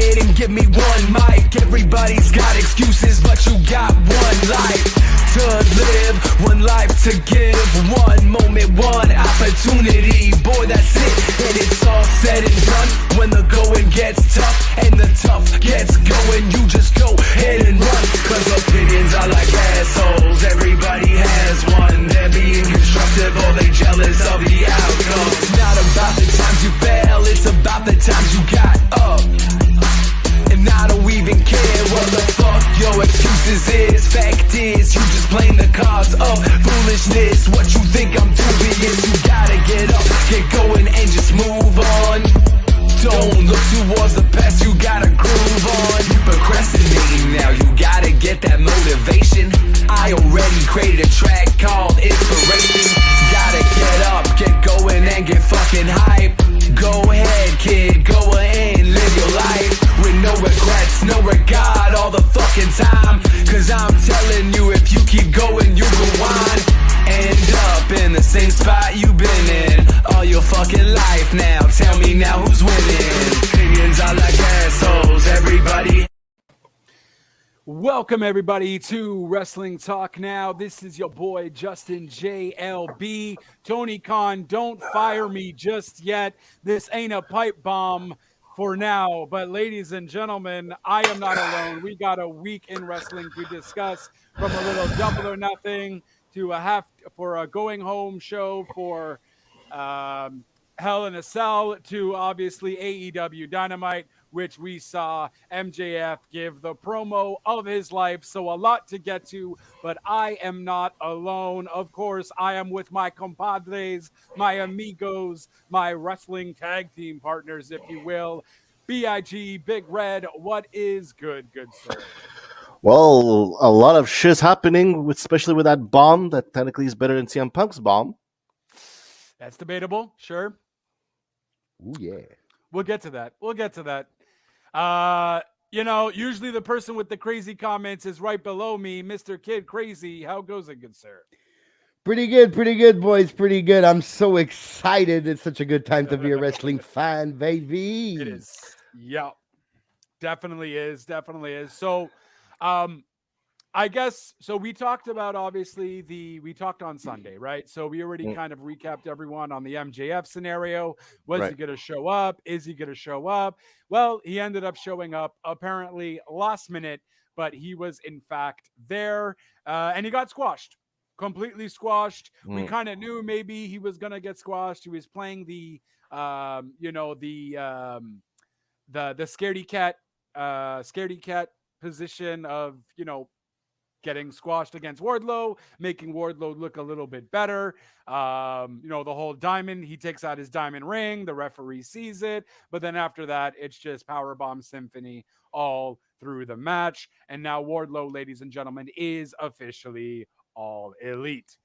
ahead and give me one mic. Everybody's got excuses, but you got one life to live, one life to give, one moment, one opportunity. Boy, that's it, and it's all said and done. When the going gets tough and the tough gets going, you just go ahead and run. Cause opinions are like assholes, everybody has one. They're being constructive or they jealous of the outcome. It's not about the times you fail, it's about the times you got up. And I don't even care what the fuck your excuses is. Fact is, you just playing the cards of foolishness. What you think I'm dubious, you gotta get up, get going and just move on. Don't look towards the past, you gotta groove on. You procrastinating now, you gotta get that motivation. I already created a track called Inspiration. Gotta get up, get going and get fucking hype. Go ahead kid, go ahead and live your life with no regrets, no regard all the fucking time. Cause I'm telling you, if you keep going, you go on. End up in the same spot you've been in all your fucking life now. Tell me now who's winning. Opinions are like assholes, everybody. Welcome everybody to Wrestling Talk Now. This is your boy Justin JLB. Tony Khan, don't fire me just yet. This ain't a pipe bomb for now. But ladies and gentlemen, I am not alone. We got a week in wrestling to discuss, from a little Double or Nothing to a going home show for Hell in a Cell to obviously AEW Dynamite, which we saw MJF give the promo of his life. So a lot to get to, but I am not alone. Of course, I am with my compadres, my amigos, my wrestling tag team partners, if you will. BIG, Big Red, what is good sir? Well, a lot of shit's happening, especially with that bomb that technically is better than CM Punk's bomb. That's debatable, sure. Ooh, yeah. We'll get to that. Usually the person with the crazy comments is right below me, Mr. Kid Crazy. How goes it, good sir? Pretty good, boys. Pretty good. I'm so excited. It's such a good time to be a wrestling fan, baby. It is. Yeah, definitely is. So, I guess, so we talked about, obviously, we talked on Sunday, right? So we already kind of recapped everyone on the MJF scenario. Was he going to show up? Is he going to show up? Well, he ended up showing up, apparently last minute, but he was in fact there, and he got squashed, completely squashed. We kind of knew maybe he was going to get squashed. He was playing the scaredy cat position of, getting squashed against Wardlow, making Wardlow look a little bit better. The whole diamond, he takes out his diamond ring, the referee sees it, but then after that, it's just Powerbomb Symphony all through the match. And now Wardlow, ladies and gentlemen, is officially All Elite.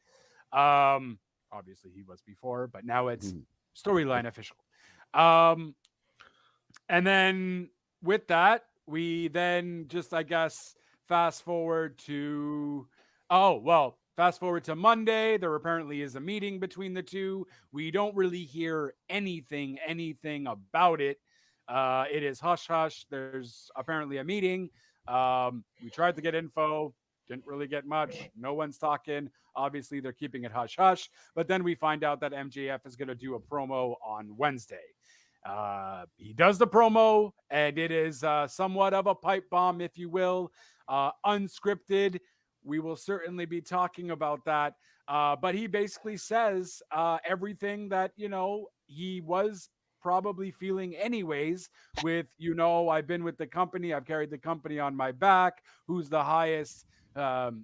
Obviously he was before, but now it's storyline official. And then with that, we then just, I guess, fast forward to Monday. There apparently is a meeting between the two. We don't really hear anything about it. It is hush hush. There's apparently a meeting. We tried to get info, didn't really get much. No one's talking. Obviously, they're keeping it hush hush. But then we find out that MJF is going to do a promo on Wednesday. He does the promo, and it is somewhat of a pipe bomb, if you will. Unscripted. We will certainly be talking about that. But he basically says everything that, he was probably feeling anyways with, I've been with the company. I've carried the company on my back. Who's the highest grossing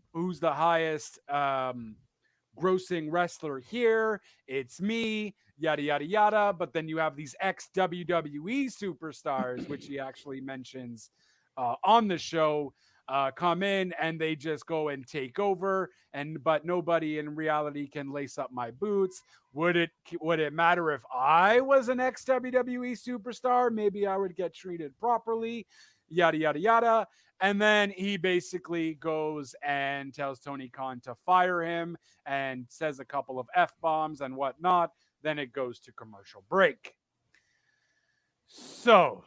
wrestler here? It's me, yada, yada, yada. But then you have these ex-WWE superstars, which he actually mentions on the show, come in and they just go and take over, but nobody in reality can lace up my boots. Would it matter if I was an ex-WWE superstar? Maybe I would get treated properly, yada yada yada. And then he basically goes and tells Tony Khan to fire him and says a couple of F-bombs and whatnot. Then it goes to commercial break. So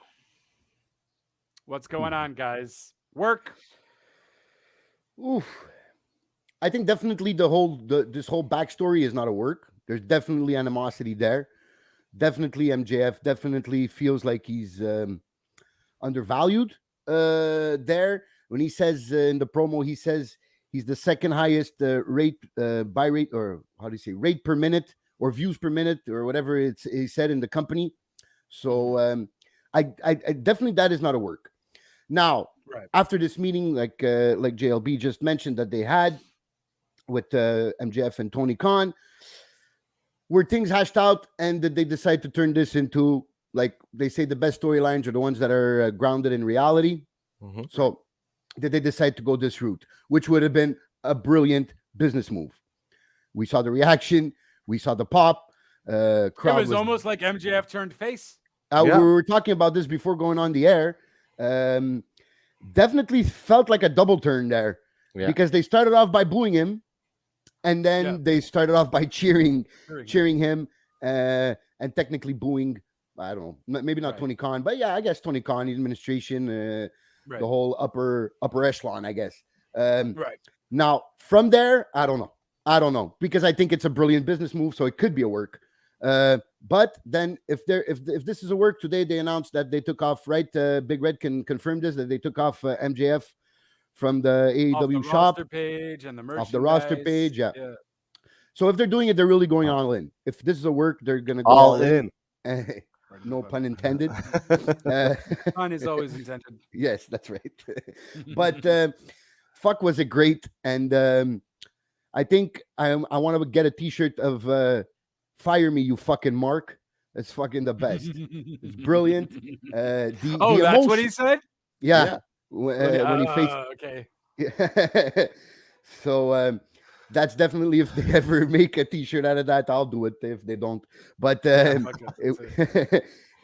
What's going on, guys? Work. Oof. I think definitely this whole backstory is not a work. There's definitely animosity there. Definitely MJF definitely feels like he's undervalued there. When he says in the promo, he says he's the second highest rate buy rate, or how do you say, rate per minute or views per minute or whatever he said in the company. So I definitely, that is not a work. Now, Right. after this meeting, like JLB just mentioned that they had with MJF and Tony Khan, were things hashed out, and did they decide to turn this into, like they say, the best storylines are the ones that are grounded in reality? Mm-hmm. So did they decide to go this route, which would have been a brilliant business move? We saw the reaction, we saw the pop. Crowd It was almost like MJF turned face. We were talking about this before going on the air. Definitely felt like a double turn there, because they started off by booing him, and then they started off by cheering him, and technically booing, I don't know, maybe not Tony Khan, but yeah, I guess Tony Khan, the administration, the whole upper echelon, I guess. Now, from there, I don't know, because I think it's a brilliant business move, so it could be a work. But then if this is a work, today they announced that they took off, right? Big Red can confirm this, that they took off MJF from the AEW shop page and the merchandise. Off the roster page, yeah. So if they're doing it, they're really going all in. If this is a work, they're gonna go all in. No pun intended. Pun is always intended. Yes, that's right. But fuck, was it great? And I think I want to get a T-shirt of "Fire me, you fucking Mark." That's fucking the best. It's brilliant. The that's what he said. Yeah. When he faced. Okay. So that's definitely, if they ever make a T-shirt out of that, I'll do it. If they don't, but it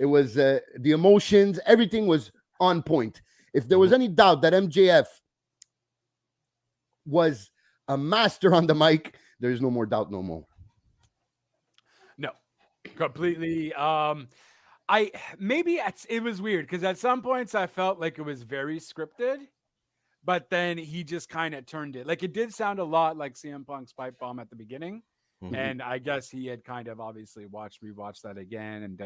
was the emotions. Everything was on point. If there was any doubt that MJF was a master on the mic, there's no more doubt no more. No, completely. It was weird because at some points I felt like it was very scripted, but then he just kind of turned it. Like, it did sound a lot like CM Punk's pipe bomb at the beginning. Mm-hmm. And I guess he had kind of obviously rewatched that again and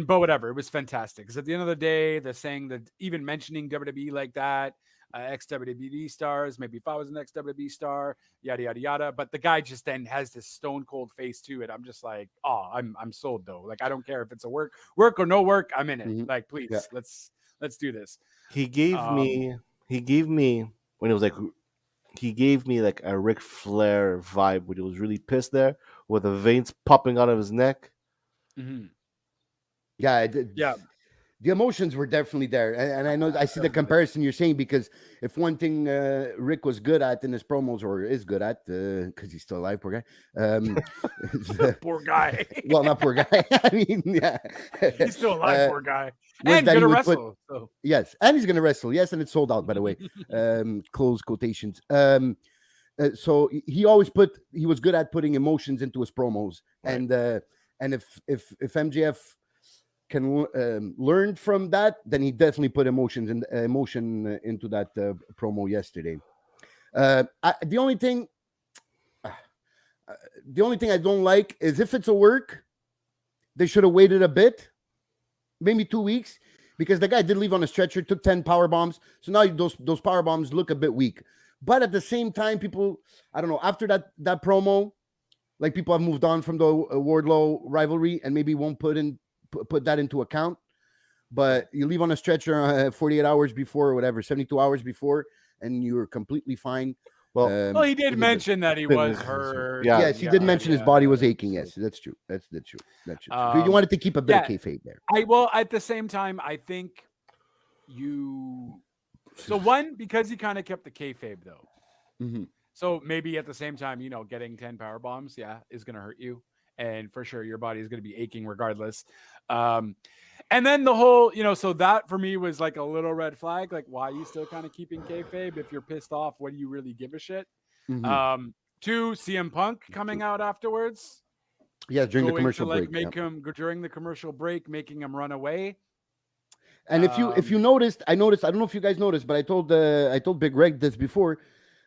but whatever, it was fantastic. Because at the end of the day, they're saying that even mentioning WWE like that, ex-WWE stars, maybe if I was an ex-WWE star, yada yada yada. But the guy just then has this stone cold face to it. I'm just like, I'm sold though. Like, I don't care if it's a work or no work, I'm in it. Mm-hmm. Like, please, let's do this. He gave me when it was like, he gave me like a Ric Flair vibe when he was really pissed there, with the veins popping out of his neck. Mm-hmm. Yeah, I did. Yeah. The emotions were definitely there. And I know I see the comparison you're saying, because if one thing Rick was good at in his promos, or is good at, because he's still alive, poor guy. Poor guy. Well, not poor guy. I mean, yeah. He's still alive, poor guy. And going to wrestle. So. Yes, and he's going to wrestle. Yes, and it's sold out, by the way. Close quotations. So he was good at putting emotions into his promos. Right. And if MJF can learn from that, then he definitely put emotion into that promo yesterday. The only thing I don't like is, if it's a work, they should have waited a bit, maybe 2 weeks, because the guy did leave on a stretcher, took 10 power bombs, so now those power bombs look a bit weak. But at the same time, people, I don't know, after that promo, like, people have moved on from the Wardlow rivalry and maybe won't put that into account. But you leave on a stretcher 48 hours before, or whatever, 72 hours before, and you're completely fine. Well, he did mention that he was hurt. Yeah. Yes, he did mention his body was aching. Yes, that's true. That's true. You wanted to keep a bit of kayfabe there. At the same time, I think because he kind of kept the kayfabe though. Mm-hmm. So maybe at the same time, getting 10 power bombs, is going to hurt you. And for sure, your body is going to be aching regardless. And then the whole, so that for me was like a little red flag. Like, why are you still kind of keeping kayfabe? If you're pissed off, what do you really give a shit? Mm-hmm. 2, CM Punk coming out afterwards. Yeah, during the commercial break. During the commercial break, making him run away. And if you noticed, I noticed. I don't know if you guys noticed, but I told Big Reg this before.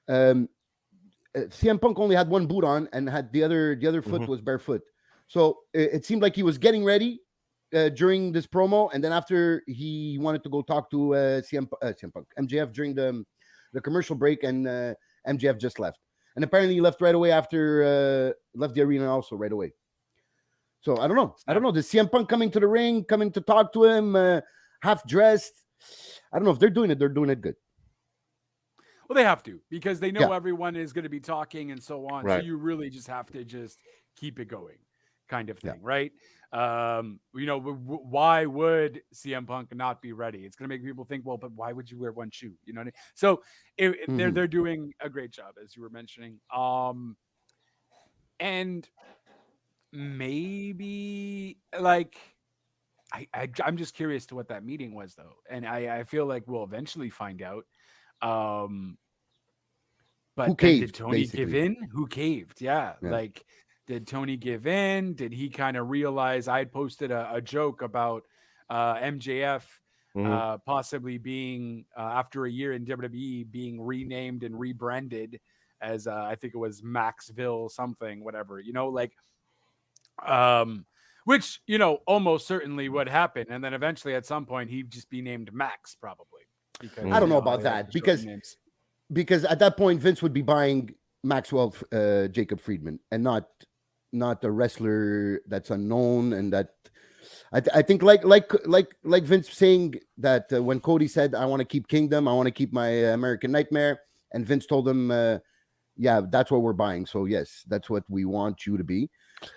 CM Punk only had one boot on and had the other foot was barefoot. So it seemed like he was getting ready during this promo, and then after he wanted to go talk to CM Punk, MJF during the commercial break, and MJF just left. And apparently he left right away after left the arena also right away. So I don't know. The CM Punk coming to the ring, coming to talk to him, half dressed. I don't know if they're doing it. They're doing it good. Well, they have to, because they know everyone is going to be talking and so on. Right. So you really just have to just keep it going, kind of thing, right? Why would CM Punk not be ready? It's going to make people think, well, but why would you wear one shoe? You know what I mean? So they're doing a great job, as you were mentioning. And maybe like I'm just curious to what that meeting was, though, and I feel like we'll eventually find out. But who caved, did Tony give in? Who caved? Yeah. Like, did Tony give in? Did he kind of realize? I had posted a joke about MJF possibly being after a year in WWE being renamed and rebranded as I think it was Maxville something, whatever, which almost certainly would happen, and then eventually at some point he'd just be named Max, probably. Because, I don't know about that, because at that point Vince would be buying Maxwell Jacob Friedman and not a wrestler that's unknown, and that I think like Vince saying that when Cody said, I want to keep Kingdom, I want to keep my American Nightmare, and Vince told him, yeah, that's what we're buying, so yes, that's what we want you to be.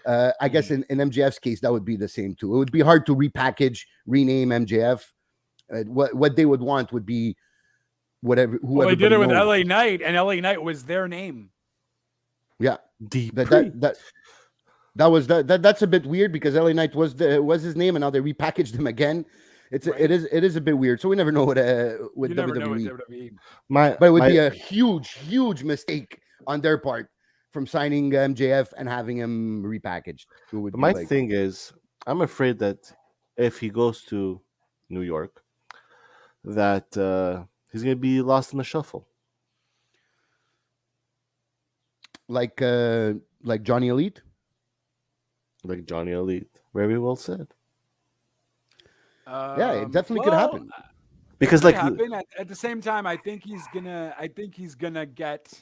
I guess in MJF's case that would be the same too. It would be hard to repackage, rename MJF. What they would want would be whoever. Well, they did it with LA Knight, and LA Knight was their name. Yeah, that's a bit weird, because LA Knight was his name, and now they repackaged him again. It is a bit weird. So we never know with WWE. But it would be a huge mistake on their part from signing MJF and having him repackaged. My thing is, I'm afraid that if he goes to New York, that he's going to be lost in the shuffle. Like Johnny Elite? Like Johnny Elite. Very well said. Yeah, it definitely could happen. Because at the same time, I think he's gonna get.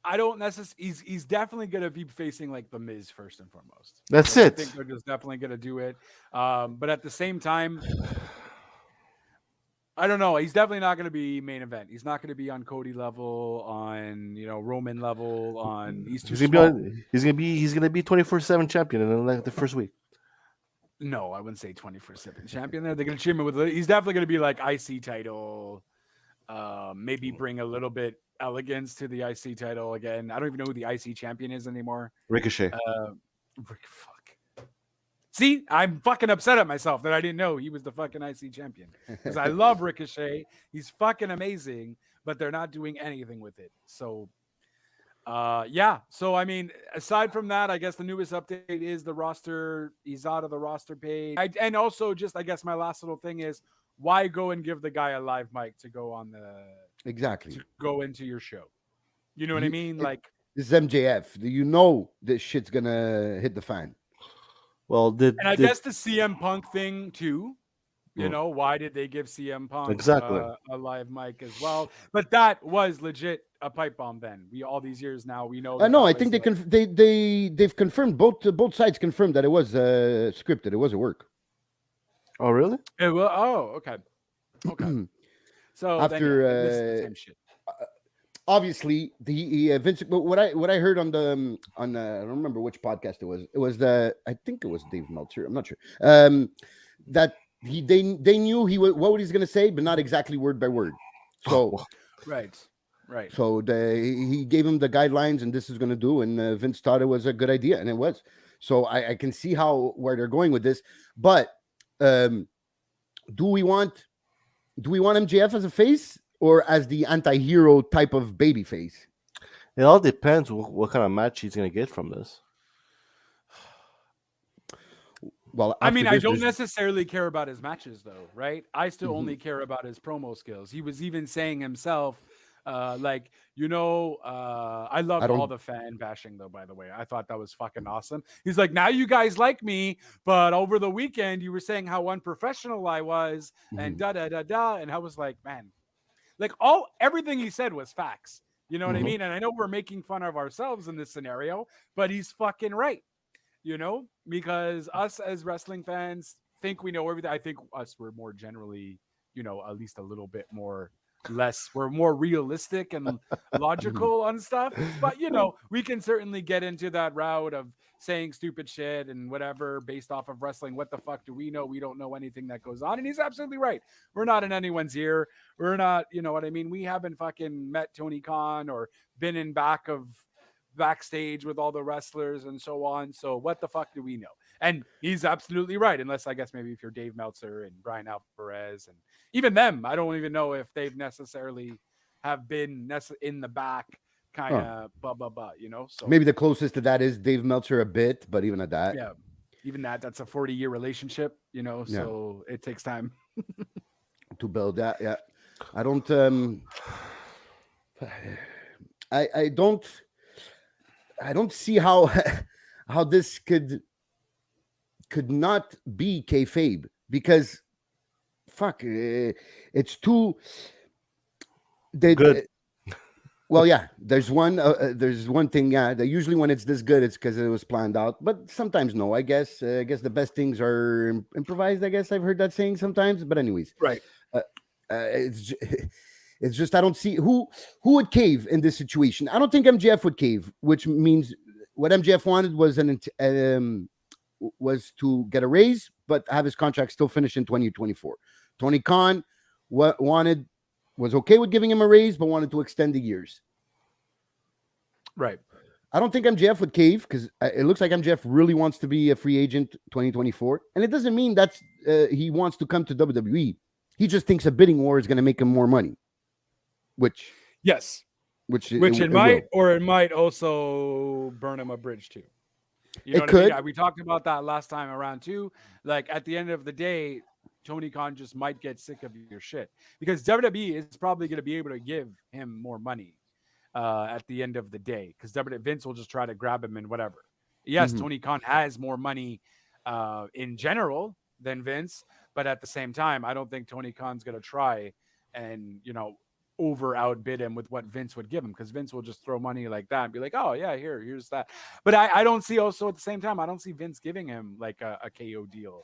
I don't necessarily. He's definitely gonna be facing like the Miz first and foremost. That's it. I think they're just definitely gonna do it. But at the same time, I don't know. He's definitely not going to be main event. He's not going to be on Cody level, on Roman level. On he's going to be 24/7 champion in the first week. No, I wouldn't say 24/7 champion. They're going to treat him with. He's definitely going to be like IC title. Maybe bring a little bit elegance to the IC title again. I don't even know who the IC champion is anymore. Ricochet. See, I'm fucking upset at myself that I didn't know he was the fucking IC champion, because I love Ricochet. He's fucking amazing, but they're not doing anything with it. So, yeah. So, I mean, aside from that, I guess the newest update is the roster. He's out of the roster page. And also, just I guess my last little thing is, why go and give the guy a live mic to go on to go into your show? You know what I mean? Like, this is MJF. This shit's gonna hit the fan. Well, I guess the CM Punk thing too. Why did they give CM Punk a live mic as well? But that was legit a pipe bomb. Then all these years now we know. No, I think they've confirmed both sides confirmed that it was scripted. It was a work. Oh really? Okay. So after this is the same shit. Obviously, the Vince. What I heard on the I don't remember which podcast it was. It was I think it was Dave Meltzer. I'm not sure. That they knew what he's going to say, but not exactly word by word. So right. So he gave him the guidelines, and this is going to do. And Vince thought it was a good idea, and it was. So I can see where they're going with this. But do we want MJF as a face, or as the anti-hero type of baby face? It all depends what kind of match he's going to get from this. Well, I mean, I don't there's- necessarily care about his matches, though, right? I still only care about his promo skills. He was even saying himself, like, I loved all the fan bashing, though, by the way. I thought that was fucking awesome. He's like, now you guys like me, but over the weekend, you were saying how unprofessional I was and da-da-da-da. And I was like, man, like everything he said was facts. You know what I mean? And I know we're making fun of ourselves in this scenario, but he's fucking right. Because us as wrestling fans think we know everything. I think we're more generally, at least a little bit more we're more realistic and logical on stuff. But, we can certainly get into that route of saying stupid shit and whatever based off of wrestling. What the fuck do we know? We don't know anything that goes on. And he's absolutely right. We're not in anyone's ear. We're not, you know what I mean? We haven't fucking met Tony Khan or been in backstage with all the wrestlers and so on. So what the fuck do we know? And he's absolutely right. Unless I guess maybe if you're Dave Meltzer and Brian Alvarez and even them, I don't even know if they've necessarily have been in the back kind of So maybe the closest to that is Dave Meltzer a bit, but even at that, yeah, even that's a 40-year relationship, so it takes time to build that. Yeah, I don't I don't see how how this could not be kayfabe, because fuck, it's too good. Well, yeah, there's one thing. Yeah, that usually when it's this good, it's because it was planned out. But sometimes no. I guess the best things are improvised. I guess I've heard that saying sometimes. But anyways, right. It's just I don't see who would cave in this situation. I don't think MJF would cave, which means what MJF wanted was to get a raise, but have his contract still finish in 2024. Tony Khan was okay with giving him a raise, but wanted to extend the years. Right. I don't think MJF would cave because it looks like MJF really wants to be a free agent 2024. And it doesn't mean that he wants to come to WWE. He just thinks a bidding war is going to make him more money. Which it might, or it might also burn him a bridge too. You know it could. I mean? We talked about that last time around too. Like at the end of the day, Tony Khan just might get sick of your shit because WWE is probably going to be able to give him more money at the end of the day because Vince will just try to grab him and whatever. Yes, Tony Khan has more money in general than Vince, but at the same time, I don't think Tony Khan's going to try and over outbid him with what Vince would give him because Vince will just throw money like that and be like, oh yeah, here's that. But I don't see also at the same time, I don't see Vince giving him like a KO deal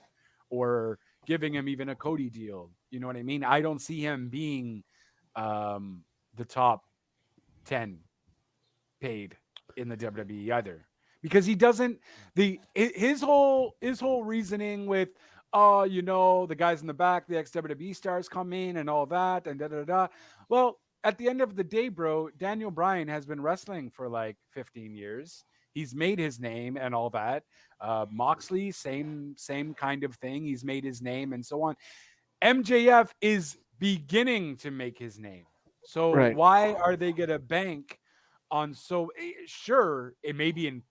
or giving him even a Cody deal. You know what I mean? I don't see him being the top 10 paid in the WWE either because he doesn't his whole reasoning with the guys in the back, the ex-WWE stars come in and all that and da-da-da. Well, at the end of the day, bro, Daniel Bryan has been wrestling for like 15 years. He's made his name and all that. Moxley, same kind of thing. He's made his name and so on. MJF is beginning to make his name. So why are they going to bank on sure, it may be in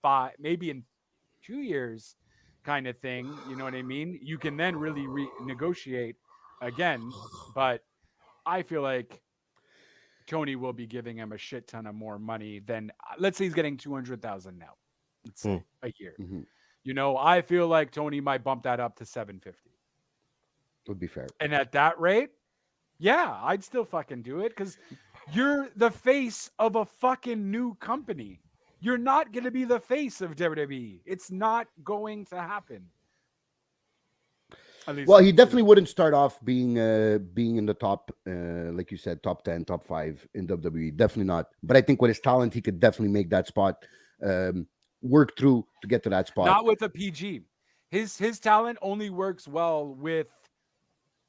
2 years kind of thing, you know what I mean? You can then really renegotiate again, but I feel like Tony will be giving him a shit ton of more money than, let's say he's getting 200,000 now, let's say a year. I feel like Tony might bump that up to 750. Would be fair. And at that rate, yeah, I'd still fucking do it because you're the face of a fucking new company. You're not going to be the face of WWE. It's not going to happen. Well, he definitely wouldn't start off being in the top, like you said, top 10, top 5 in WWE. Definitely not. But I think with his talent, he could definitely make that spot, work through to get to that spot. Not with a PG. His talent only works well with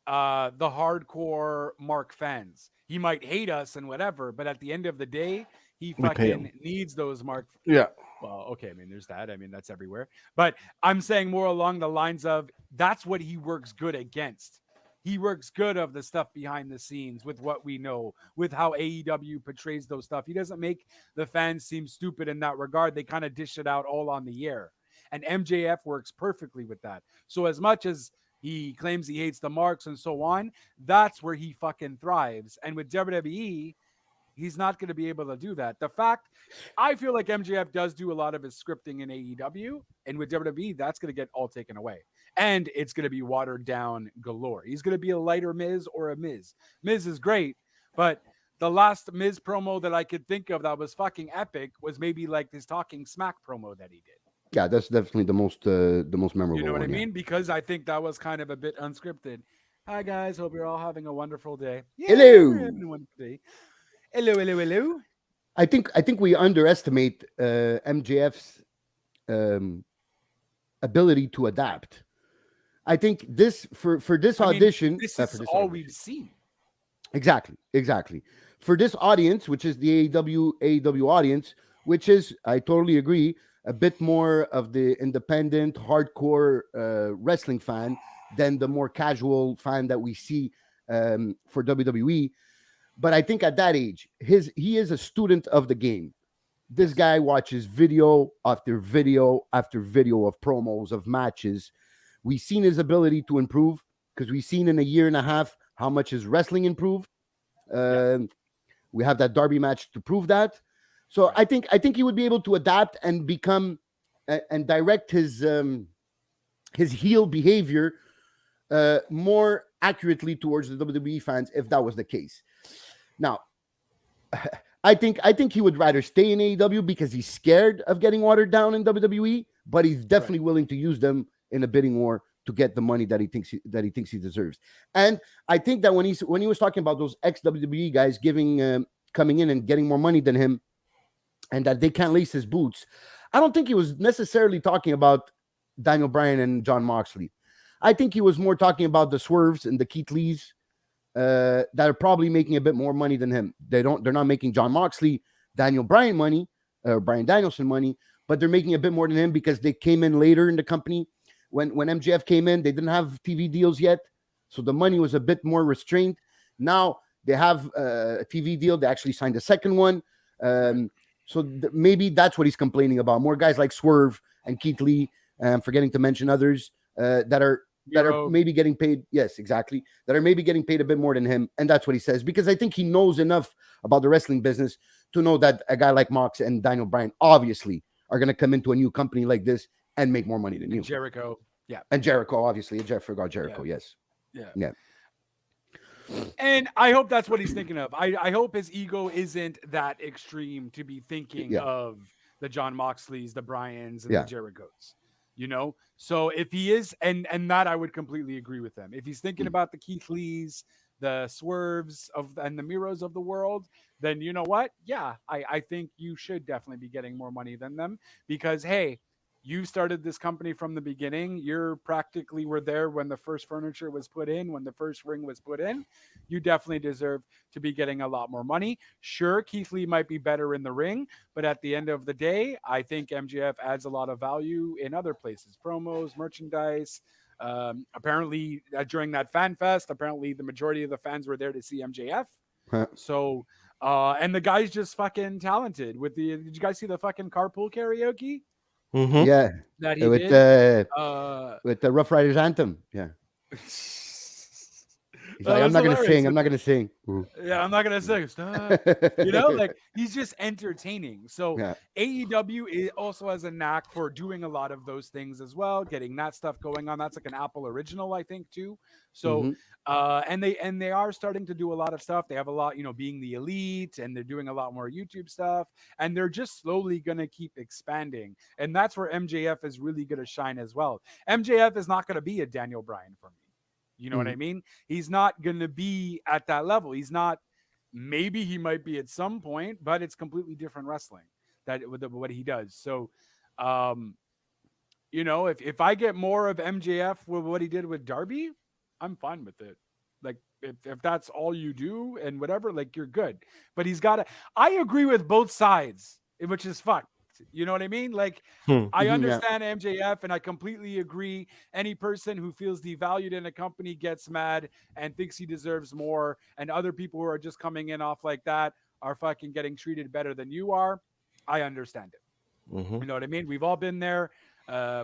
the hardcore Mark fans. He might hate us and whatever, but at the end of the day, he fucking needs those Mark. Yeah. Well, okay. I mean, there's that. I mean, that's everywhere. But I'm saying more along the lines of that's what he works good against. He works good of the stuff behind the scenes with what we know, with how AEW portrays those stuff. He doesn't make the fans seem stupid in that regard. They kind of dish it out all on the air. And MJF works perfectly with that. So as much as he claims he hates the marks and so on, that's where he fucking thrives. And with WWE, he's not going to be able to do that. The fact, I feel like MJF does do a lot of his scripting in AEW, and with WWE, that's going to get all taken away. And it's going to be watered down galore. He's going to be a lighter Miz or a Miz. Miz is great, but the last Miz promo that I could think of that was fucking epic was maybe like this Talking Smack promo that he did. Yeah, that's definitely the most memorable. You know what one, I mean? Yeah. Because I think that was kind of a bit unscripted. Hi guys, hope you're all having a wonderful day. Yeah, Hello. we're having a wonderful day. Hello, hello, hello. I think we underestimate MJF's ability to adapt. I think this for this audition, this is all we've seen. Exactly. For this audience, which is the AEW audience, which is, I totally agree, a bit more of the independent, hardcore wrestling fan than the more casual fan that we see for WWE. But I think at that age, he is a student of the game. This guy watches video after video after video of promos, of matches. We've seen his ability to improve because we've seen in a year and a half how much his wrestling improved. We have that Darby match to prove that. So I think he would be able to adapt and become and direct his heel behavior more accurately towards the WWE fans if that was the case. Now, I think he would rather stay in AEW because he's scared of getting watered down in WWE, but he's definitely willing to use them in a bidding war to get the money that he thinks he deserves. And I think that when he was talking about those ex-WWE guys coming in and getting more money than him, and that they can't lace his boots, I don't think he was necessarily talking about Daniel Bryan and Jon Moxley. I think he was more talking about the Swerves and the Keith Lees that are probably making a bit more money than him. They're not making Jon Moxley, Daniel Bryan money, or Bryan Danielson money, but they're making a bit more than him because they came in later in the company. When MJF came in, they didn't have TV deals yet, so the money was a bit more restrained. Now they have a TV deal. They actually signed a second one. So maybe that's what he's complaining about. More guys like Swerve and Keith Lee, forgetting to mention others that are maybe getting paid. Yes, exactly. That are maybe getting paid a bit more than him. And that's what he says, because I think he knows enough about the wrestling business to know that a guy like Mox and Daniel Bryan obviously are going to come into a new company like this and make more money than you. Jericho. Yeah. And Jericho, obviously. I forgot Jericho. Yeah. Yes. Yeah. And I hope that's what he's thinking of. I hope his ego isn't that extreme to be thinking of the Jon Moxleys, the Bryans, and the Jerichos. You know? So if he is, and that I would completely agree with him. If he's thinking about the Keith Lees, the Swerves and the Miros of the world, then you know what? Yeah, I think you should definitely be getting more money than them because, hey, you started this company from the beginning. You're practically were there when the first furniture was put in, when the first ring was put in. You definitely deserve to be getting a lot more money. Sure, Keith Lee might be better in the ring, but at the end of the day, I think MJF adds a lot of value in other places, promos, merchandise. Apparently, during that fan fest, apparently the majority of the fans were there to see MJF. So, and the guy's just fucking talented. Did you guys see the fucking carpool karaoke? Mm-hmm. Yeah, that he with the Rough Riders anthem. Yeah, he's like, I'm not gonna sing. I'm not gonna sing. Yeah, I'm not gonna sing. Stop. You know, like he's just entertaining. So AEW also has a knack for doing a lot of those things as well, getting that stuff going on. That's like an Apple original, I think, too. So, and they are starting to do a lot of stuff. They have a lot, being the elite, and they're doing a lot more YouTube stuff, and they're just slowly going to keep expanding. And that's where MJF is really going to shine as well. MJF is not going to be a Daniel Bryan for me. You know what I mean? He's not going to be at that level. He's not, maybe he might be at some point, but it's completely different wrestling what he does. So, if I get more of MJF with what he did with Darby, I'm fine with it. Like if that's all you do and whatever, like you're good. But I agree with both sides, which is fucked. You know what I mean? Like I understand MJF and I completely agree. Any person who feels devalued in a company gets mad and thinks he deserves more. And other people who are just coming in off like that are fucking getting treated better than you are. I understand it. You know what I mean? We've all been there.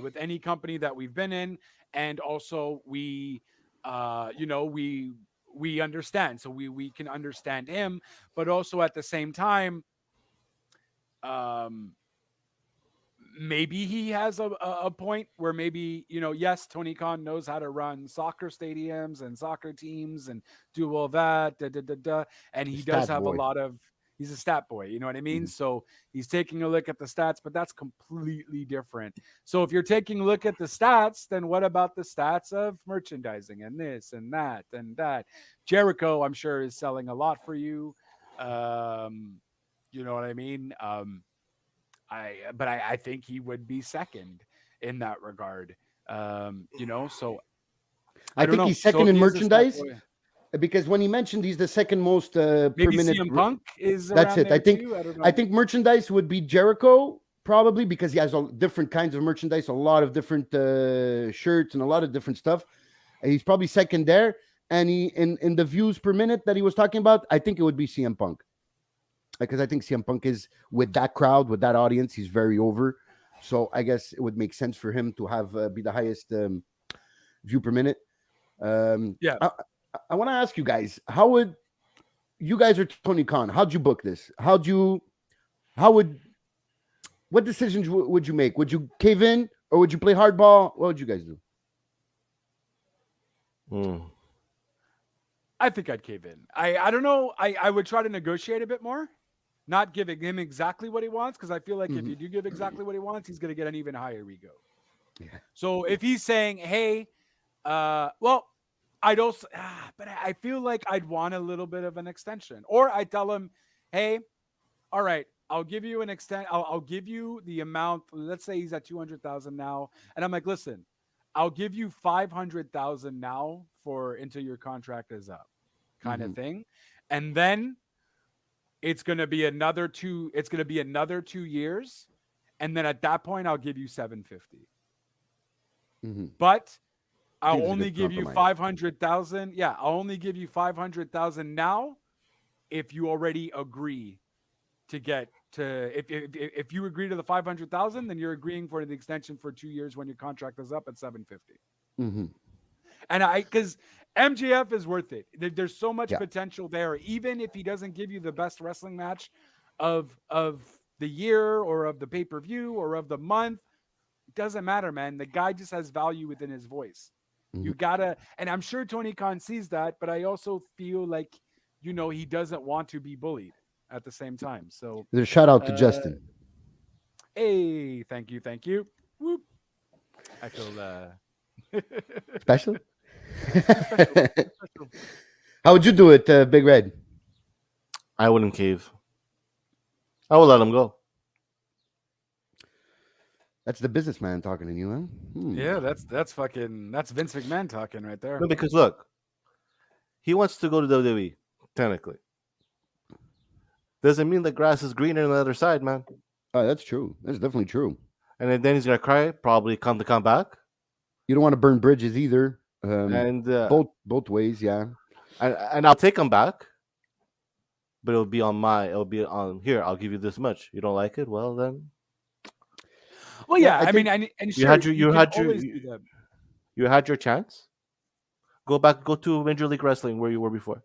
with any company that we've been in, and also we, we understand, so we can understand him, but also at the same time, um, maybe he has a point where maybe, yes, Tony Khan knows how to run soccer stadiums and soccer teams and do all that, and he does Stat have a boy. lot of. He's a stat boy, you know what I mean? Mhm. So he's taking a look at the stats, but that's completely different. So if you're taking a look at the stats, then what about the stats of merchandising and this and that and that? Jericho, I'm sure, is selling a lot for you. You know what I mean? I think he would be second in that regard. So I I don't think know. he's So second if in he is a stat merchandise boy, because when he mentioned he's the second most per maybe minute. CM Punk is That's around it. there too. I don't I know. think merchandise would be Jericho probably because he has different kinds of merchandise, a lot of different shirts and a lot of different stuff. And he's probably second there. And he in the views per minute that he was talking about, I think it would be CM Punk because I think CM Punk is with that crowd, with that audience, he's very over. So I guess it would make sense for him to have be the highest view per minute. Yeah. I want to ask you guys, how would you guys are Tony Khan? How'd you book this? What decisions would you make? Would you cave in or would you play hardball? What would you guys do? I think I'd cave in. I don't know. I would try to negotiate a bit more, not giving him exactly what he wants, because I feel like if you do give exactly what he wants, he's going to get an even higher ego. Yeah. So if he's saying, "Hey, well," I'd also, but I feel like I'd want a little bit of an extension, or I tell him, "Hey, all right, I'll give you an extent. I'll give you the amount. Let's say he's at 200,000 now, and I'm like, listen, I'll give you 500,000 now for until your contract is up, kind of thing, and then it's gonna be another two. It's gonna be another 2 years, and then at that point, I'll give you 750. But I'll only give you 500,000. Yeah, I'll only give you 500,000 now if you already agree to get to if you agree to the 500,000, then you're agreeing for the extension for 2 years when your contract is up at 750. And because MJF is worth it. There's so much potential there. Even if he doesn't give you the best wrestling match of the year or of the pay-per-view or of the month, it doesn't matter, man. The guy just has value within his voice. You gotta, and I'm sure Tony Khan sees that, but I also feel like, he doesn't want to be bullied at the same time. So there's a shout out to Justin. Hey, thank you. Whoop. I feel special. How would you do it, Big Red? I wouldn't cave. I would let him go. That's the businessman talking to you, huh? Yeah, that's Vince McMahon talking right there. No, because look, he wants to go to WWE, technically. Doesn't mean the grass is greener on the other side, man. Oh, that's true. That's definitely true. And then he's gonna cry, probably come back. You don't want to burn bridges either. And both ways, yeah. And I'll take him back, but it'll be on here. I'll give you this much. You don't like it? Well then. Well, yeah. I mean, and you had your chance. Go to Major League Wrestling where you were before.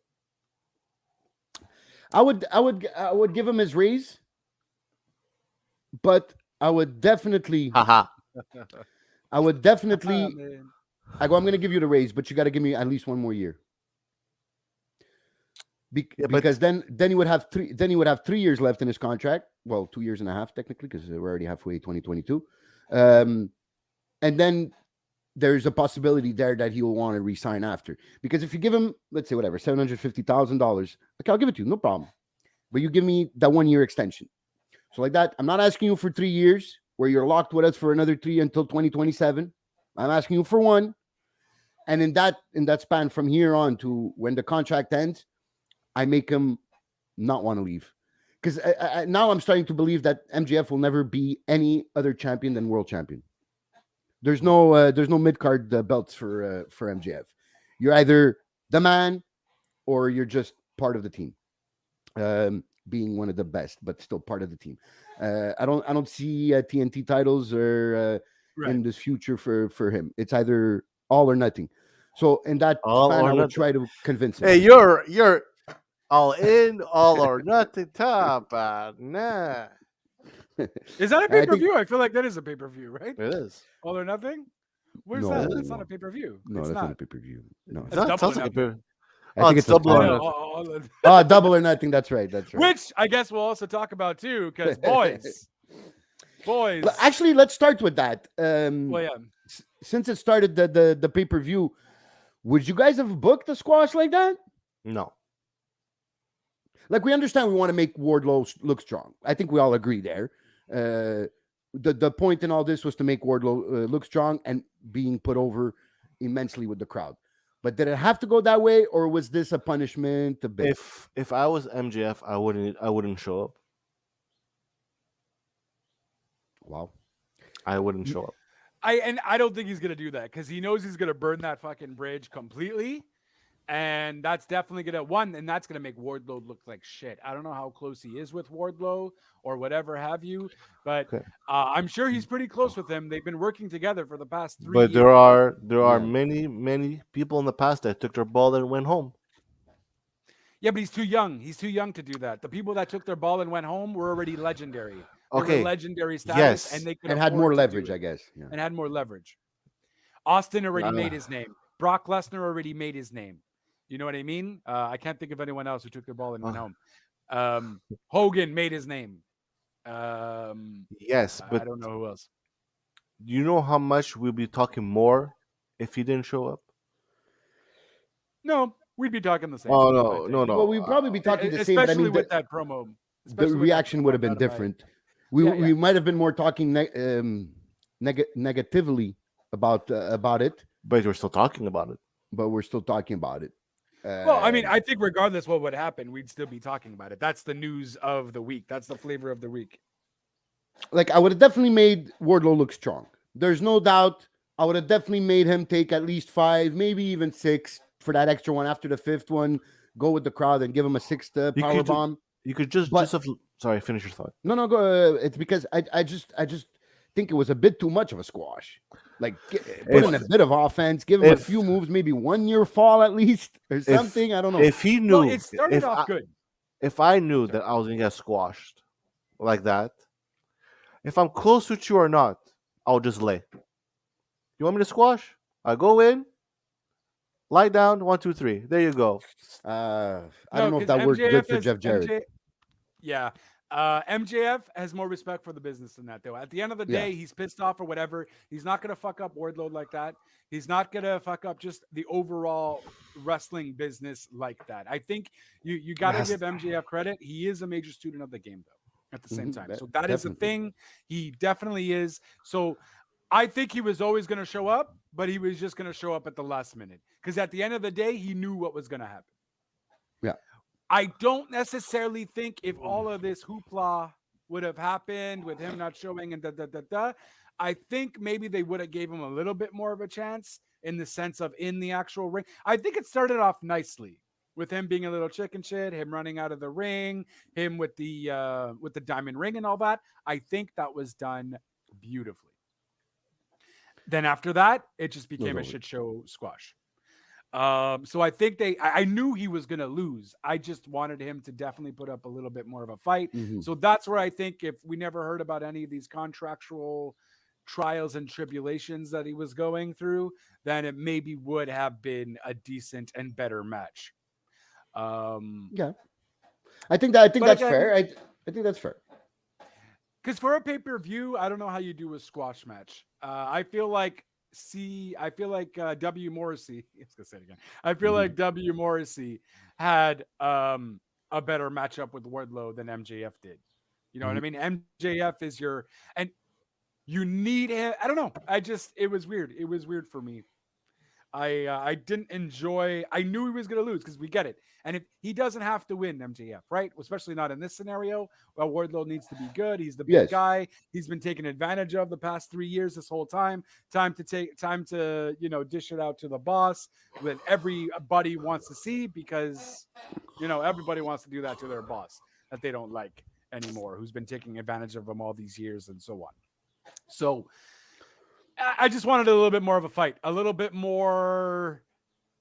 I would give him his raise, but I would definitely. I would definitely. I'm going to give you the raise, but you got to give me at least one more year. Because then you would have 3. Then he would have 3 years left in his contract. Well, 2 years and a half technically, because we're already halfway 2022. And then there's a possibility there that he will want to resign after. Because if you give him, let's say, whatever, $750,000, okay, I'll give it to you, no problem. But you give me that 1 year extension. So like that, I'm not asking you for 3 years where you're locked with us for another 3 until 2027. I'm asking you for 1. And in that span from here on to when the contract ends, I make him not want to leave. Because now I'm starting to believe that MJF will never be any other champion than world champion. There's no mid-card belts for MJF. You're either the man or you're just part of the team. Being one of the best, but still part of the team. I don't see TNT titles or in this future for him. It's either all or nothing. So in that All span, or I would nothing. try to convince him. Hey, you're all in, all or nothing. Top, nah. Is that a I pay think per view? I feel like that is a pay per view, right? It is. All or nothing. Where's No, that? That's not no. a pay per view. No, It's that's not a not. pay per view. No, It's That double sounds or like a nothing. bit. I think it's a double I or know. nothing. double or nothing. That's right. That's right. Which I guess we'll also talk about too, because boys. Actually, let's start with that. Well, yeah. Since it started the pay per view, would you guys have booked a squash like that? No. Like, we understand we want to make Wardlow look strong. I think we all agree there. The point in all this was to make Wardlow look strong and being put over immensely with the crowd. But did it have to go that way, or was this a punishment? A bit? If I was MJF, I wouldn't show up. Wow. I wouldn't show up. I don't think he's gonna do that because he knows he's gonna burn that fucking bridge completely, and that's definitely that's gonna make Wardlow look like shit. I don't know how close he is with Wardlow or whatever have you, but Okay. I'm sure he's pretty close with him. They've been working together for the past 3 But years. there are Yeah. many people in the past that took their ball and went home. Yeah, but he's too young. He's too young to do that. The people that took their ball and went home were already legendary. They were Okay. legendary status, Yes. and they could And had afford more to do leverage, it. I guess. Yeah. And had more leverage. Austin already Nah. made his name. Brock Lesnar already made his name. You know what I mean? I can't think of anyone else who took their ball and went home. Hogan made his name. Yes, I but don't know who else. you know how much we'll be talking more if he didn't show up? No, we'd be talking the same. Oh I no, think. no, no. Well, we'd probably be talking the same, but I Especially mean, with that promo. the Especially with that reaction would promo have been out of my- different. Yeah. We might have been more talking negatively about it, But we're still talking about it. but we're still talking about it. Well, I mean, I think regardless what would happen, we'd still be talking about it. That's the news of the week. That's the flavor of the week. like, I would have definitely made Wardlow look strong. There's no doubt. I would have definitely made him take at least 5, maybe even 6 for that extra one after the 5th one. Go with the crowd and give him a 6th You power could ju- bomb. You could just But- have. Sorry, finish your thought. No, go. It's because I just think it was a bit too much of a squash. Like, put in a bit of offense, give him a if- few moves, maybe 1 year fall at least or something. I don't know. If he knew, Well, it started off good. if I knew that I was gonna get squashed like that, if I'm close with you or not, I'll just lay. You want me to squash? I go in, lie down, 1, 2, 3. There you go. I don't know if 'cause that worked good MJF for is- Jeff Jarrett. Yeah. MJF has more respect for the business than that, though. At the end of the Yeah. day, he's pissed off or whatever. He's not going to fuck up Wardlow like that. He's not going to fuck up just the overall wrestling business like that. I think you got to Yes. give MJF credit. He is a major student of the game, though, at the same Mhm, time. that- So that is a definitely. thing. He definitely is. So I think he was always going to show up, but he was just going to show up at the last minute. Because at the end of the day, he knew what was going to happen. Yeah. I don't necessarily think if all of this hoopla would have happened with him not showing and I think maybe they would have gave him a little bit more of a chance in the sense of in the actual ring. I think it started off nicely with him being a little chicken shit, him running out of the ring, him with the diamond ring and all that. I think that was done beautifully. Then after that, it just became a shit show squash. So I think I knew he was going to lose. I just wanted him to definitely put up a little bit more of a fight. Mhm. So that's where I think if we never heard about any of these contractual trials and tribulations that he was going through, then it maybe would have been a decent and better match. Yeah, I think that's again- fair. I think that's fair. Because for a pay-per-view, I don't know how you do a squash match. I feel like W. Morrissey. Let's go say it again. I feel like W. Morrissey had a better matchup with Wardlow than MJF did. You know what I mean? MJF is and you need him. I don't know. It was weird. It was weird for me. I didn't enjoy. I knew he was going to lose because we get it. And if he doesn't have to win to right? Especially not in this scenario. Well, Wardlow needs to be good. He's the big Yes. guy. He's been taken advantage of the past 3 years. This whole time. Time to dish it out to the boss that everybody wants to see because everybody wants to do that to their boss that they don't like anymore, who's been taking advantage of them all these years and so on. So I just wanted a little bit more of a fight, a little bit more.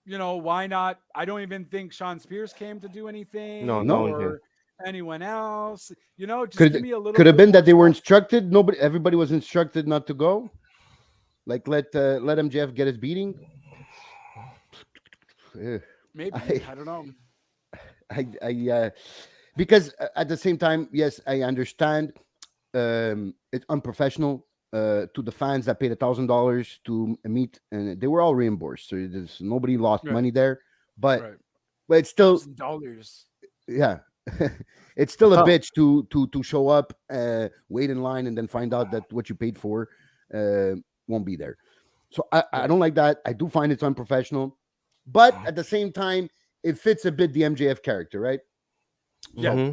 Why not? I don't even think Sean Spears came to do anything. No. Or anyone else. Just Could give me a little. Could have bit been that they were more instructed. Everybody was instructed not to go. Like let MJF get his beating. Maybe I don't know. Because at the same time, yes, I understand it's unprofessional to the fans that paid $1,000 to meet, and they were all reimbursed, so nobody lost money there. But it's still $1,000. Yeah, it's still a bitch to show up, wait in line, and then find out that what you paid for won't be there. So I don't like that. I do find it's unprofessional, but at the same time, it fits a bit the MJF character, right? Yeah.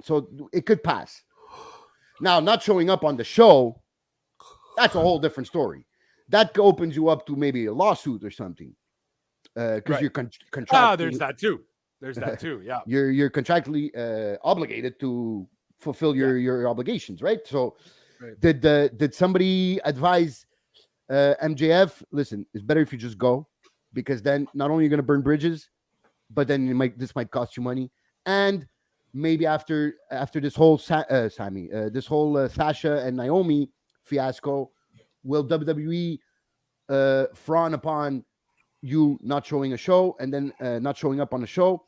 So it could pass. Now, not showing up on the show, that's a whole different story. That opens you up to maybe a lawsuit or something. Because you're contractually. There's that too. There's that too. Yeah. You're contractually obligated to fulfill your obligations, right? So did somebody advise MJF? Listen, it's better if you just go, because then not only you're going to burn bridges, but then this might cost you money. And maybe after this whole Sasha and Naomi fiasco, will WWE frown upon you not showing a show and then not showing up on a show,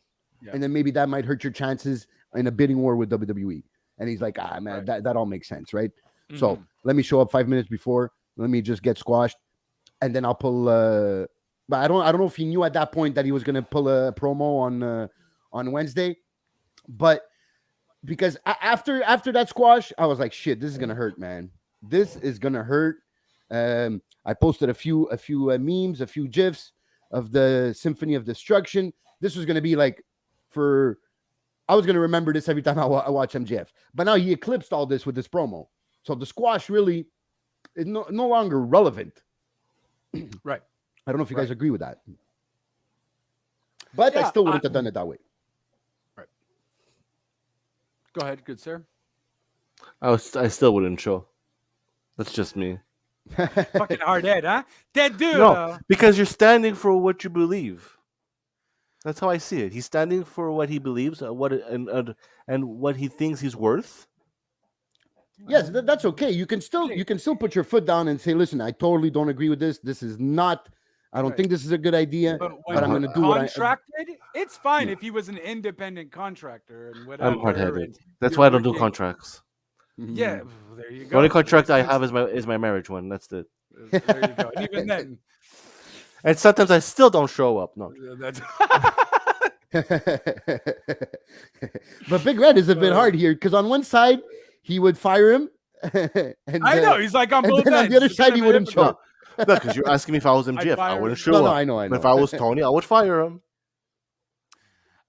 and then maybe that might hurt your chances in a bidding war with WWE? And he's like, man, that all makes sense, right? Mm-hmm. So let me show up 5 minutes before. Let me just get squashed, and then I'll pull. But I don't know if he knew at that point that he was going to pull a promo on Wednesday. But because after that squash, I was like, shit, this is gonna hurt, man. This is gonna hurt. I posted a few memes, a few gifs of the Symphony of Destruction. This was gonna be like I was gonna remember this every time I watch MJF. But now he eclipsed all this with this promo, so the squash really is no longer relevant. Right. I don't know if you guys agree with that, but I still wouldn't have done it that way. Go ahead, good sir. I still wouldn't show. That's just me. Fucking hard head, huh? Dead dude. No, because you're standing for what you believe. That's how I see it. He's standing for what he believes, and what he thinks he's worth. Yes, that's okay. You can still put your foot down and say, "Listen, I totally don't agree with this. This is not. I don't think this is a good idea, but I'm going to do what I contracted. It's fine if he was an independent contractor and whatever. I'm hard-headed. That's why I don't do contracts. Yeah, there you go. The only contract I have is my marriage one. That's it. There you go. And even then, and sometimes I still don't show up. No. But Big Red is a bit hard here, because on one side he would fire him, and I know he's like on both ends. On the other side he wouldn't show up. No, because you're asking me if I was MJF, I wouldn't show up. No, I know. But if I was Tony, I would fire him.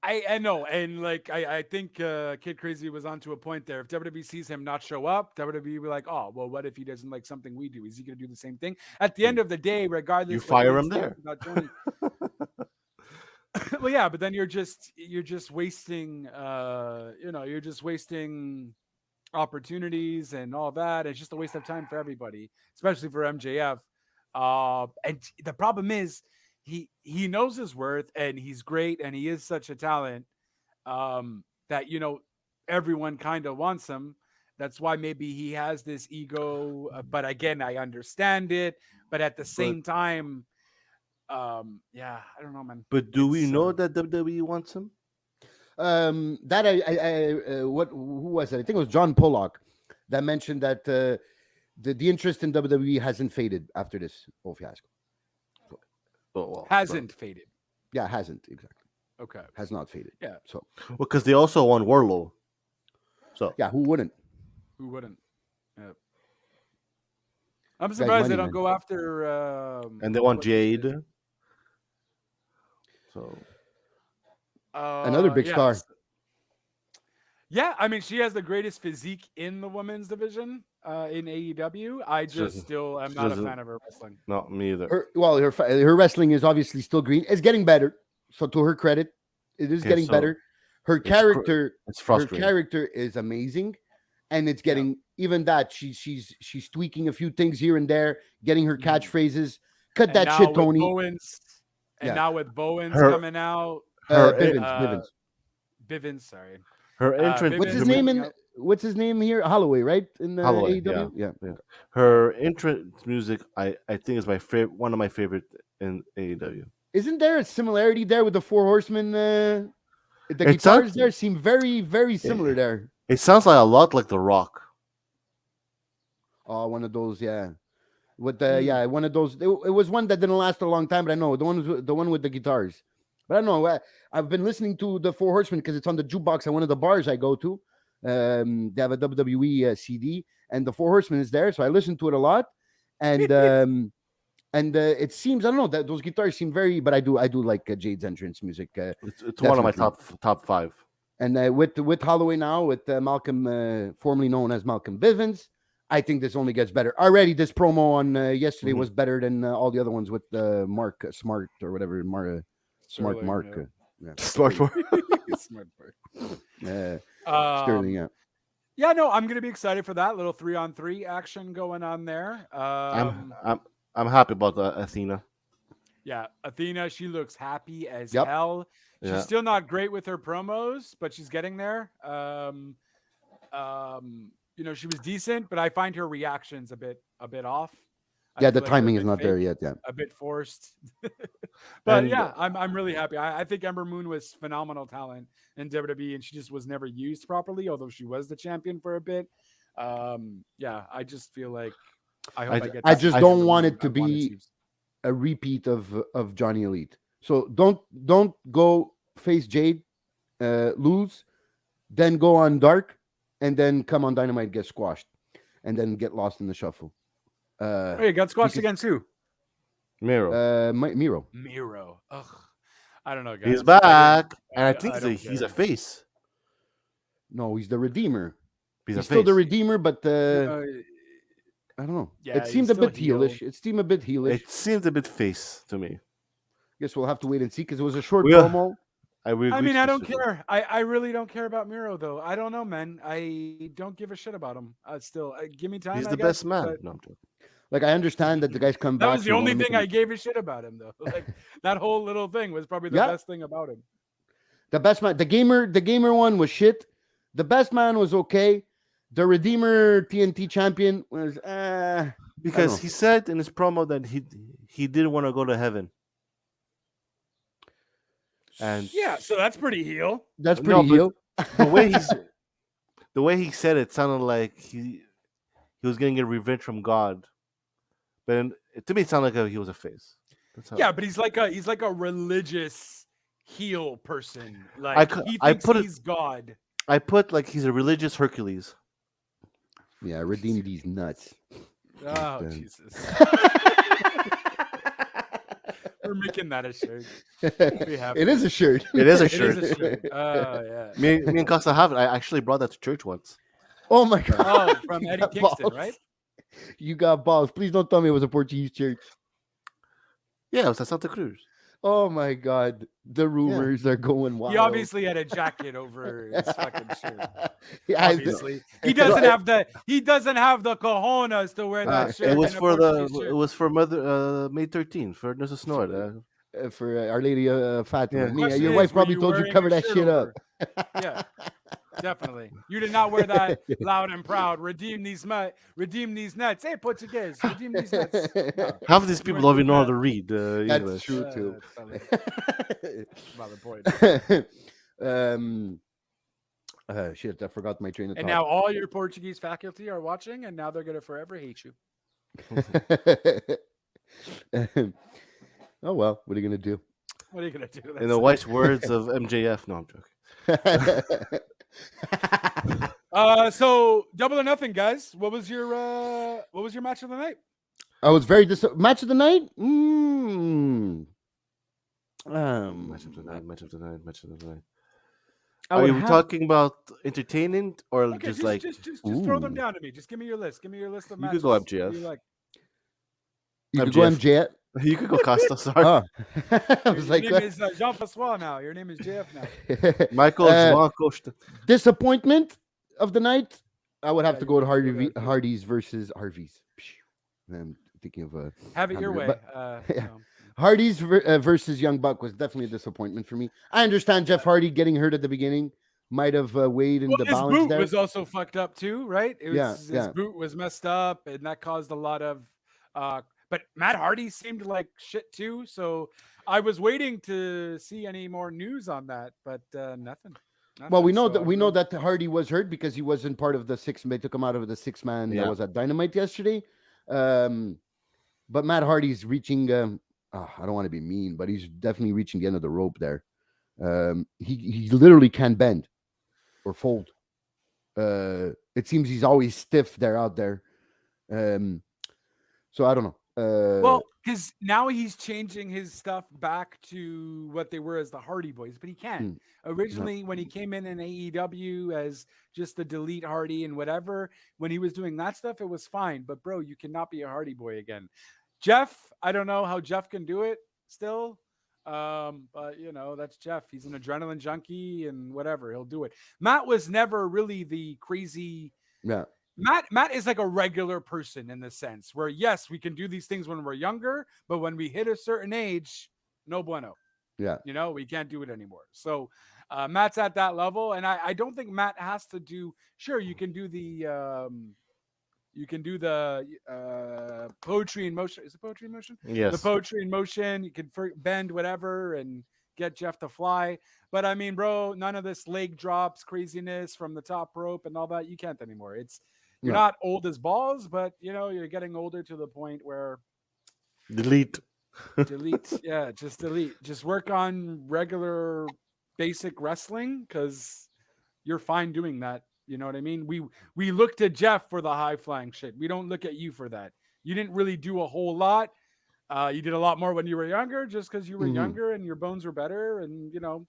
I know, and like I think Kid Crazy was onto a point there. If WWE sees him not show up, WWE will be like, oh, well, what if he doesn't like something we do? Is he going to do the same thing? At the end of the day, regardless, you fire him there. Well, yeah, but then you're just wasting, you're just wasting opportunities and all that. It's just a waste of time for everybody, especially for MJF. And the problem is he knows his worth, and he's great, and he is such a talent that everyone kind of wants him. That's why maybe he has this ego. But again, I understand it. But at the same time, I don't know, man. But do we know that WWE wants him? That who was it? I think it was John Pollock that mentioned that the interest in WWE hasn't faded after this whole fiasco. Hasn't faded. Yeah, hasn't exactly. Okay, has not faded. Yeah. So because they also won Warlow. So yeah, who wouldn't? Who wouldn't? Yeah. I'm surprised they don't go after. And they want Jade. So another big star. Yeah, I mean, she has the greatest physique in the women's division in AEW. I just still am not a fan of her wrestling. No, me either. Her wrestling is obviously still green. It's getting better. So to her credit, it is getting better. Her character is amazing, and it's getting even that she's tweaking a few things here and there, getting her catchphrases. Cut that shit, Tony. Now with Bowens coming out, Bivens, sorry. Her entrance. What's his name here? Holloway, right? In Holloway, AEW. Yeah. Her entrance music, I think, is one of my favorite in AEW. Isn't there a similarity there with the Four Horsemen? The guitars there seem very, very similar there. It sounds like a lot like The Rock. Oh, one of those, yeah. With the one of those. It was one that didn't last a long time, but I know the one with the guitars. But I don't know. I've been listening to the Four Horsemen because it's on the jukebox at one of the bars I go to. They have a WWE CD, and the Four Horsemen is there, so I listen to it a lot. And it seems, I don't know, that those guitars seem very. But I do like Jade's entrance music. It's one of my top 5. And with Holloway now, with Malcolm, formerly known as Malcolm Bivens, I think this only gets better. Already, this promo on yesterday was better than all the other ones with Mark Smart or whatever. Smart Mark. Smart Mark. Smart Mark. Sterling, yeah. Yeah, no, I'm gonna be excited for that little 3-on-3 action going on there. I'm happy about Athena. Yeah, Athena, she looks happy as hell. She's still not great with her promos, but she's getting there. She was decent, but I find her reactions a bit off. Yeah, the timing is not there yet. Yeah, a bit forced. But I'm really happy. I think Ember Moon was phenomenal talent in WWE, and she just was never used properly, although she was the champion for a bit. I just feel like I just don't want it to be a repeat of Johnny Elite. So don't go face Jade, lose, then go on Dark, and then come on Dynamite, get squashed, and then get lost in the shuffle. Got squashed against who? Miro. Miro. Ugh. I don't know, guys. He's back, and I think he's a face. No, he's the Redeemer. He's still the Redeemer, but I don't know. Yeah, it seemed a bit heelish. It seemed a bit heelish. It seemed a bit face to me. Guess we'll have to wait and see because it was a short promo. I don't care. I really don't care about Miro, though. I don't know, man. I don't give a shit about him. Still, give me time. He's the best man. No, I'm joking. Like, I understand that the guys come back. That was the only thing I gave a shit about him, though. Like, that whole little thing was probably the best thing about him. The best man, the gamer one was shit. The best man was okay. The Redeemer TNT champion was because he said in his promo that he didn't want to go to heaven. And so that's pretty heel. That's pretty heel. The way he said it sounded like he was getting a revenge from God. But to me, it sounded like he was a face. But he's like a religious heel person. Like he thinks he's God. I put like he's a religious Hercules. Yeah, redeem these nuts. Oh Jesus. We're making that a shirt. It is a shirt. It is a shirt. Oh yeah. Me and Costa have it. I actually brought that to church once. Oh my God. Oh, from Eddie Kingston, right? You got balls. Please don't tell me it was a Portuguese church. Yeah, it was at Santa Cruz. Oh my God. The rumors are going wild. He obviously had a jacket over his fucking shirt. Yeah, obviously. He doesn't have the cojones to wear that shirt. It was for Mother May 13th for Nurse Snort. For Our Lady Fatima. Yeah. Your wife probably told you to cover that shit up. Yeah. Definitely. You did not wear that loud and proud. Redeem these nuts. Hey, Portuguese. Redeem these nuts. No. Half of these people don't even know how to read That's English. true, too. Valid point. Shit, I forgot my train of thought. And now all your Portuguese faculty are watching, and now they're going to forever hate you. Oh, well, what are you going to do? What are you going to do? In the wise words of MJF. No, I'm joking. So Double or Nothing, guys. What was your match of the night? I was very match of the night. Match of the night. Are you talking about entertaining or just throw them down to me? Just give me your list. Give me your list of matches. You could go MJF. You could go MJF. You could go Costa. Sorry. I was your name is Jean-François now. Your name is JF now. Michael João Costa. Disappointment of the night. I would have Yeah, to you go to wanna go to- Hardy's versus Harvey's. I'm thinking of a Have it your way. hamburger, but- yeah. No. Hardy's versus Young Buck was definitely a disappointment for me. I understand Jeff Hardy getting hurt at the beginning might have weighed in Well, the his balance boot there. was also fucked up too, right? It was Yeah, his yeah. boot was messed up, and that caused a lot of. But Matt Hardy seemed like shit too, so I was waiting to see any more news on that, but nothing. Well, we Nothing, know so that I don't know. that Hardy was hurt because he wasn't part of the six. They took him out of the 6-man that Yeah. was at Dynamite yesterday. But Matt Hardy's reaching. I don't want to be mean, but he's definitely reaching the end of the rope there. He literally can't bend or fold. It seems he's always stiff there out there. So I don't know. Well, because now he's changing his stuff back to what they were as the Hardy Boys, but he can't. Originally, when he came in AEW as just the Delete Hardy and whatever, when he was doing that stuff, it was fine. But bro, you cannot be a Hardy Boy again. Jeff, I don't know how Jeff can do it still. But you know, that's Jeff. He's an adrenaline junkie and whatever, he'll do it. Matt was never really the crazy. Yeah. Matt is like a regular person in the sense where, yes, we can do these things when we're younger, but when we hit a certain age, no bueno. Yeah. You know, we can't do it anymore. So Matt's at that level. And I don't think Matt has to do, sure, you can do the poetry in motion. Is it poetry in motion? Yes. The poetry in motion. You can bend whatever and get Jeff to fly. But I mean, bro, none of this leg drops craziness from the top rope and all that. You can't anymore. You're not old as balls, but you know, you're getting older to the point where delete. Yeah, just delete. Just work on regular basic wrestling because you're fine doing that. You know what I mean? We look to Jeff for the high flying shit. We don't look at you for that. You didn't really do a whole lot. You did a lot more when you were younger, just because you were younger and your bones were better, and you know,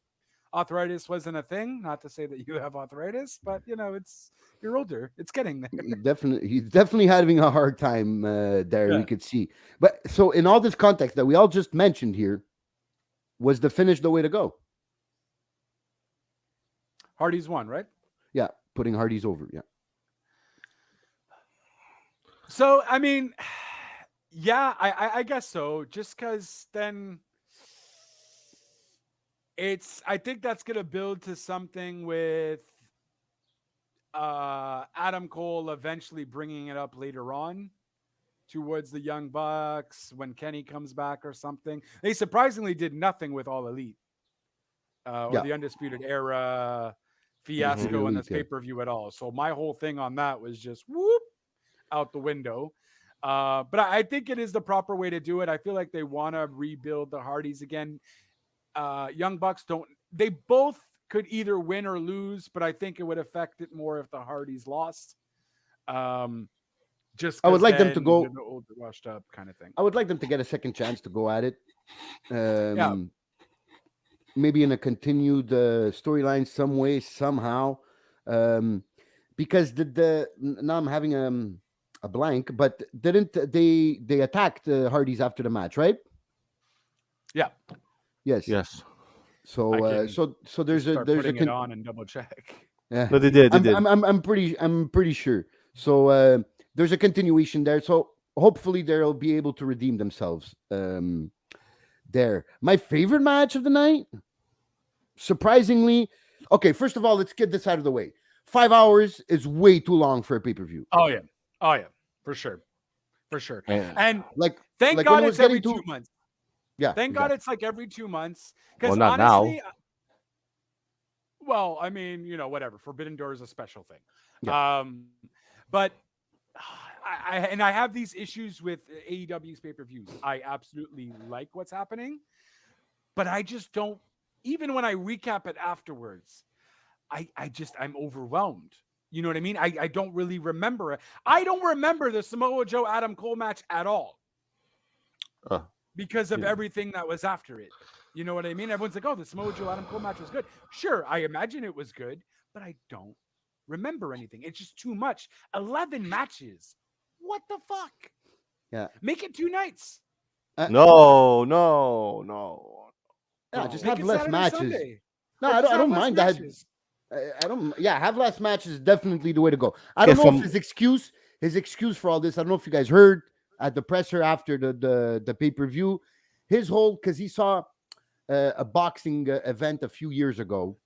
arthritis wasn't a thing. Not to say that you have arthritis, but you know, you're older. It's getting there. He's definitely having a hard time there. Yeah. We could see. But so in all this context that we all just mentioned here, was the finish the way to go? Hardy's won, right? Yeah, putting Hardy's over. Yeah. So I mean, yeah, I guess so. Just because then I think that's gonna build to something with Adam Cole eventually bringing it up later on towards the Young Bucks when Kenny comes back or something. They surprisingly did nothing with All Elite or the Undisputed Era fiasco in this pay-per-view at all. So my whole thing on that was just whoop out the window. But I think it is the proper way to do it. I feel like they want to rebuild the Hardys again. Young Bucks they both could either win or lose, but I think it would affect it more if the Hardys lost. Just I would like them to go the older, washed up kind of thing. I would like them to get a second chance to go at it. Maybe in a continued storyline some way, somehow. Because now I'm having a blank, but didn't they attacked the Hardys after the match, right? Yeah. Yes. So so there's a it on and double check. Yeah. But they did. I'm pretty sure. So there's a continuation there. So hopefully they'll be able to redeem themselves. There. My favorite match of the night, surprisingly, okay. First of all, let's get this out of the way. 5 hours is way too long for a pay-per-view. Oh yeah, for sure. And like, thank God it's every 2 months. Yeah. Thank God it's like every 2 months. Because not honestly, now. Well, I mean, you know, whatever. Forbidden Door is a special thing. Yeah. But I have these issues with AEW's pay-per-views. I absolutely like what's happening, but I just don't. Even when I recap it afterwards, I'm overwhelmed. You know what I mean? I don't really remember it. I don't remember the Samoa Joe Adam Cole match at all because of everything that was after it. You know what I mean? Everyone's like, oh, the Samoa Joe Adam Cole match was good. Sure, I imagine it was good, but I don't remember anything. It's just too much. 11 matches. What the fuck? Yeah. Make it 2 nights. No. Yeah, just Make have it less Saturday, matches. Sunday. No, Or I just don't have less mind that. matches. I don't. Yeah, have last match is definitely the way to go. I don't know if his excuse for all this. I don't know if you guys heard at the presser after the pay per view, his whole because he saw a boxing event a few years ago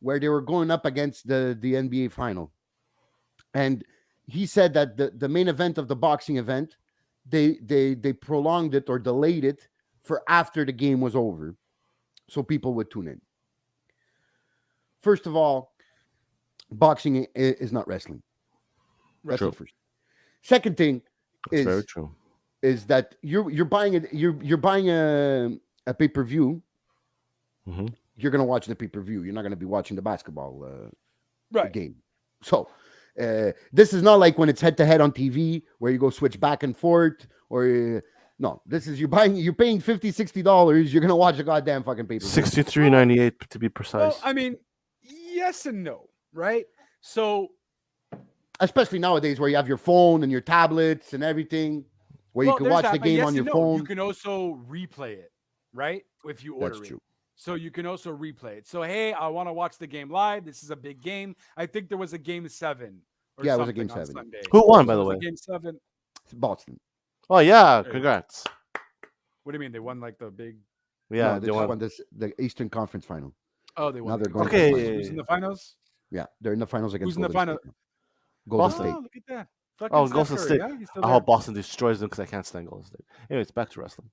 where they were going up against the NBA final, and he said that the main event of the boxing event, they prolonged it or delayed it for after the game was over, so people would tune in. First of all, boxing is not wrestling. That's the first. Second thing is very true. Is that you're buying it? You're buying a pay per view. Mm-hmm. You're gonna watch the pay per view. You're not gonna be watching the basketball game. So this is not like when it's head to head on TV where you go switch back and forth or. No, this is you're paying $50, $60. You're gonna watch a goddamn fucking pay per view. $63.98 to be precise. Well, I mean, yes and no, right? So, especially nowadays where you have your phone and your tablets and everything, where you can watch the game on your phone. You can also replay it, right? If you order it. So you can also replay it. So, hey, I want to watch the game live. This is a big game. I think there was a game 7. Yeah, it was a game 7. Sunday. Who won, by the way? Game 7. It's Boston. Oh yeah, congrats. What do you mean? They won like the big? Yeah, no, they won the Eastern Conference Final. Oh, they won. Now they're going. Okay, who's in the finals? Yeah, they're in the finals against. Who's in the final? Golden State. Oh, look at that. Fucking Golden State. Yeah? I hope Boston destroys them because I can't stand Golden State. Anyways, back to wrestling.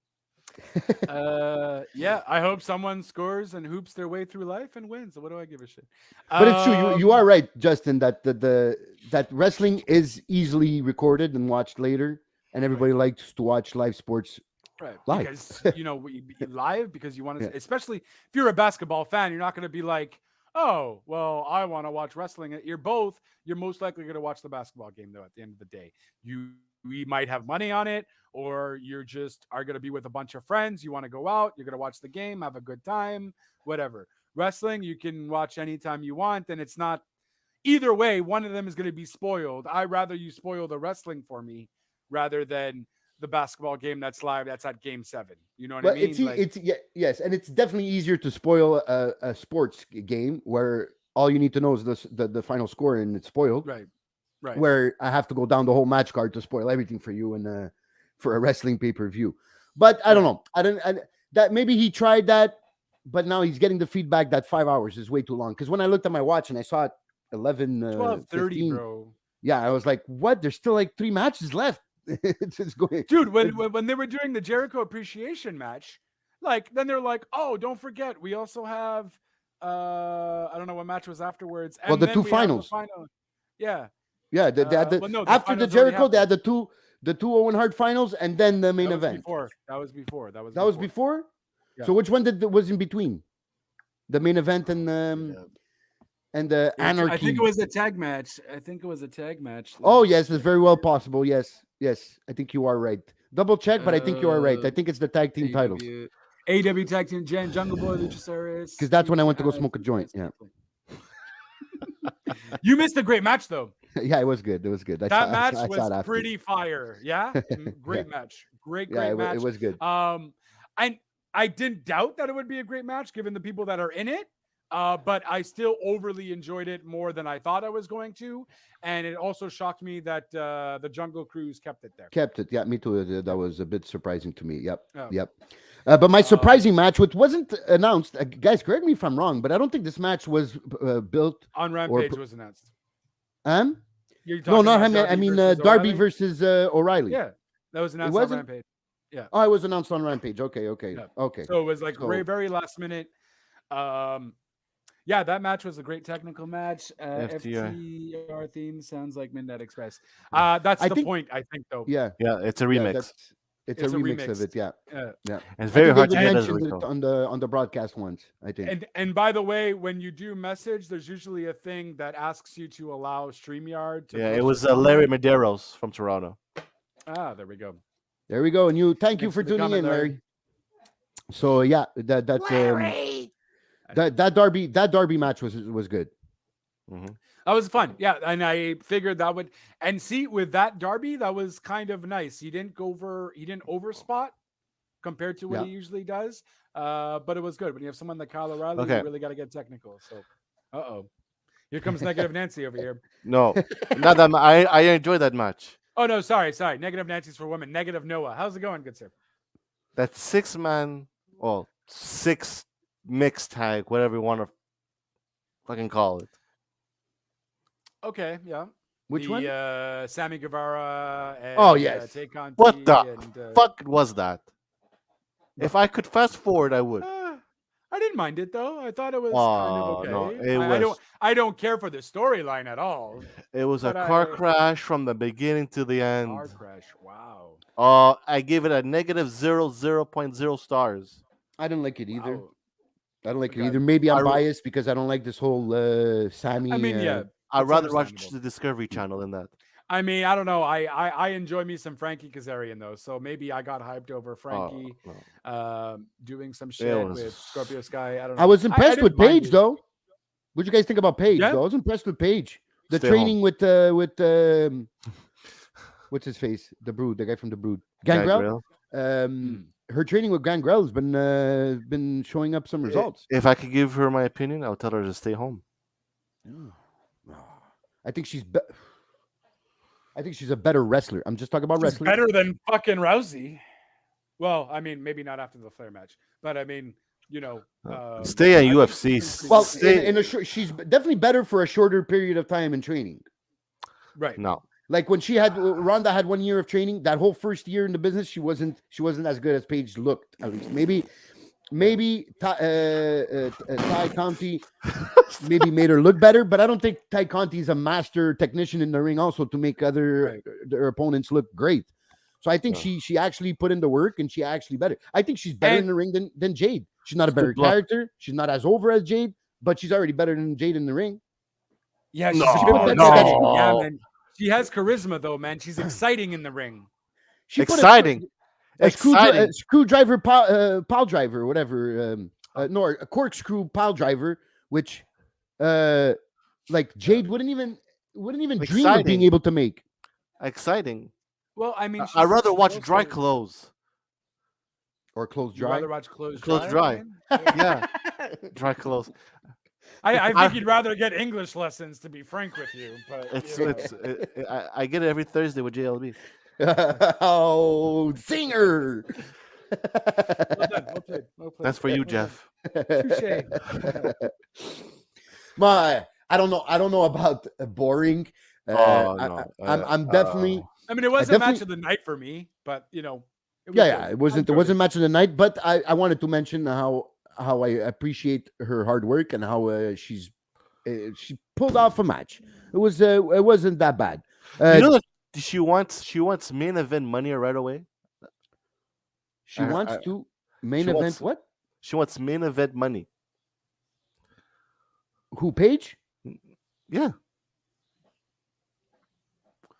Yeah, I hope someone scores and hoops their way through life and wins. So what do I give a shit? But it's true. You are right, Justin. That that wrestling is easily recorded and watched later, and everybody likes to watch live sports. Right, live. Because live because you want to, especially if you're a basketball fan, you're not going to be like, oh, well, I want to watch wrestling. You're most likely going to watch the basketball game though. At the end of the day, we might have money on it, or you're just are going to be with a bunch of friends. You want to go out, you're going to watch the game, have a good time, whatever. Wrestling, you can watch anytime you want, and it's not either way. One of them is going to be spoiled. I'd rather you spoil the wrestling for me rather than the basketball game that's live. That's at game 7. You know what I mean? Yes, and it's definitely easier to spoil a sports game where all you need to know is the final score and it's spoiled. Right. Where I have to go down the whole match card to spoil everything for you and for a wrestling pay-per-view. But I don't know. That maybe he tried that, but now he's getting the feedback that 5 hours is way too long. Because when I looked at my watch and I saw it 12:30, bro. Yeah, I was like, what? There's still like 3 matches left. It's going. Dude, when they were doing the Jericho appreciation match, then they're like, oh, don't forget, we also have I don't know what match was afterwards. And the 2 finals. Yeah. Yeah, after the Jericho, they had the two Owen Hart finals, and then the main event. That was before. Yeah. So which one was in between? The main event and the Anarchy. I think it was a tag match. Oh yes, it's very well possible. Yes, I think you are right. Double check, but I think you are right. I think it's the tag team titles. AW Tag Team Jungle Boy, Luchasaurus. Because that's when I went to go smoke a joint. Yeah. You missed a great match though. Yeah, it was good. That match was pretty fire. Yeah, great match. Great match. It was good. I didn't doubt that it would be a great match given the people that are in it. But I still overly enjoyed it more than I thought I was going to, and it also shocked me that the Jungle Cruise kept it there. Yeah, me too. That was a bit surprising to me. Yep. But my surprising match, which wasn't announced, guys, correct me if I'm wrong, but I don't think this match was built on Rampage. Was announced. No, not him. I mean Darby versus O'Reilly. Yeah, that was announced on Rampage. Yeah. Oh, it was announced on Rampage. Okay. Yeah. Okay. So it was very, very last minute. Yeah, that match was a great technical match. FTR theme sounds like Midnight Express. That's the point, I think, though. Yeah, it's a remix. It's a remix of it. Yeah. And it's very hard to mention it on the broadcast once, I think. And by the way, when you do message, there's usually a thing that asks you to allow StreamYard to. Yeah, it was Larry Medeiros from Toronto. There we go. There we go. And thank you for tuning in, Larry. So yeah, that Darby match was good. Mm-hmm. That was fun. Yeah, and I figured that would with that Darby, that was kind of nice. He didn't over spot compared to what he usually does. But it was good. When you have someone like Kyle O'Reilly, you really got to get technical. So Here comes Negative Nancy over here. No, not that. I enjoy that match. Oh no, sorry. Negative Nancy's for women. Negative Noah. How's it going, good sir? That 6-man, well, 6 mixed tag, whatever you want to fucking call it. Okay, yeah. Which one? Sammy Guevara. And, Oh, yes. Tay Conti What the and, fuck was that? If I could fast forward, I would. I didn't mind it though. I thought it was Oh, kind of no, okay. it I don't care for the storyline at all. It was a But car crash from the beginning to the end. Car crash. Wow. I give it a negative 0.0 stars. I didn't like it either. Wow. I don't like it Okay. either. Maybe I'm I- biased because I don't like this whole Sammy. I mean, yeah. I'd It's rather watch understandable. the Discovery Channel than that. I mean, I don't know. I enjoy me some Frankie Kazarian though, so maybe I got hyped over Frankie No. doing some shit was- with Scorpio Sky. I don't know. I was impressed with didn't mind Paige it. though. What you guys think about Paige? Yeah? Though? I was impressed with Paige. The Stay training with what's his face? The Brood, the guy from the Brood, Gangrel. Gangrel. Her training with Gangrel has been showing up some results. If I could give her my opinion, I would tell her to stay home. I think she's I think she's a better wrestler. I'm just talking about She's wrestling. better than fucking Rousey. Well, I mean, maybe not after the Flair match, but I mean, you know, Stay at I think UFC. she's pretty Well, Stay- in a she's definitely better for a shorter period of time in training. right. No. Like when Ronda had 1 year of training, that whole first year in the business, she wasn't as good as Paige looked. At least maybe Ty Conti maybe made her look better, but I don't think Ty Conti is a master technician in the ring also to make their opponents look great. So I think she actually put in the work and she actually better. I think she's better in the ring than Jade. She's not a better character. She's not as over as Jade, but she's already better than Jade in the ring. Yeah, she's No, a good no. Yeah, man. She has charisma though, man. She's exciting in the ring. She put Exciting. a Exciting. screwdriver pile driver, whatever. No, a corkscrew pile driver, which like Jade wouldn't even dream of being Exciting. able to make. Exciting. Well, I mean, I'd rather she's watch also- dry clothes. Or clothes You'd dry. rather watch clothes Clothes dry. dry. man? Yeah. Dry clothes. I think you'd rather get English lessons, to be frank with you. But It's you know. it's I get it every Thursday with JLB. Oh, singer. Well done. Well played. Well played. That's for you, Well done. Jeff. Touche. I don't know about boring. I'm definitely I mean, it was a match definitely- of the night for me, but you know, it was yeah. good. It wasn't match of the night, but I wanted to mention how I appreciate her hard work and how she pulled off a match. It wasn't that bad. You know that she wants main event money right away. She wants to main she event wants- what? She wants main event money. Who Paige? Yeah.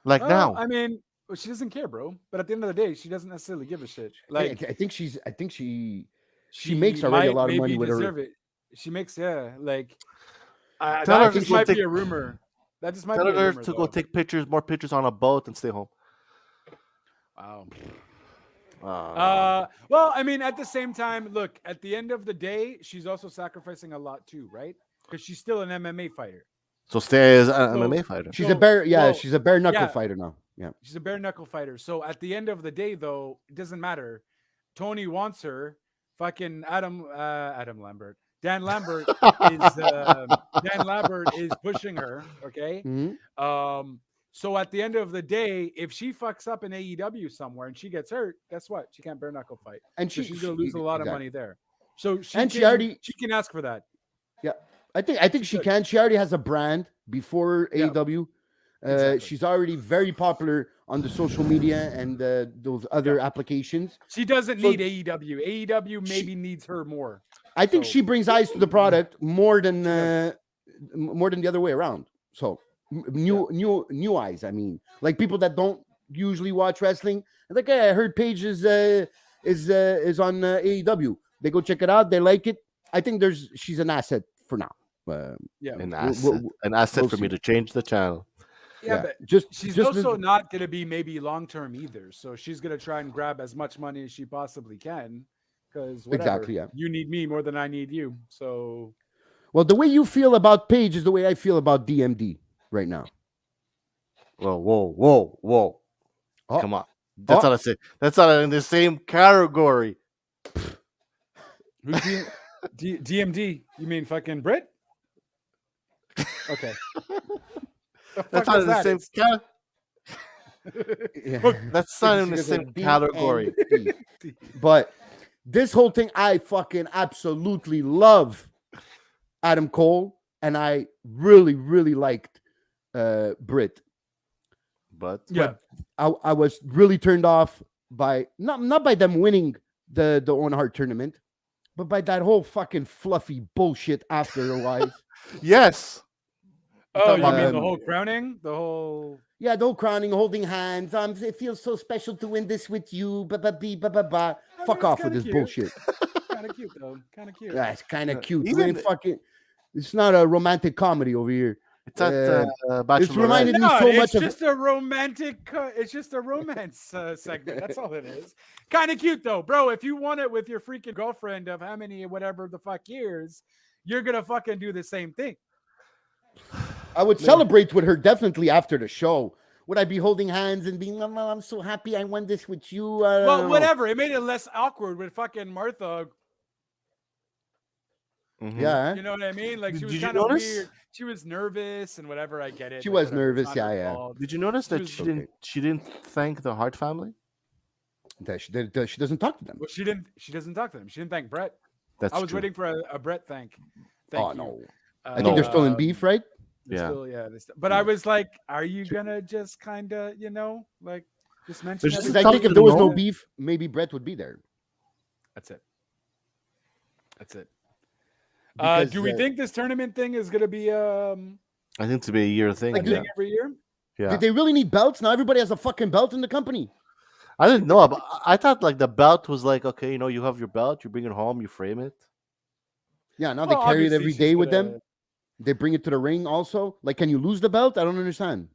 Like Well, now. I mean, well, she doesn't care, bro. But at the end of the day, she doesn't necessarily give a shit. Like I think she makes already a might lot of money maybe with her. deserve it. She makes like Tell her that to just go might take- be a rumor. That just might Tell be a her rumor. to go though. take more pictures on a boat and stay home. Wow. Uh, Well, I mean, at the same time, look, at the end of the day, she's also sacrificing a lot too, right? Because she's still an MMA fighter. so stay as an So- MMA fighter. She's So- a bare well, she's a bare knuckle yeah. fighter now. Yeah. She's a bare knuckle fighter. So at the end of the day, though, it doesn't matter. Tony wants her. Fucking Adam Lambert. Dan Lambert is pushing her. Okay. Mhm. So at the end of the day, if she fucks up in AEW somewhere and she gets hurt, guess what? She can't bare knuckle fight. And So she's gonna lose a lot of money there. So she And she can, already- she can ask for that. I think she should. can. She already has a brand before Yeah. AEW. Exactly. She's already very popular on the social media and those other applications. She doesn't So- need AEW. AEW maybe needs her more. I think So- she brings eyes to the product more than the other way around. So new eyes. I mean, like people that don't usually watch wrestling. Like, hey, I heard Paige is on AEW. They go check it out. They like it. I think she's an asset for now. Yeah. An we'll- asset we'll for me see. to change the channel. Yeah, but she's just also not going to be maybe long term either. So she's going to try and grab as much money as she possibly can. Because Exactly, yeah. you need me more than I need you. So Well, the way you feel about Paige is the way I feel about DMD right now. Whoa. Oh. Come on. That's not that's not in the same category. Who's DMD? You mean fucking Brit? Okay. That's not in the same category. Yeah. That's not in the same category. But this whole thing, I fucking absolutely love Adam Cole, and I really, really liked Brit. But I was really turned off by not by them winning the Owen Hart tournament, but by that whole fucking fluffy bullshit afterwards. yes. Oh, you mean the whole crowning? The whole the whole crowning, holding hands. It feels so special to win this with you. Fuck off with this cute. bullshit. Kind of cute though. Kind of cute. Yeah, it's kind of cute. Even It's not a romantic comedy over here. It's at It's reminded me so much of. It's just a romantic. It's just a romance segment. That's all it is. Kind of cute though, bro. If you want it with your freaking girlfriend of how many whatever the fuck years, you're gonna fucking do the same thing. I would celebrate with her definitely after the show. Would I be holding hands and being, "Mama, I'm so happy I won this with you"? Well, whatever. It made it less awkward with fucking Martha. Mm-hmm. Yeah, you know what I mean? Like she was kind of weird. She was nervous and whatever. I get it. She was nervous. Yeah. Did you notice that she didn't thank the Hart family? That she doesn't talk to them. Well, she doesn't talk to them. She didn't thank Brett. I was waiting for a Brett thank. Oh no. I think they're still in beef, right? But I was like, are you gonna just kind of, like just mention? I think if there was no beef, maybe Brett would be there. That's it. Do we think this tournament thing is gonna be? I think to be a year thing. Every year. Yeah. Did they really need belts? Now everybody has a fucking belt in the company. I didn't know, but I thought like the belt was like, okay, you have your belt, you bring it home, you frame it. Yeah, now they carry it every day with them. They bring it to the ring also. Like, can you lose the belt? I don't understand.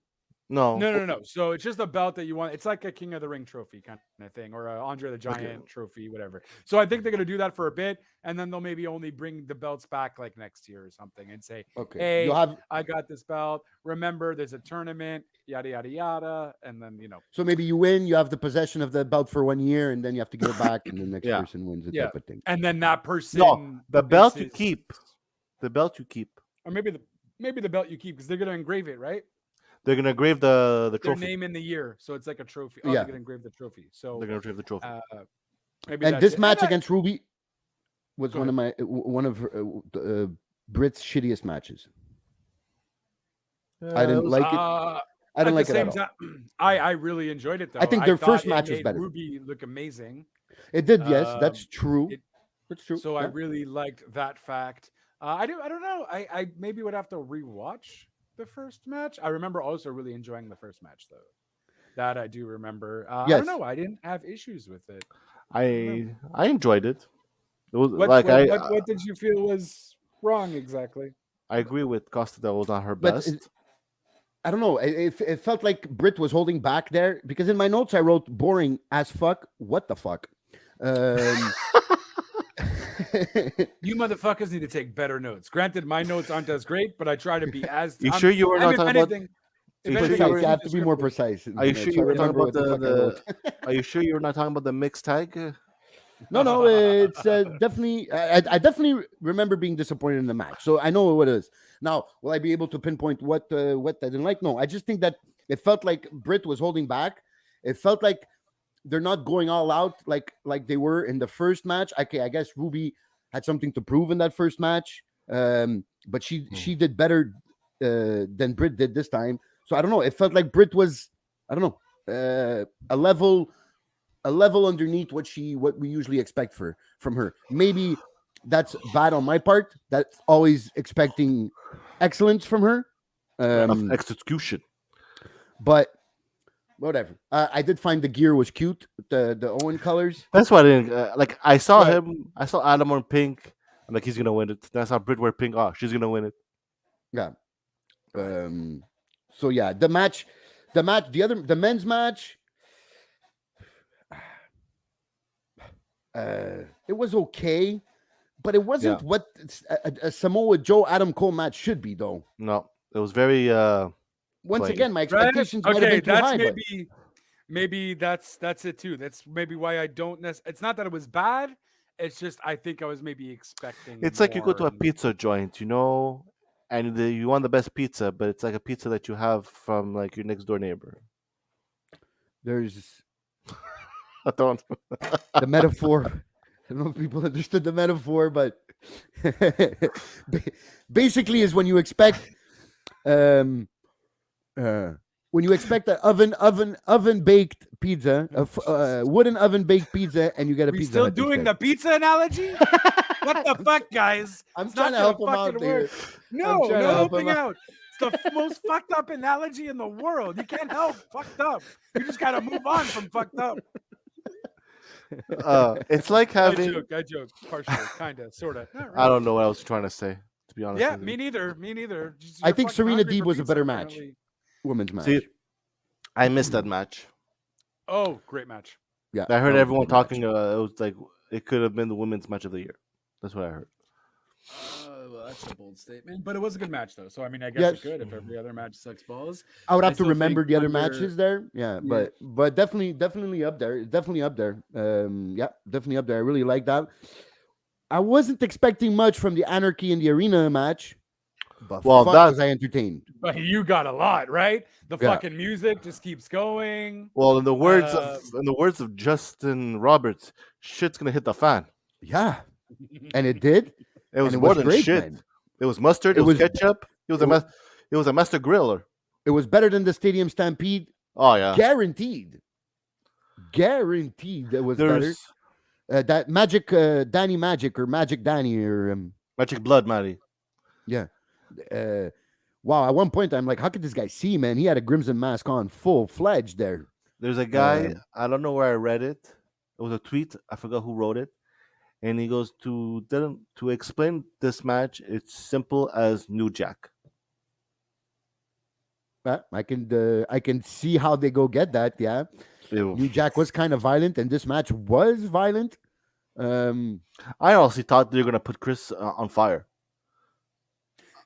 No. So it's just a belt that you want. It's like a King of the Ring trophy kind of thing, or a Andre the Giant trophy, whatever. So I think they're going to do that for a bit, and then they'll maybe only bring the belts back like next year or something, and say, "Hey, I got this belt. Remember, there's a tournament, yada yada yada," and then So maybe you win. You have the possession of the belt for 1 year, and then you have to give it back, and the next person wins it. Type of thing. And then that person. No, the belt you keep. The belt you keep. Or maybe the belt you keep because they're going to engrave it, right? They're gonna engrave the trophy. Their name in the year, so it's like a trophy. They're gonna engrave the trophy. So they're gonna engrave the trophy. And this match against Ruby was one of Brit's shittiest matches. I didn't like it. I didn't like it at all. I really enjoyed it though. I think their first match was better. Ruby look amazing. It did, yes, that's true. That's true. So I really liked that fact. I don't know. I maybe would have to rewatch the first match. I remember also really enjoying the first match though. That I do remember. I don't know. I didn't have issues with it. I enjoyed it. It was what did you feel was wrong exactly? I agree with Costa that was not her best. I don't know. It felt like Britt was holding back there because in my notes I wrote boring as fuck. What the fuck? You motherfuckers need to take better notes. Granted, my notes aren't as great, but I try to be as. You sure you were not talking about? You have to be more precise. Are you sure you were talking about the? Are you sure you were not talking about the mixed tag? No, it's definitely. I definitely remember being disappointed in the match, so I know what it is. Now, will I be able to pinpoint what I didn't like? No, I just think that it felt like Britt was holding back. It felt like they're not going all out like they were in the first match. Okay, I guess Ruby had something to prove in that first match, but she did better than Britt did this time. So I don't know. It felt like Britt was, I don't know, a level underneath what we usually expect from her. Maybe that's bad on my part. That's always expecting excellence from her. Execution. But whatever. I did find the gear was cute. The Owen colors. That's why I didn't like. I saw him. I saw Adam on pink. I'm like, he's gonna win it. That's how Britt wear pink. Oh, she's gonna win it. Yeah. So yeah, the men's match. It was okay, but it wasn't what a Samoa Joe Adam Cole match should be, though. No, it was very. Once plain. again, my expectations might have been too high. Maybe that's it too. That's maybe why I don't. It's not that it was bad. It's just I think I was maybe expecting. It's like you go to a pizza joint, and you want the best pizza, but it's like a pizza that you have from like your next door neighbor. There's I don't. the metaphor. I don't know if people understood the metaphor, but basically is when you expect when you expect an oven baked pizza, a wooden oven baked pizza, and you get a pizza. Still doing the pizza analogy? What the fuck, guys? I'm trying to help him out here. No, no helping out. It's the most fucked up analogy in the world. You can't help fucked up. You just gotta move on from fucked up. It's like having. I joke. Partially, kinda, sorta. Really. I don't know what I was trying to say. To be honest. Yeah, me neither. I think Serena Deeb was a better match. Women's match. See, I missed that match. Oh, great match. Yeah, I heard everyone talking. It was like it could have been the women's match of the year. That's what I heard. Well, that's a bold statement, but it was a good match though. So I mean, I guess it could if every other match sucks balls. I would have to remember the other matches there. Yeah, but definitely up there. Definitely up there. Definitely up there. I really like that. I wasn't expecting much from the Anarchy in the Arena match. But was I entertained. But you got a lot, right? The fucking music just keeps going. Well, in the words of Justin Roberts, shit's gonna hit the fan. Yeah, and it did. It was more than great, shit. Man. It was mustard. It was ketchup. It was a master griller. It was better than the Stadium Stampede. Oh yeah, guaranteed. That was better. That Magic Danny Magic or Magic Danny or Magic Blood Matty. Yeah. Wow. At one point, I'm like, how could this guy see, man? He had a Crimson mask on, full fledged there. There's a guy. I don't know where I read it. It was a tweet. I forgot who wrote it. And he goes to explain this match. It's simple as New Jack. I can see how they go get that. Yeah, New Jack was kind of violent, and this match was violent. I honestly thought they were gonna put Chris on fire.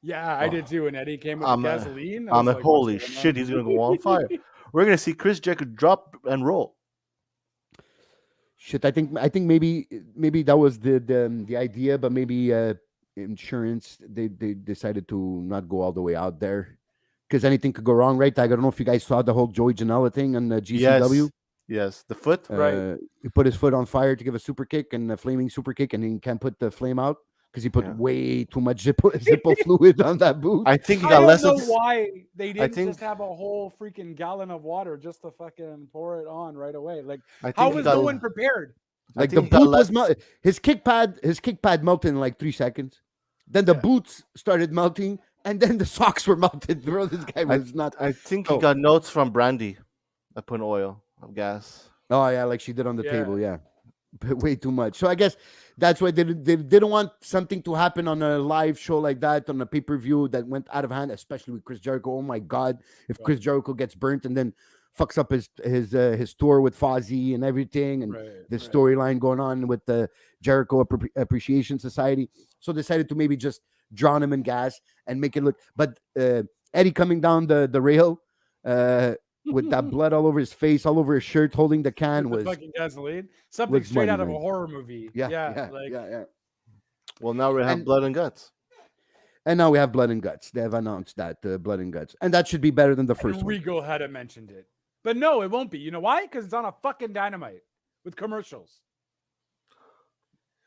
Yeah, I did too. And Eddie came with gasoline. I'm like, holy shit, he's gonna go on fire. We're gonna see Chris Jericho drop and roll. Shit, I think maybe that was the idea, but maybe insurance they decided to not go all the way out there because anything could go wrong, right? I don't know if you guys saw the whole Joey Janela thing on the GCW. Yes, the foot, right? He put his foot on fire to give a super kick and a flaming super kick, and he can't put the flame out because he put way too much Zippo fluid on that boot. I think he got less. I don't know why they didn't just have a whole freaking gallon of water just to fucking pour it on right away. Like, how was no one prepared? Like the boot was his kick pad melted in like 3 seconds. Then the boots started melting, and then the socks were melted. Bro, this guy was not. I think he got notes from Brandy. I put oil of gas. Oh yeah, like she did on the table. Yeah, but way too much. So I guess that's why they didn't want something to happen on a live show like that, on a pay-per-view that went out of hand, especially with Chris Jericho. Oh my God, if Chris Jericho gets burnt and then fucks up his tour with Fozzy and everything, and the storyline going on with the Jericho Appreciation Society. So decided to maybe just drown him in gas and make it look. But Eddie coming down the rail with that blood all over his face, all over his shirt, holding the can was fucking gasoline. Something straight out of a horror movie. Yeah. Well, now we have blood and guts. And now we have blood and guts. They have announced that blood and guts, and that should be better than the first one. Regal hadn't mentioned it. But no, it won't be. You know why? Because it's on a fucking Dynamite with commercials.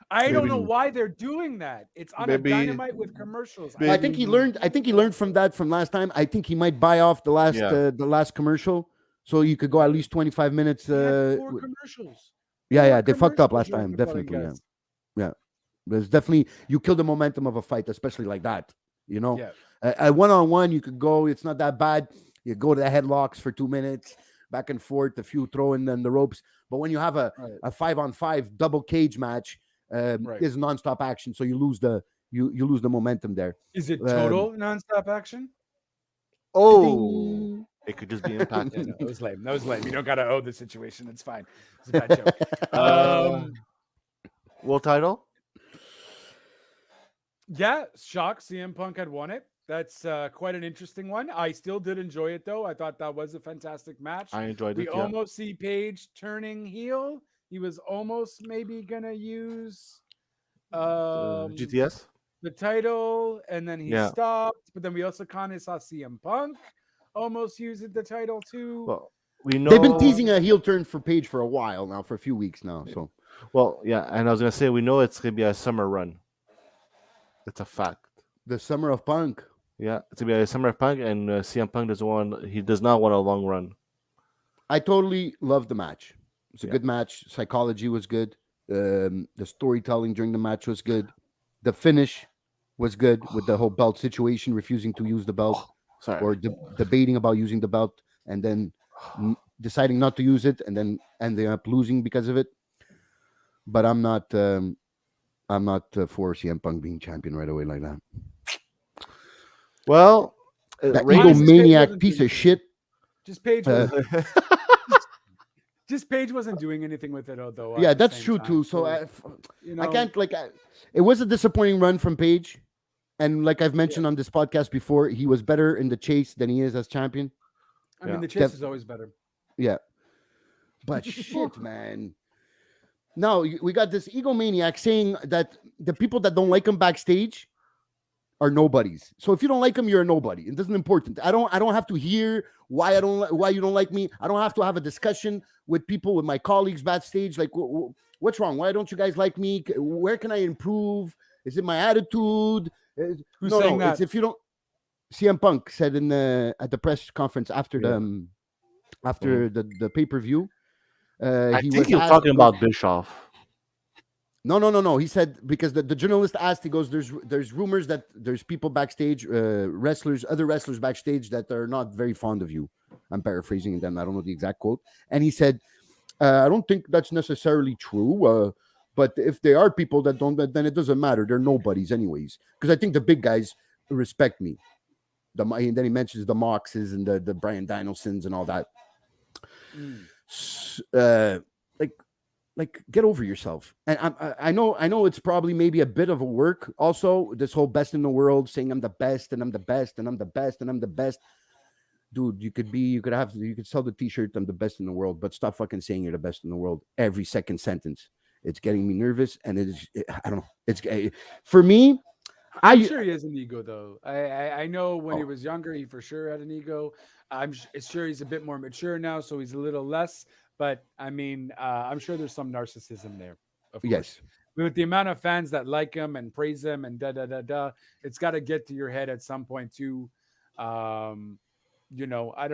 I don't know why they're doing that. It's on a Dynamite with commercials. I think he learned from that from last time. I think he might buy off the last commercial, so you could go at least 25 minutes. More commercials. Yeah, they fucked up last time. Definitely, yeah. There's definitely you kill the momentum of a fight, especially like that. You know, at 1-on-1 you could go. It's not that bad. You go to the headlocks for 2 minutes. Back and forth, a few throwing in the ropes. But when you have a 5-on-5 double cage match, is nonstop action, so you lose the momentum there. Is it total nonstop action? Oh, it could just be impacted. That was lame. You don't gotta owe the situation. It's fine. It's a bad joke. World title? Yeah, shock. CM Punk had won it. That's quite an interesting one. I still did enjoy it though. I thought that was a fantastic match. I enjoyed We it. Yeah. almost see Page turning heel. He was almost maybe gonna use GTS. the title, and then he Yeah. stopped. But then we also kind of saw CM Punk almost use the title too. Well, we know They've been teasing a heel turn for Page for a while now, for a few weeks now. So Well, yeah, and I was gonna say we know it's gonna be a summer run. It's a fact. the Summer of Punk. Yeah, it's gonna be a summer of Punk, and CM Punk doesn't want. He does not want a long run. I totally loved the match. It's a Yeah. good match. Psychology was good. The storytelling during the match was good. The finish was good with the whole belt situation, refusing to use the belt Sorry. or debating about using the belt and then deciding not to use it and then ending up losing because of it. But I'm not for CM Punk being champion right away like that. Well, That Ray- Honestly, Page egomaniac wasn't piece doing of shit. Just Page just Page wasn't doing anything with it though. at Yeah, the that's same true time. too. So you know, I can't it was a disappointing run from Page, and like I've mentioned on this podcast before, he was better in the chase than he is as champion. I mean, Yeah. the chase is always better. Yeah, but shit, man. Now we got this egomaniac saying that the people that don't like him backstage are nobodies. So if you don't like him, you're a nobody. It doesn't important. I don't have to hear why you don't like me. I don't have to have a discussion with people, with my colleagues backstage. Like, what's wrong? Why don't you guys like me? Where can I improve? Is it my attitude? Who's no, saying that? It's if you don't. CM Punk said at the press conference after the pay-per-view. I He think he was asked- talking about Bischoff. No. He said because the journalist asked, he goes, "There's rumors that there's people backstage, other wrestlers backstage that are not very fond of you." I'm paraphrasing it, then I don't know the exact quote. And he said, "I don't think that's necessarily true. But if they are people that don't, then it doesn't matter. They're nobodies anyways. Because I think the big guys respect me." And then he mentions the Moxes and the Brian Danielsons and all that. Like get over yourself. And I know it's probably maybe a bit of a work also, this whole best in the world, saying I'm the best and I'm the best and I'm the best and I'm the best. Dude, you could sell the t-shirt I'm the best in the world, but stop fucking saying you're the best in the world every second sentence. It's getting me nervous, and I don't know. It's for me. I'm sure he has an ego, though. I know when he was younger, he for sure had an ego. I'm sure he's a bit more mature now, so he's a little less. But I mean, I'm sure there's some narcissism there. Of course. Yes. With the amount of fans that like him and praise him and it's got to get to your head at some point too. I don't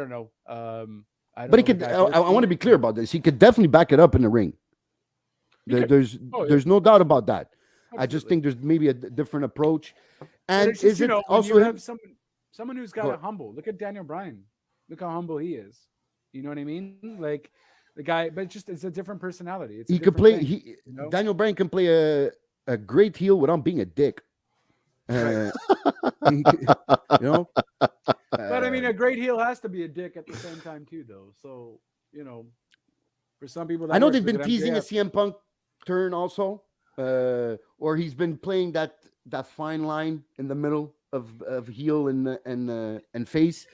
know. But he could. I want to be clear about this. He could definitely back it up in the ring. There's no doubt about that. Absolutely. I just think there's maybe a different approach. And just, is it also you have someone who's got a humble? Look at Daniel Bryan. Look how humble he is. You know what I mean? Like the guy, but it's a different personality. He could play. Daniel Bryan can play a great heel without being a dick. But I mean, a great heel has to be a dick at the same time too, though. So for some people, I know they've been teasing a CM Punk turn also, or he's been playing that fine line in the middle of heel and face.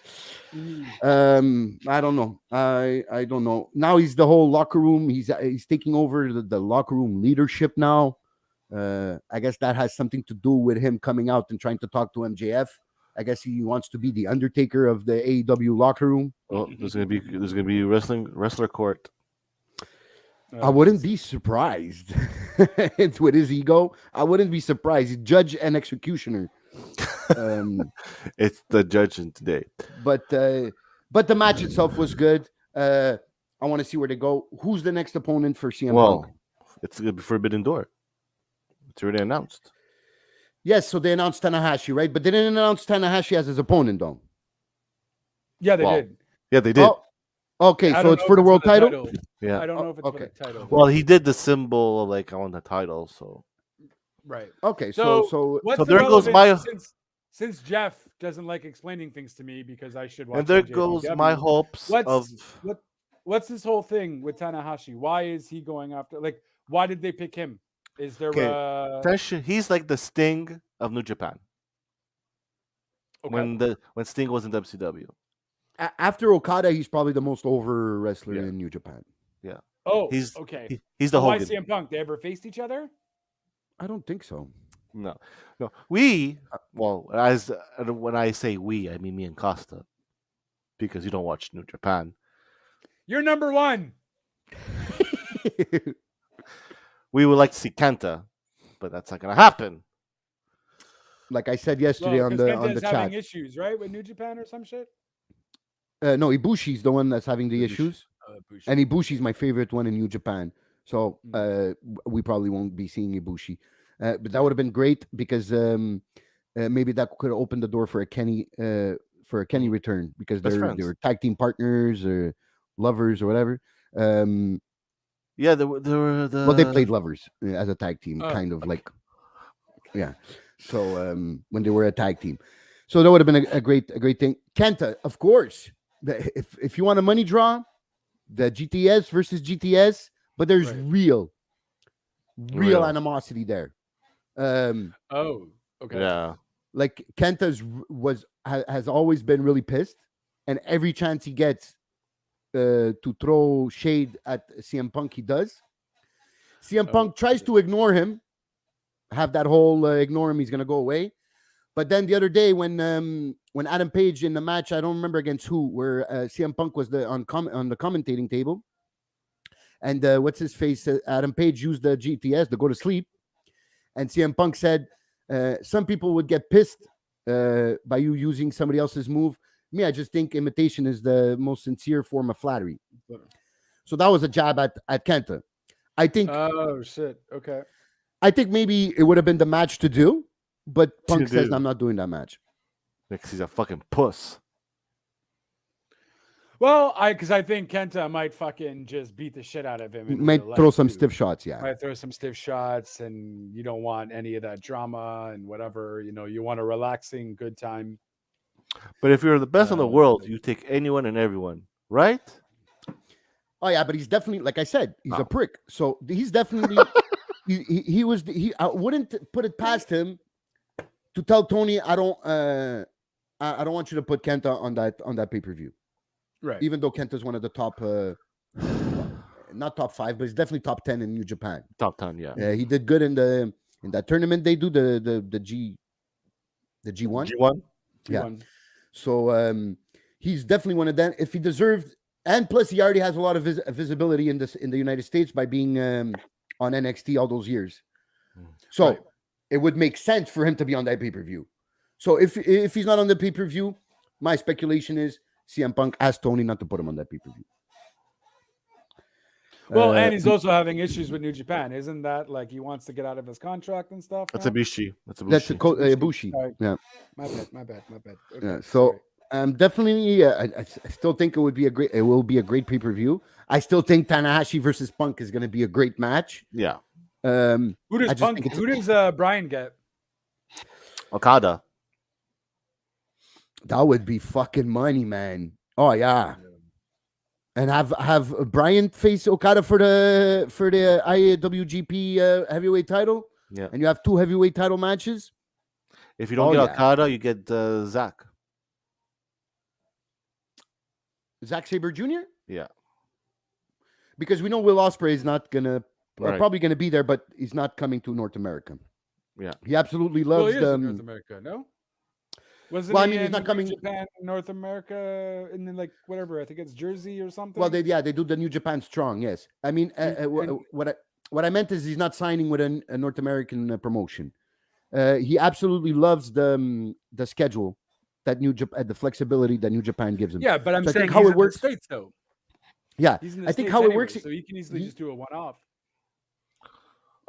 I don't know. I don't know. Now he's the whole locker room. He's taking over the locker room leadership now. I guess that has something to do with him coming out and trying to talk to MJF. I guess he wants to be the Undertaker of the AEW locker room. Well, there's gonna be wrestler court. I wouldn't be surprised. It's with his ego. I wouldn't be surprised. He's judge and executioner. It's the judging today. But the match itself was good. I want to see where they go. Who's the next opponent for CM Punk? It's gonna be Forbidden Door. It's already announced. Yes, so they announced Tanahashi, right? But they didn't announce Tanahashi as his opponent, though. Yeah, they did. Yeah, they did. Oh, okay, so it's for the world title? Yeah. I don't know if it's for the title. Well, he did the symbol like on the title, so. Right. Okay, so there goes my. Since Jeff doesn't like explaining things to me because I should watch. And there goes my hopes What's this whole thing with Tanahashi? Why is he going after? Like, why did they pick him? Is there he's like the Sting of New Japan Okay. when Sting was in WCW. After Okada, he's probably the most over wrestler Yeah. in New Japan. Oh, He's okay. he's the So why Hogan. CM Punk? They ever faced each other? I don't think so. No. As when I say we, I mean me and Costa, because you don't watch New Japan. You're number one. We would like to see Kenta, but that's not gonna happen. Like I said yesterday on the Kenta's chat. having issues, right, with New Japan or some shit. No, Ibushi's the one that's having the Ibushi. issues, Bushi. and Ibushi's my favorite one in New Japan. So we probably won't be seeing Ibushi, but that would have been great because maybe that could have opened the door for a Kenny return because Best they friends. were tag team partners or lovers or whatever. Yeah, there were the. Well, they played lovers as a tag team, Oh, kind of like, yeah. So when they were a tag team, so that would have been a great thing. Kenta, of course. If you want a money draw, the GTS versus GTS, but there's Right. real Real. animosity there. Oh, okay. Yeah. Like Kenta's has always been really pissed, and every chance he gets to throw shade at CM Punk, he does. CM Punk tries to ignore him, have that whole ignore him, he's gonna go away. But then the other day when Adam Page in the match, I don't remember against who, where CM Punk was on the commentating table, and what's his face? Adam Page used the GTS to go to sleep, and CM Punk said, "Some people would get pissed by you using somebody else's move. Me, I just think imitation is the most sincere form of flattery." So that was a jab at Kenta. I think Oh shit. Okay. I think maybe it would have been the match to do, but Punk To says do. I'm not doing that match. Because he's a fucking puss. Well, because I think Kenta might fucking just beat the shit out of him. in Might real throw life, some too. stiff shots, yeah. Might throw some stiff shots, and you don't want any of that drama and whatever. You want a relaxing, good time. But if you're the best in the Uh, world, you take anyone and everyone, right? Oh yeah, but he's definitely, like I said, he's a prick. So he's definitely I wouldn't put it past him to tell Tony, I don't want you to put Kenta on that pay-per-view. Right. Even though Kenta's one of the top not top 5, but he's definitely top 10 in New Japan. Top 10, yeah. He did good in that tournament they do, the G1. G1? Yeah. One. So he's definitely one of them. If he deserved, and plus he already has a lot of visibility in the United States by being on NXT all those years. So Right. it would make sense for him to be on that pay-per-view. So if he's not on the pay-per-view, my speculation is CM Punk asked Tony not to put him on that pay-per-view. Well, and he's also having issues with New Japan. Isn't that like he wants to get out of his contract and stuff? That's now? Ibushi. That's That's Ibushi. Ibushi. Sorry. Yeah. My bad. Okay, Yeah. So sorry. definitely, I still think it will be a great pay-per-view. I still think Tanahashi versus Punk is going to be a great match. Yeah. Who does I just Punk? think it's- Who does Brian get? Okada. That would be fucking money, man. Oh yeah. And have Brian face Okada for the IWGP heavyweight title. Yeah. And you have 2 heavyweight title matches. If you don't Oh, get yeah. Okada, you get Zack. Zack Sabre Jr. Yeah. Because we know Will Ospreay is not gonna Right. probably gonna be there, but he's not coming to North America. Yeah. He absolutely Well, loves he is in North America, no? Wasn't Well, I he mean, he's in not coming- Japan, North America, and then like whatever. I think it's Jersey or something. Well, they do the New Japan Strong. Yes, I mean what I meant is he's not signing with a North American promotion. He absolutely loves the schedule that the flexibility that New Japan gives him. yeah, but I'm So I saying think how he's it in works- the States though. Yeah, He's in the I think States how it anyway, works. so he can easily just do a one-off.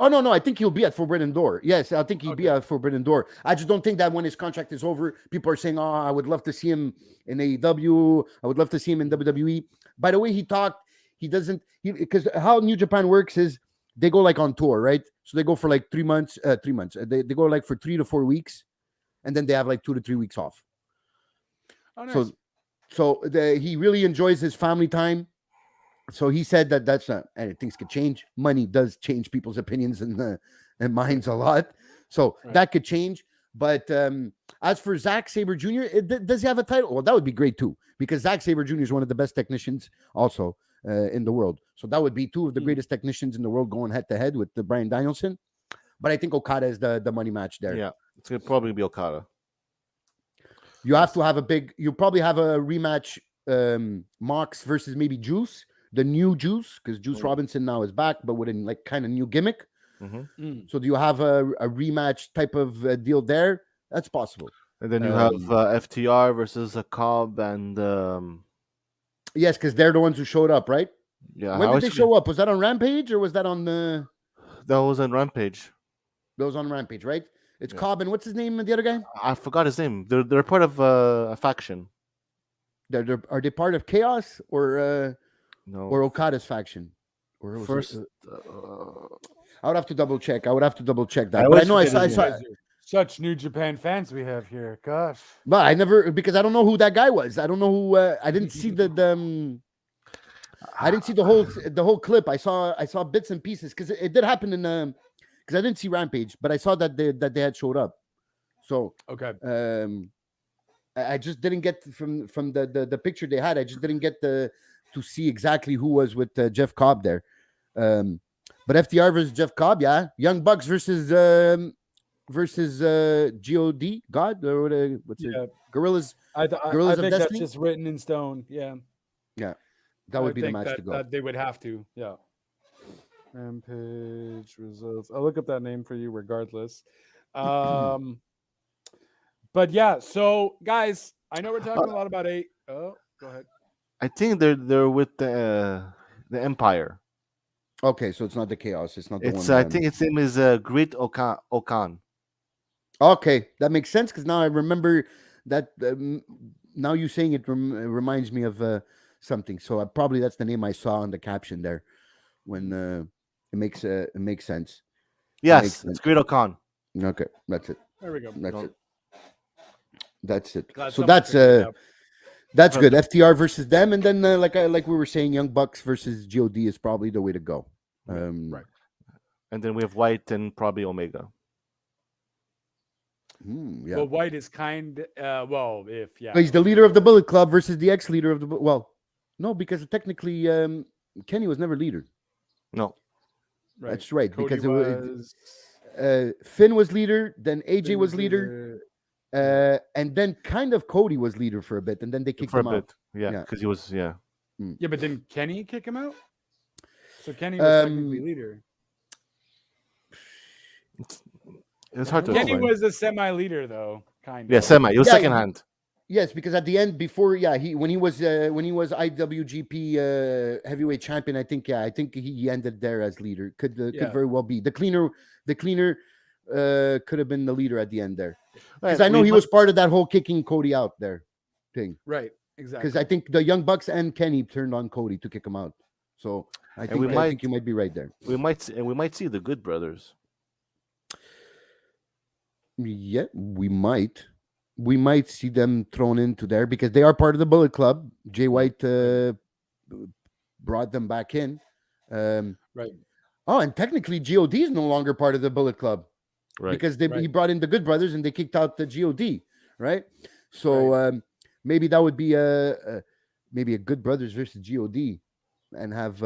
Oh no, I think he'll be at Forbidden Door. Yes, I think he'll be Okay. at Forbidden Door. I just don't think that when his contract is over, people are saying, "Oh, I would love to see him in AEW. I would love to see him in WWE." By the way, he talked. He doesn't. Because how New Japan works is they go like on tour, right? So they go for like 3 months. 3 months. They go like for 3 to 4 weeks, and then they have like 2 to 3 weeks off. Oh, nice. So he really enjoys his family time. So he said that's not, and things could change. Money does change people's opinions and minds a lot. So Right. that could change. But as for Zack Sabre Jr., does he have a title? Well, that would be great too, because Zack Sabre Jr. is one of the best technicians also in the world. So that would be two of the greatest technicians in the world going head to head with the Bryan Danielson. But I think Okada is the money match there. Yeah, it's gonna probably be Okada. You have to have you probably have a rematch, Mox versus maybe Juice, the new Juice, because Juice Robinson now is back, but with a like kind of new gimmick. So do you have a rematch type of deal there? That's possible. And then you have FTR versus Cobb and yes, because they're the ones who showed up, right? Yeah. When did they show up? Was that on Rampage or was that on the? That was on Rampage. That was on Rampage, right? It's Cobb and what's his name? The other guy? I forgot his name. They're part of a faction. Are they part of Chaos or no? Or Okada's faction? Or was first? I would have to double check. that. But I know I saw. Such New Japan fans we have here. Gosh. But I never, because I don't know who that guy was. I don't know who. I didn't see I didn't see the whole clip. I saw bits and pieces because it did happen in because I didn't see Rampage, but I saw that they had showed up. So okay. I just didn't get from the picture they had. I just didn't get to see exactly who was with Jeff Cobb there. But FTR versus Jeff Cobb, yeah. Young Bucks versus God or what's it? Gorillas. Gorillas of think Destiny? that's just written in stone. Yeah. Yeah. That would be the match to go. They would have to. Yeah. Rampage results. I'll look up that name for you regardless. But yeah, so guys, I know we're talking a lot about go ahead. I think they're with the Empire. Okay, so it's not the Chaos. It's not the one. I think its name is Great Okan. Okay, that makes sense because now I remember that. Now you saying it reminds me of something. So probably that's the name I saw on the caption there. When it makes sense. Yes, it's Great Okan. Okay, that's it. There we go. That's it. Glad so that's good. FTR versus them, and then like we were saying, Young Bucks versus God is probably the way to go. Right. And then we have White and probably Omega. Yeah. Well, White is kind. He's the leader of the Bullet Club versus the ex-leader of the. Well, no, because technically Kenny was never leader. No. Right. That's right. Cody because Finn was leader, then AJ was leader. And then kind of Cody was leader for a bit, and then they kicked him out. Yeah, because he was Yeah, but then Kenny kick him out. So Kenny was technically leader. It's hard to. Kenny was a semi-leader though, kind of. Yeah, semi. He was second hand. Yes, because at the end, before when he was IWGP heavyweight champion, I think he ended there as leader. Could very well be the cleaner. Could have been the leader at the end there. Because I know he was part of that whole kicking Cody out there thing. Right, exactly. Because I think the Young Bucks and Kenny turned on Cody to kick him out. So I think you might be right there. We might see the Good Brothers. Yeah, we might. We might see them thrown into there because they are part of the Bullet Club. Jay White brought them back in. Right. Oh, and technically God is no longer part of the Bullet Club. Right. Because he brought in the Good Brothers and they kicked out the God, right? So maybe that would be maybe a Good Brothers versus God and have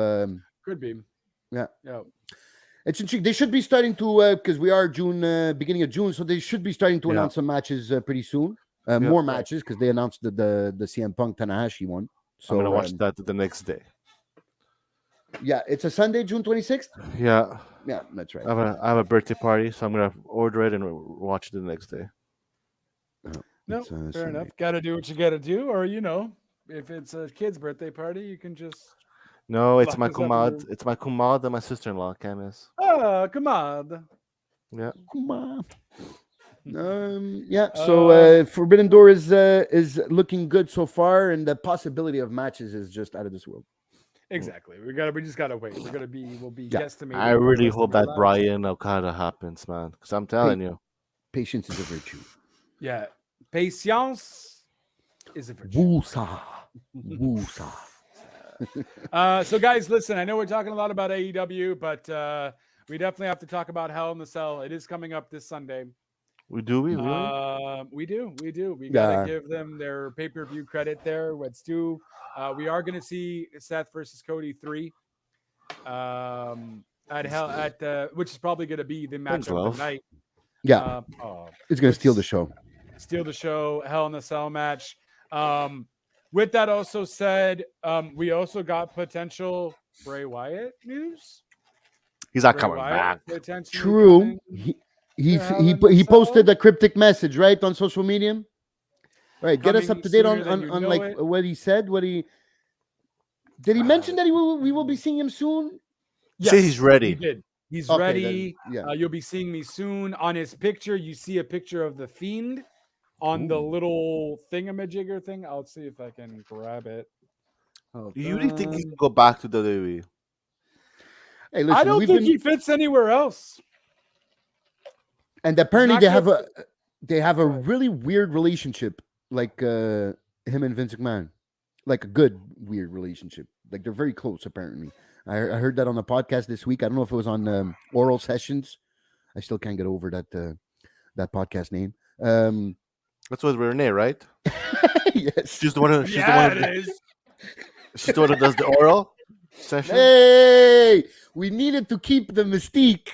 could be. Yeah. Yeah. It's interesting. They should be starting to because we are beginning of June, so they should be starting to announce some matches pretty soon. More matches because they announced the CM Punk Tanahashi one. So I'm gonna watch that the next day. Yeah, it's a Sunday, June 26th. Yeah, that's right. I have a birthday party, so I'm gonna order it and watch it the next day. No, fair enough. Got to do what you got to do, or if it's a kid's birthday party, you can just. No, it's my kumad. It's my kumad and my sister-in-law, Camis. Ah, kumad. Yeah. Kumad. So Forbidden Door is looking good so far, and the possibility of matches is just out of this world. Exactly. We just gotta wait. We'll be guesstimating. I really hope that Bryan Okada happens, man. Because I'm telling you, patience is a virtue. Yeah, patience is a virtue. Woosa. So guys, listen, I know we're talking a lot about AEW, but we definitely have to talk about Hell in the Cell. It is coming up this Sunday. We do. We really. We do. We Yeah. gotta give them their pay-per-view credit there. Let's do. We are gonna see Seth versus Cody 3. Which is probably gonna be the Thanks, match of love. the night. Yeah, it's gonna steal the show. Steal the show. Hell in a Cell match. With that also said, we also got potential Bray Wyatt news. He's not Bray coming Wyatt back. potentially True. coming. He Hell in a he posted Cell. a cryptic message right on social media. All right, get us Coming up to date sooner than you on know like it. what he said. What he did he mention that we will be seeing him soon? Say he's ready. He did. He's Okay, ready. then, yeah. You'll be seeing me soon. On his picture, you see a picture of the Fiend on the little thingamajigger thing. I'll see if I can grab it. Do you really think he can go back to WWE? Hey, listen, I don't we've think been- he fits anywhere else. And apparently not they have a really weird relationship, like him and Vince McMahon, like a good weird relationship. Like they're very close. Apparently, I heard that on the podcast this week. I don't know if it was on Oral Sessions. I still can't get over that podcast name. That's with Renee, right? Yes. She's the one. Who, she's Yeah, the one. it is. She's the one who does the oral session. Hey, we needed to keep the mystique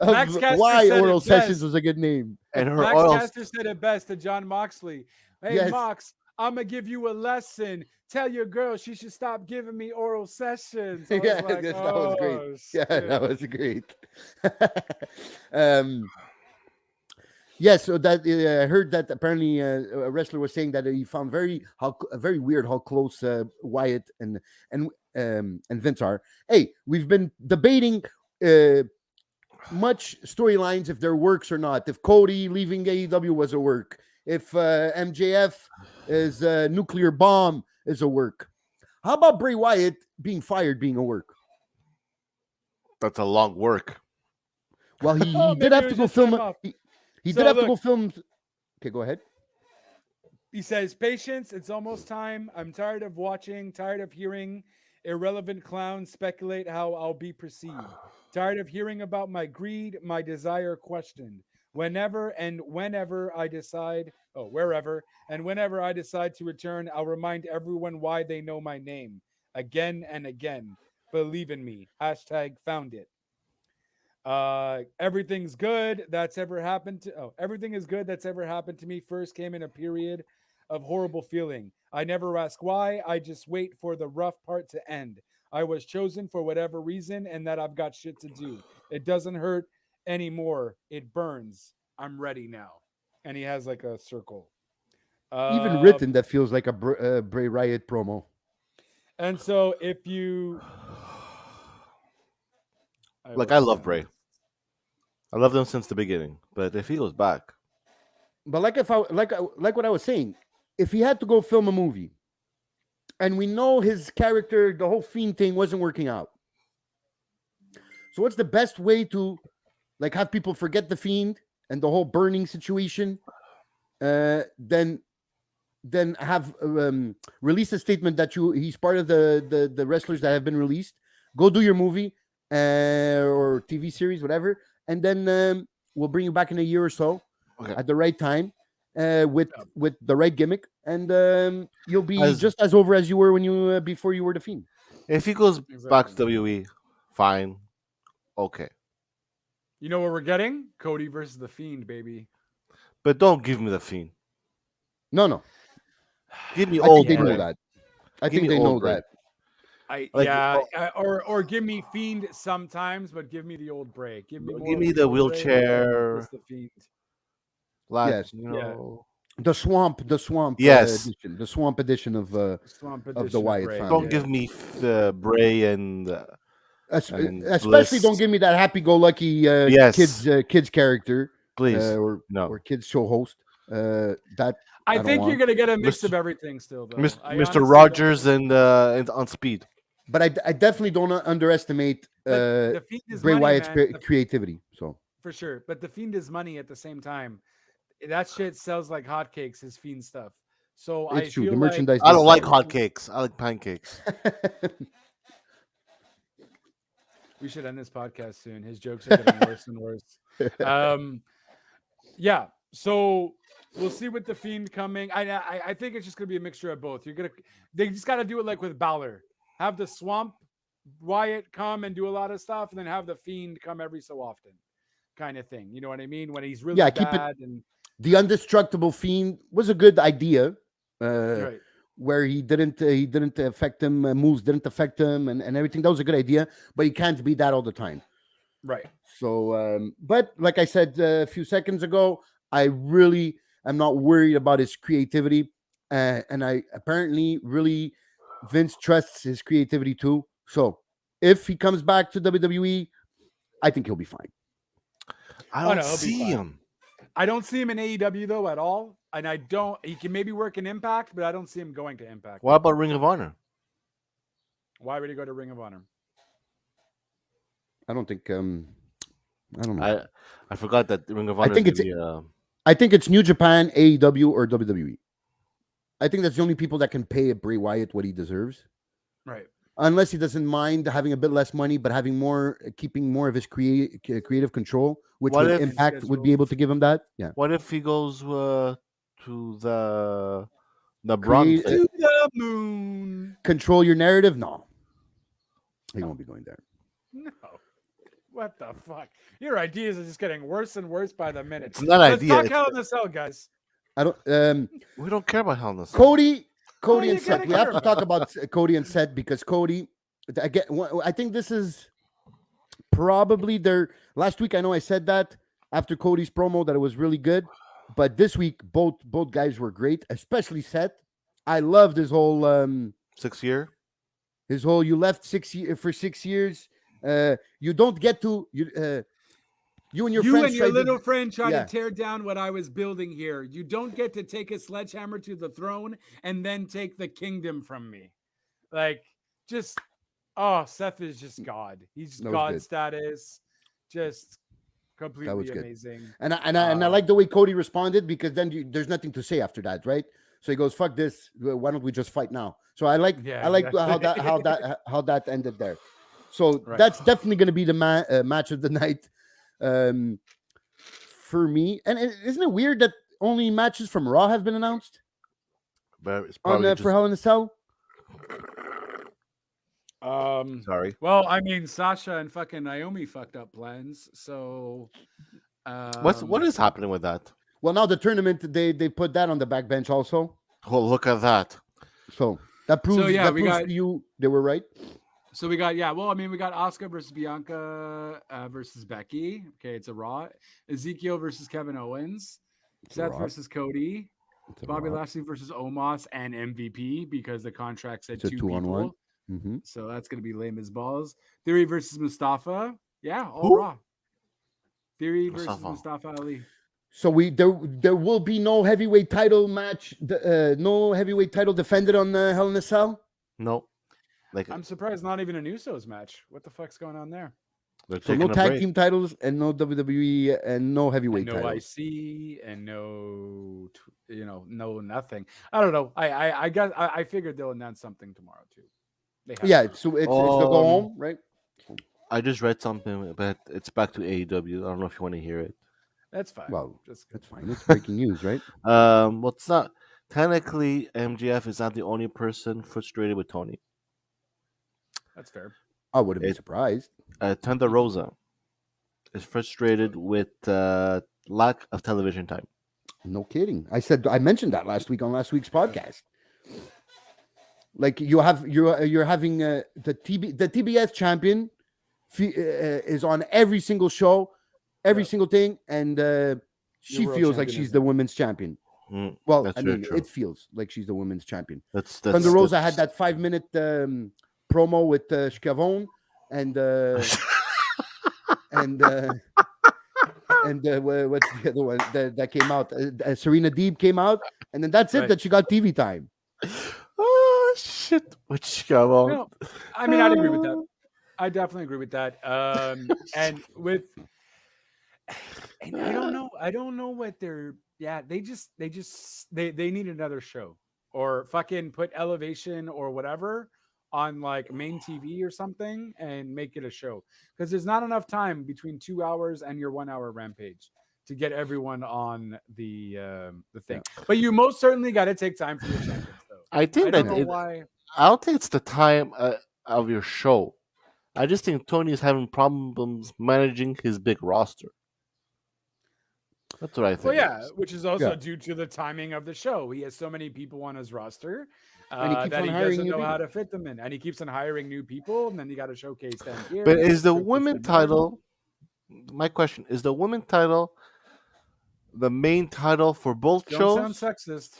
Max of Caster why said it Oral Sessions best. was a good name. And her Max oral. Caster said it best to John Moxley. Hey, Yes. Mox, I'm gonna give you a lesson. Tell your girl she should stop giving me oral sessions. I was Yeah, like, yes, that was great. "Oh, Yeah, shit." that was great. Yeah, so that I heard that apparently a wrestler was saying that he found very weird how close Wyatt and Vince are. Hey, we've been debating much storylines if there works or not. If Cody leaving AEW was a work, if MJF is a nuclear bomb is a work. How about Bray Wyatt being fired being a work? That's a long work. Well, he Oh, did maybe have it to was go just film. time off. He So did have to look- go film. Okay, go ahead. He says, "Patience, it's almost time. I'm tired of watching, tired of hearing irrelevant clowns speculate how I'll be perceived. Tired of hearing about my greed, my desire questioned. Whenever and whenever I decide, wherever and whenever I decide to return, I'll remind everyone why they know my name again and again. Believe in me. #found it. Everything's good that's ever happened to everything is good that's ever happened to me first came in a period of horrible feeling. I never ask why, I just wait for the rough part to end. I was chosen for whatever reason and that I've got shit to do. It doesn't hurt anymore. It burns. I'm ready now." And he has like a circle. Even written, that feels like a Bray Wyatt promo. And so if you Like, I love Bray. I loved him since the beginning. But if he goes back, But like like what I was saying, if he had to go film a movie, and we know his character, the whole Fiend thing wasn't working out. So what's the best way to like have people forget the Fiend and the whole burning situation? Then have release a statement that he's part of the wrestlers that have been released. Go do your movie or TV series, whatever, and then we'll bring you back in a year or so at the right time with the right gimmick, and you'll be just as over as you were when you before you were the Fiend. if he goes back to WWE, fine, okay. You know what we're getting? Cody versus the Fiend, baby. But don't give me the Fiend. No. Give me I old think they Bray. know that. I Give think me they know old Bray. that. Or give me Fiend sometimes, but give me the old Bray. Give me the old Bray wheelchair. versus the Fiend. Like, Yes. you know, The swamp. Yes. edition, the swamp edition of Swamp the edition Wyatt Bray. family. don't give me Bray and especially Bliss. don't give me that happy-go-lucky Yes. kids character, please. or kids show host. That I don't think want. you're gonna get a mix Mr. of everything still, though. I Mr. honestly Rogers don't- and on speed. But I definitely don't underestimate But the Fiend is Bray money, Wyatt's man. creativity. So For sure. But the Fiend is money at the same time. That shit sells like hotcakes, his Fiend stuff. So it's I true. feel The merchandise. I don't like does hotcakes. I like pancakes. We should end this podcast soon. His jokes are getting worse and worse. Yeah. So we'll see with the Fiend coming. I think it's just gonna be a mixture of both. They just got to do it like with Balor. Have the Swamp Wyatt come and do a lot of stuff, and then have the Fiend come every so often, kind of thing. You know what I mean? When he's really bad. And the Indestructible Fiend was a good idea. right. Where he didn't affect him, moves didn't affect him, and everything. That was a good idea, but he can't be that all the time. Right. So, but like I said a few seconds ago, I really am not worried about his creativity, and I apparently really Vince trusts his creativity too. So, if he comes back to WWE, I think he'll be fine. I don't see him. I don't see him in AEW though at all, and he can maybe work in Impact, but I don't see him going to Impact. What about Ring of Honor? Why would he go to Ring of Honor? I don't think. I don't know. I forgot that Ring of Honor. I think it's New Japan, AEW, or WWE. I think that's the only people that can pay Bray Wyatt what he deserves. Right. Unless he doesn't mind having a bit less money, but keeping more of his creative control, which Impact would be able to give him that. Yeah. What if he goes to the Bronx? To the moon. Control your narrative? No. He won't be going there. No. What the fuck? Your ideas are just getting worse and worse by the minute. It's not Let's idea. talk Hell in a Cell, guys. I don't. We don't care about Hell in a Cell. Cody and Seth. We have to talk about Cody and Seth because Cody. I think this is probably their last week. I know I said that after Cody's promo that it was really good, but this week both guys were great, especially Seth. I loved his whole 6 year. His whole you left for 6 years. You don't get to you and your little friend try to tear down what I was building here. You don't get to take a sledgehammer to the throne and then take the kingdom from me. Like, just Seth is just God. He's God status. Just completely amazing. And I like the way Cody responded because then there's nothing to say after that, right? So he goes, "Fuck this. Why don't we just fight now?" So I like how that ended there. So that's definitely going to be the match of the night for me. And isn't it weird that only matches from Raw have been announced? But it's probably for Hell in a Cell. Sorry. Well, I mean, Sasha and fucking Naomi fucked up plans. So what is happening with that? Well, now the tournament they put that on the back bench also. Oh, look at that. So that proves to you they were right. So we got we got Asuka versus Bianca versus Becky. Okay, it's a Raw. Ezekiel versus Kevin Owens. Seth versus Cody. Bobby Lashley versus Omos and MVP because the contract said two people. 2-on-1. Mm-hmm. So that's gonna be lame as balls. Theory versus Mustafa. Yeah, all Raw. Theory versus Mustafa Ali. So there will be no heavyweight title match. No heavyweight title defended on the Hell in a Cell. No. I'm surprised not even an Usos match. What the fuck's going on there? So no tag team titles and no WWE and no heavyweight no titles. IC and no nothing. I don't know. I figured they'll announce something tomorrow too. So it's the go home, right? I just read something, but it's back to AEW. I don't know if you want to hear it. That's fine. Well, that's fine. It's breaking news, right? It's not technically MJF is not the only person frustrated with Tony. That's fair. I wouldn't be surprised. Thunder Rosa is frustrated with lack of television time. No kidding. I mentioned that last week on last week's podcast. Like you're having the TBS champion is on every single show, every single thing, and she feels like she's the women's champion. Well, I mean, it feels like she's the women's champion. Thunder Rosa had that 5-minute promo with Scavone and what's the other one that came out? Serena Deeb came out, and then that's it. That she got TV time. Oh shit! With Scavone. No, I mean, I'd agree with that. I definitely agree with that. And I don't know what they're. Yeah, they need another show or fucking put Elevation or whatever on like main TV or something and make it a show, because there's not enough time between 2 hours and your 1 hour Rampage to get everyone on the thing. But you most certainly got to take time for your champions, though. I think I don't know why. I don't think it's the time of your show. I just think Tony is having problems managing his big roster. That's what I think. Well, yeah, which is also due to the timing of the show. He has so many people on his roster that he doesn't know how to fit them in, and he keeps on hiring new people, and then you got to showcase them here. But is the women title? My question is: the women title the main title for both shows? Don't sound sexist.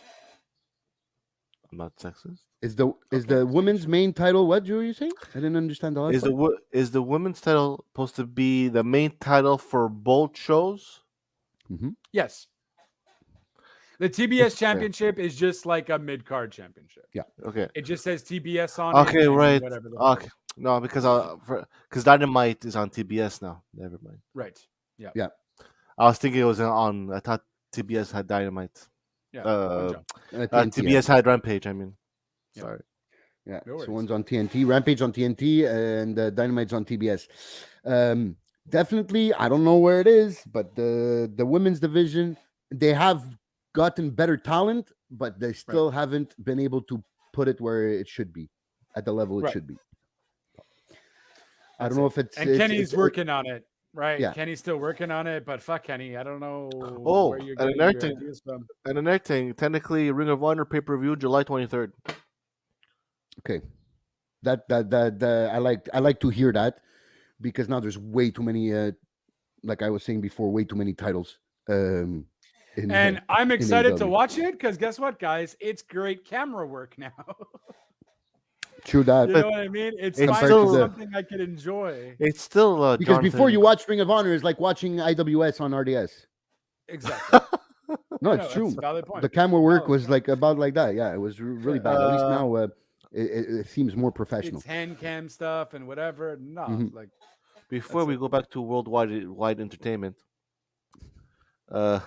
I'm not sexist. Is the women's main title what, Drew? You saying? I didn't understand the last part. Is the women's title supposed to be the main title for both shows? Mm-hmm. Yes. The TBS championship is just like a mid-card championship. Yeah. Okay. It just says TBS on it. Okay, right. Okay. No, because Dynamite is on TBS now. Never mind. Right. Yeah. Yeah. I was thinking it was on. I thought TBS had Dynamite. Yeah. TBS had Rampage. I mean, sorry. Yeah. So one's on TNT, Rampage on TNT, and Dynamite's on TBS. Definitely, I don't know where it is, but the women's division, they have gotten better talent, but they still haven't been able to put it where it should be, at the level it should be. I don't know if it's... And Kenny's working on it, right? Yeah. Kenny's still working on it, but fuck Kenny. I don't know where you're getting your ideas from. And another thing, technically, Ring of Honor pay-per-view, July 23rd. Okay. That I like to hear that, because now there's way too many, like I was saying before, way too many titles. And I'm excited to watch it, because guess what, guys? It's great camera work now. True that. You know what I mean? It's still something I could enjoy. It's still because before you watch Ring of Honor is like watching IWS on RDS. Exactly. No, it's true. That's a valid point. The camera work was like about like that. Yeah, it was really bad. At least now it seems more professional. It's hand cam stuff and whatever. No, like before we go back to worldwide entertainment. Ring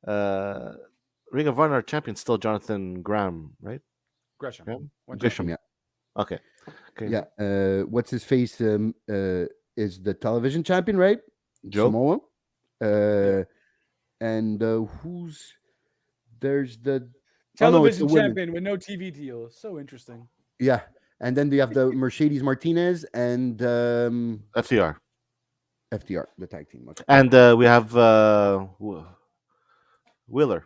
of Honor champion still Jonathan Graham, right? Gresham. Gresham, yeah. Okay. Yeah. What's his face is the television champion, right? Joe. Samoa. And there's the television champion with no TV deal. So interesting. Yeah. And then they have the Mercedes Martinez and FTR, the tag team. Okay. And we have Wheeler.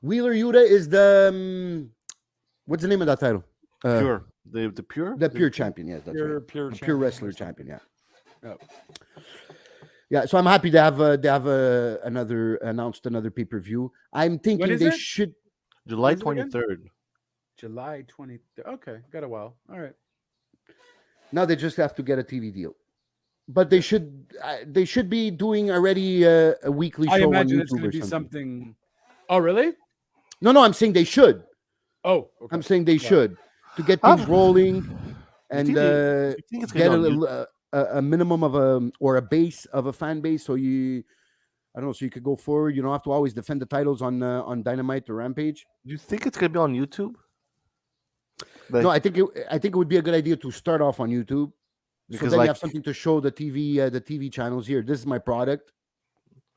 Wheeler Yuta is the what's the name of that title? Pure. The pure? The pure champion, yes, that's right. Pure wrestler champion, yeah. Oh. Yeah, so I'm happy to have announced another pay-per-view. I'm thinking they should July 23rd. July 23rd. Okay, got a while. All right. Now they just have to get a TV deal. But they should be doing already a weekly show on YouTube. I imagine it's going to be something. Oh, really? No, I'm saying they should. Oh, okay. I'm saying they should to get things rolling and get a minimum of or a base of a fan base. So you could go forward. You don't have to always defend the titles on Dynamite or Rampage. Do you think it's gonna be on YouTube? No, I think it would be a good idea to start off on YouTube, because then you have something to show the TV channels here. This is my product.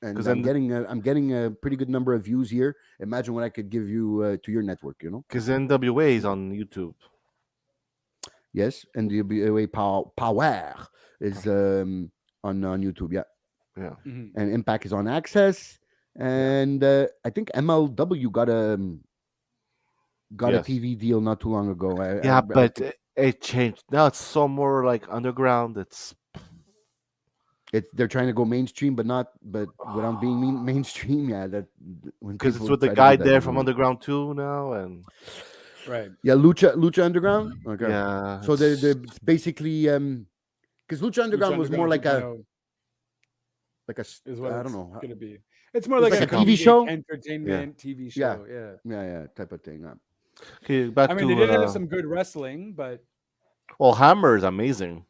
And I'm getting a pretty good number of views here. Imagine what I could give you to your network, you know? Because NWA is on YouTube. Yes, NWA Power is on YouTube, yeah. Yeah. Mm-hmm. And Impact is on Access. And I think MLW got a TV deal not too long ago. But it changed. Now it's so more like underground. They're trying to go mainstream, but without being mainstream. Yeah, because it's with the guy there from Underground 2 now, and right. Yeah, Lucha Underground. Okay. Yeah. So they're basically because Lucha Underground was more like I don't know. Going to be. It's more like a TV show, entertainment TV show. Yeah, type of thing. Okay, back to. They did have some good wrestling, but Hammer is amazing.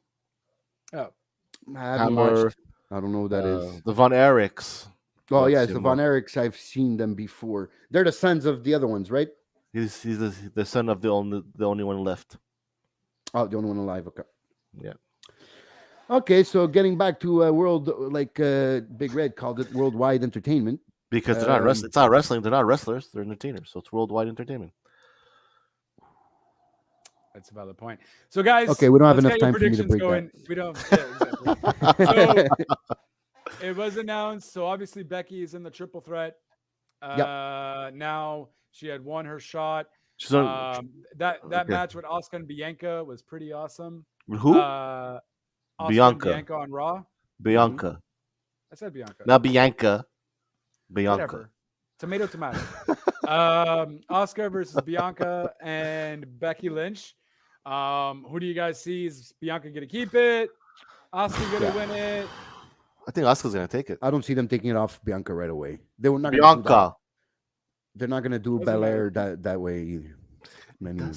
Oh. Hammer. I don't know who that is. The Von Erichs. Oh, yeah, it's the Von Erichs. I've seen them before. They're the sons of the other ones, right? He's the son of the only one left. Oh, the only one alive. Okay. Yeah. Okay, so getting back to world, like Big Red called it worldwide entertainment. Because they're not wrestling. It's not wrestling. They're not wrestlers. They're entertainers. So it's worldwide entertainment. That's a valid point. So, guys, okay, we don't have let's enough get your time for me to break going. that. We don't. Yeah, exactly. So, it was announced. So obviously Becky is in the triple threat. Now she had won her shot. She's on, that match with Asuka and Bianca was pretty awesome. who? Asuka Bianca. and Bianca on Raw. Bianca. I said Bianca. Not Bianca. Bianca. Whatever. Tomato. Asuka versus Bianca and Becky Lynch. Who do you guys see? Is Bianca gonna keep it? Asuka gonna win it? I think Asuka's gonna take it. I don't see them taking it off Bianca right away. They were not Bianca. They're not gonna do Belair that way either. I mean,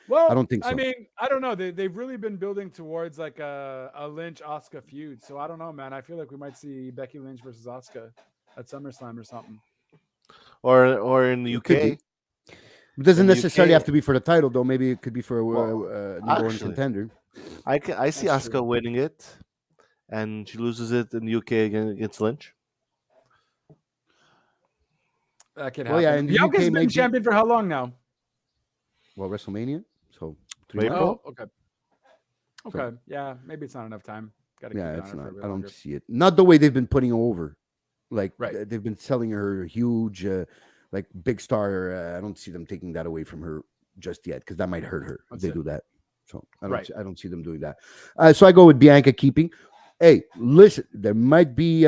well, I don't think so. I mean, I don't know. They've really been building towards like a Lynch Asuka feud. So I don't know, man. I feel like we might see Becky Lynch versus Asuka at SummerSlam or something. Or in the UK. It doesn't necessarily UK. have to be for the title, though. Maybe it could be for a number one contender. I see Asuka winning it, and she loses it in the UK against Lynch. That could happen. Yeah, and Bianca's been champion for how long now? Well, WrestleMania. So April. Oh, okay. Okay. Yeah, maybe it's not enough time. It's not. I don't see it. Not the way they've been putting her over. Like they've been selling her huge, like big star. I don't see them taking that away from her just yet because that might hurt her if they do that. So I don't see them doing that. So I go with Bianca keeping. Hey, listen, there might be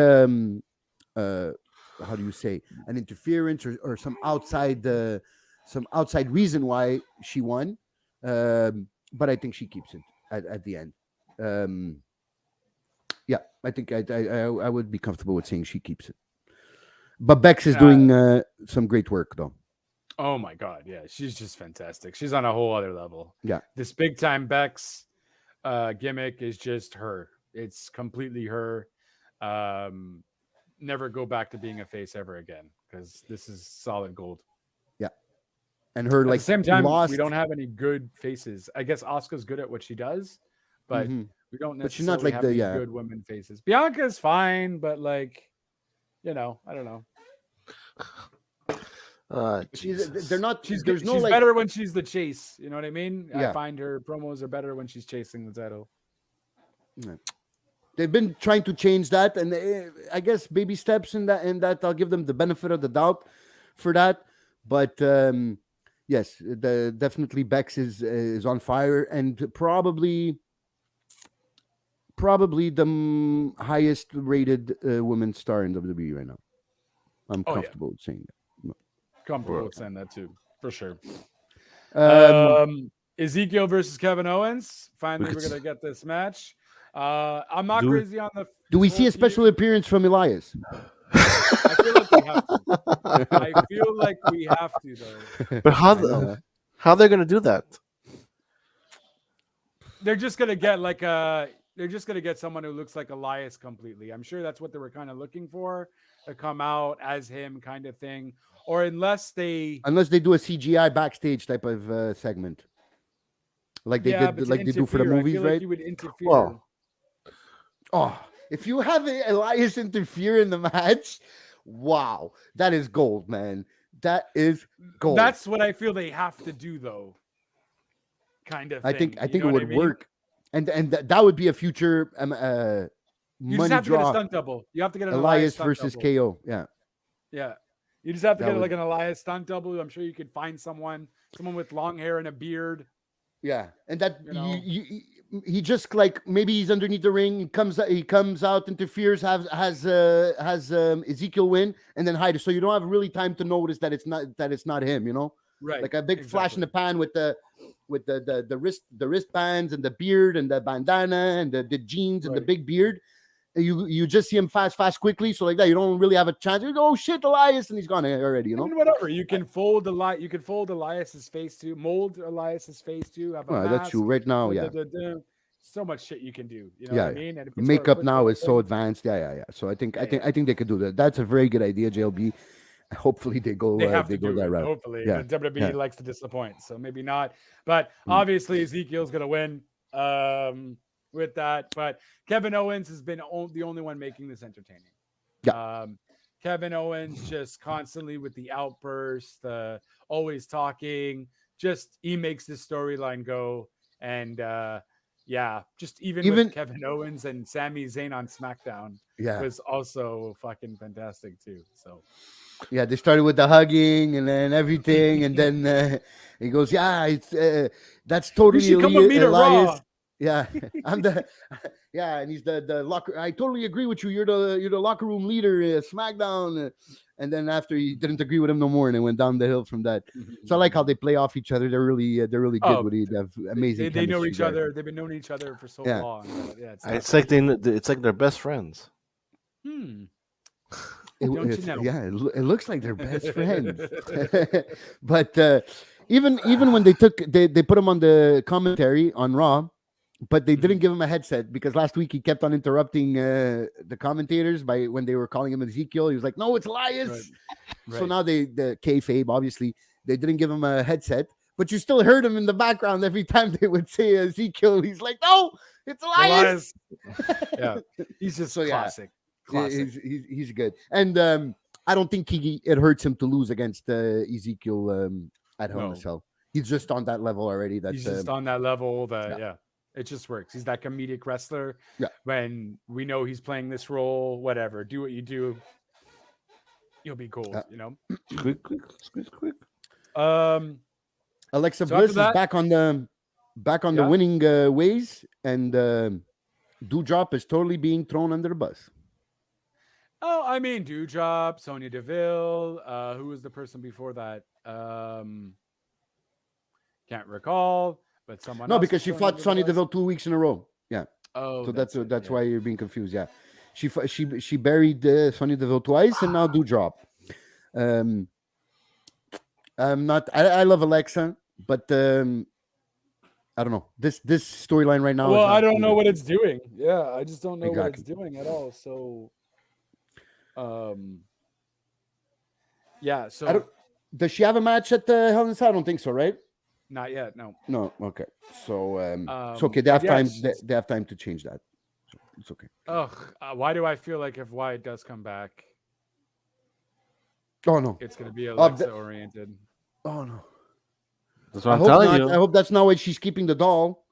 how do you say, an interference or some outside reason why she won. But I think she keeps it at the end. Yeah, I think I would be comfortable with saying she keeps it. But Bex is doing some great work, though. Oh my God, yeah, she's just fantastic. She's on a whole other level. Yeah, this big time Bex gimmick is just her. It's completely her. Never go back to being a face ever again because this is solid gold. Yeah, and her at the same time, we don't have any good faces. I guess Asuka's good at what she does, but we don't necessarily but she's not like have the any good women faces. Bianca's fine, but like, I don't know. They're not. She's there's no she's like, better when she's the chase. You know what I mean? Yeah. I find her promos are better when she's chasing the title. Yeah. They've been trying to change that, and I guess baby steps in that. I'll give them the benefit of the doubt for that. But yes, definitely Bex is on fire, and probably the highest rated women's star in WWE right now. I'm comfortable with saying that. Comfortable with saying that too, for sure. Ezekiel versus Kevin Owens. Finally, we're gonna get this match. I'm not crazy on the. Do we see a special appearance from Elias? I feel like we have to. I feel like we have to, though. But how they're gonna do that? They're just gonna get they're just gonna get someone who looks like Elias completely. I'm sure that's what they were kind of looking for, to come out as him, kind of thing. Or unless they do a CGI backstage type of segment, like they do for the movies, right? You would interfere. Well, if you have Elias interfere in the match, wow, that is gold, man. That is gold. That's what I feel they have to do, though. Kind of. I think it would work, and that would be a future you money just have to draw. get a stunt double. You have to get an Elias stunt versus double. KO. Yeah. Yeah. You just have to get like an Elias stunt double. I'm sure you could find someone with long hair and a beard. Yeah, and that he just like maybe he's underneath the ring. He comes out, interferes, has Ezekiel win, and then hide. So you don't have really time to notice that it's not him. You know, right? Like a big flash in the pan with the wristbands and the beard and the bandana and the jeans and the big beard. You just see him fast, quickly. So like that, you don't really have a chance. You go, oh shit, Elias, and he's gone already. You know, whatever. You can fold Elias's face too, mold Elias's face too. Have a mask, that's true. Right now, so much shit you can do. You know what I mean? And makeup now is so advanced. Yeah. So I think they could do that. That's a very good idea, JLB. Hopefully they go. They have they to go do that it. route. Hopefully, Yeah. the WWE Yeah. likes to disappoint, so maybe not. But obviously, Ezekiel's gonna win with that. But Kevin Owens has been the only one making this entertaining. Yeah. Kevin Owens just constantly with the outbursts, always talking. Just he makes this storyline go, and yeah, just even with Kevin Owens and Sami Zayn on SmackDown, was also fucking fantastic too. So yeah, they started with the hugging and then everything, and then he goes, "Yeah, it's that's totally Elias." Yeah, I'm the and he's the locker. I totally agree with you. You're the locker room leader, SmackDown. And then after he didn't agree with him no more, and it went down the hill from that. So I like how they play off each other. They're really good with it. They have amazing. They know each other. They've been knowing each other for so long. Yeah, it's like they're best friends. Don't you know? Yeah, it looks like they're best friends. But even when they put him on the commentary on Raw, but they didn't give him a headset because last week he kept on interrupting the commentators when they were calling him Ezekiel. He was like, "No, it's Elias." Right. So now the kayfabe, obviously, they didn't give him a headset, but you still heard him in the background every time they would say Ezekiel. He's like, "No, it's Elias." Yeah, he's just classic. Classic. He's good, and I don't think it hurts him to lose against Ezekiel at Hell in a Cell. He's just on that level already. He's just on that level that it just works. He's that comedic wrestler. Yeah. When we know he's playing this role, whatever, do what you do, you'll be cool. You know. Quick. Alexa Bliss is back on the winning ways, and Doudrop is totally being thrown under the bus. Oh, I mean, Doudrop, Sonya Deville. Who was the person before that? Can't recall. But someone else because she fought Sonya Deville 2 weeks in a row. Yeah. Oh, so that's why you're being confused. Yeah, she buried Sonya Deville twice, and now Doudrop. I'm not. I love Alexa, but I don't know this storyline right now. Well, I don't know what it's doing. Yeah, I just don't know what it's doing at all. So, yeah. So, does she have a match at the Hell in a Cell? I don't think so, right? Not yet, no. No, okay. So it's okay. They have time. They have time to change that. So it's okay. Why do I feel like if Wyatt does come back? Oh no, it's going to be Alexa oriented. Oh no, that's what I'm telling you. I hope that's not why she's keeping the doll.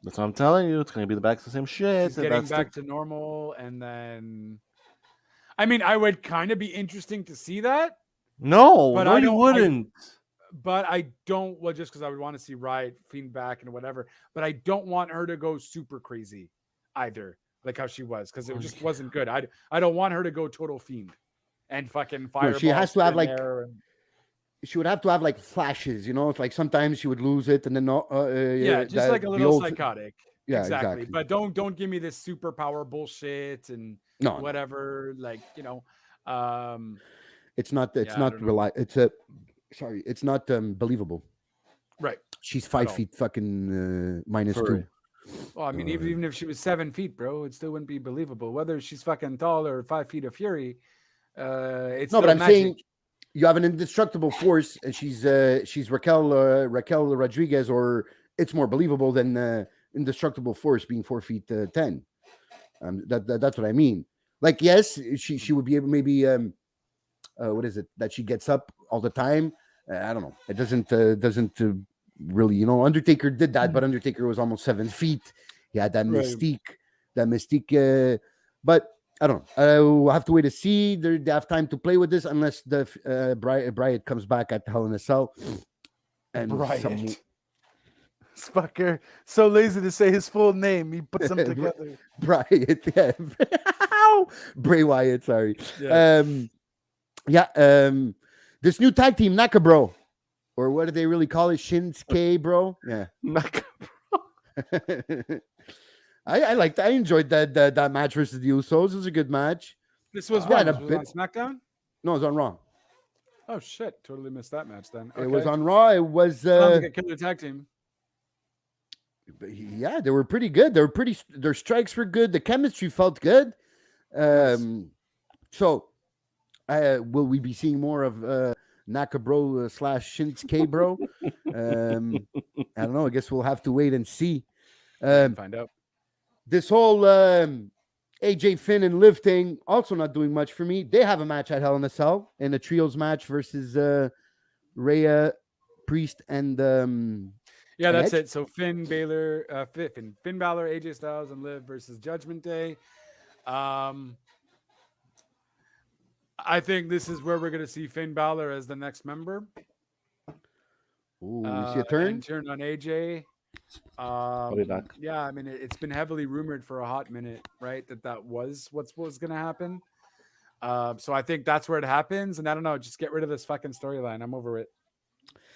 That's what I'm telling you. It's going to be back to the same shit. She's getting back to normal, and then, I mean, I would kind of be interesting to see that. No, you wouldn't. But I don't. Well, just because I would want to see Riot Fiend back and whatever. But I don't want her to go super crazy either, like how she was, because it just wasn't good. I don't want her to go total Fiend and fucking fire. No, she has to have like. She would have to have like flashes, you know. It's like sometimes she would lose it, and then just like a little psychotic. Yeah, exactly. But don't give me this superpower bullshit and whatever. Like it's not. It's not reliable. It's not believable. Right. She's 5 feet fucking -2. Well, I mean, even if she was 7 feet, bro, it still wouldn't be believable. Whether she's fucking tall or 5 feet of fury, it's no. But I'm saying you have an indestructible force, and she's Raquel Rodriguez, or it's more believable than indestructible force being 4 feet 10. That's what I mean. Like, yes, she would be able maybe. What is it that she gets up all the time? I don't know. It doesn't really, you know. Undertaker did that, but Undertaker was almost 7 feet. He had that mystique. But I don't know. We'll have to wait to see. They have time to play with this, unless the Bryant comes back at Hell in a Cell. And Bryant. This fucker so lazy to say his full name. He puts them together. Bryant, yeah. Bray Wyatt. Sorry. Yeah. This new tag team, Nakabro, or what do they really call it? Shinsuke, bro. Yeah, Nakabro. I liked. I enjoyed that match versus the Usos. It was a good match. This was on SmackDown. No, it was on Raw. Oh shit! Totally missed that match then. Okay. It was on Raw. It was sounds like a killer tag team. Yeah, they were pretty good. Their strikes were good. The chemistry felt good. So. Will we be seeing more of Nakabro / Shinsuke bro? I don't know. I guess we'll have to wait and see. Find out. This whole AJ Finn and Liv thing also not doing much for me. They have a match at Hell in a Cell in a trios match versus Rhea, Priest, and Yeah, that's Edge? it. So Finn Balor, AJ Styles, and Liv versus Judgment Day. I think this is where we're going to see Finn Balor as the next member. Ooh, we see a turn. And turn on AJ. be back. Yeah, I mean, it's been heavily rumored for a hot minute, right? That was what was going to happen. So I think that's where it happens. And I don't know, just get rid of this fucking storyline. I'm over it.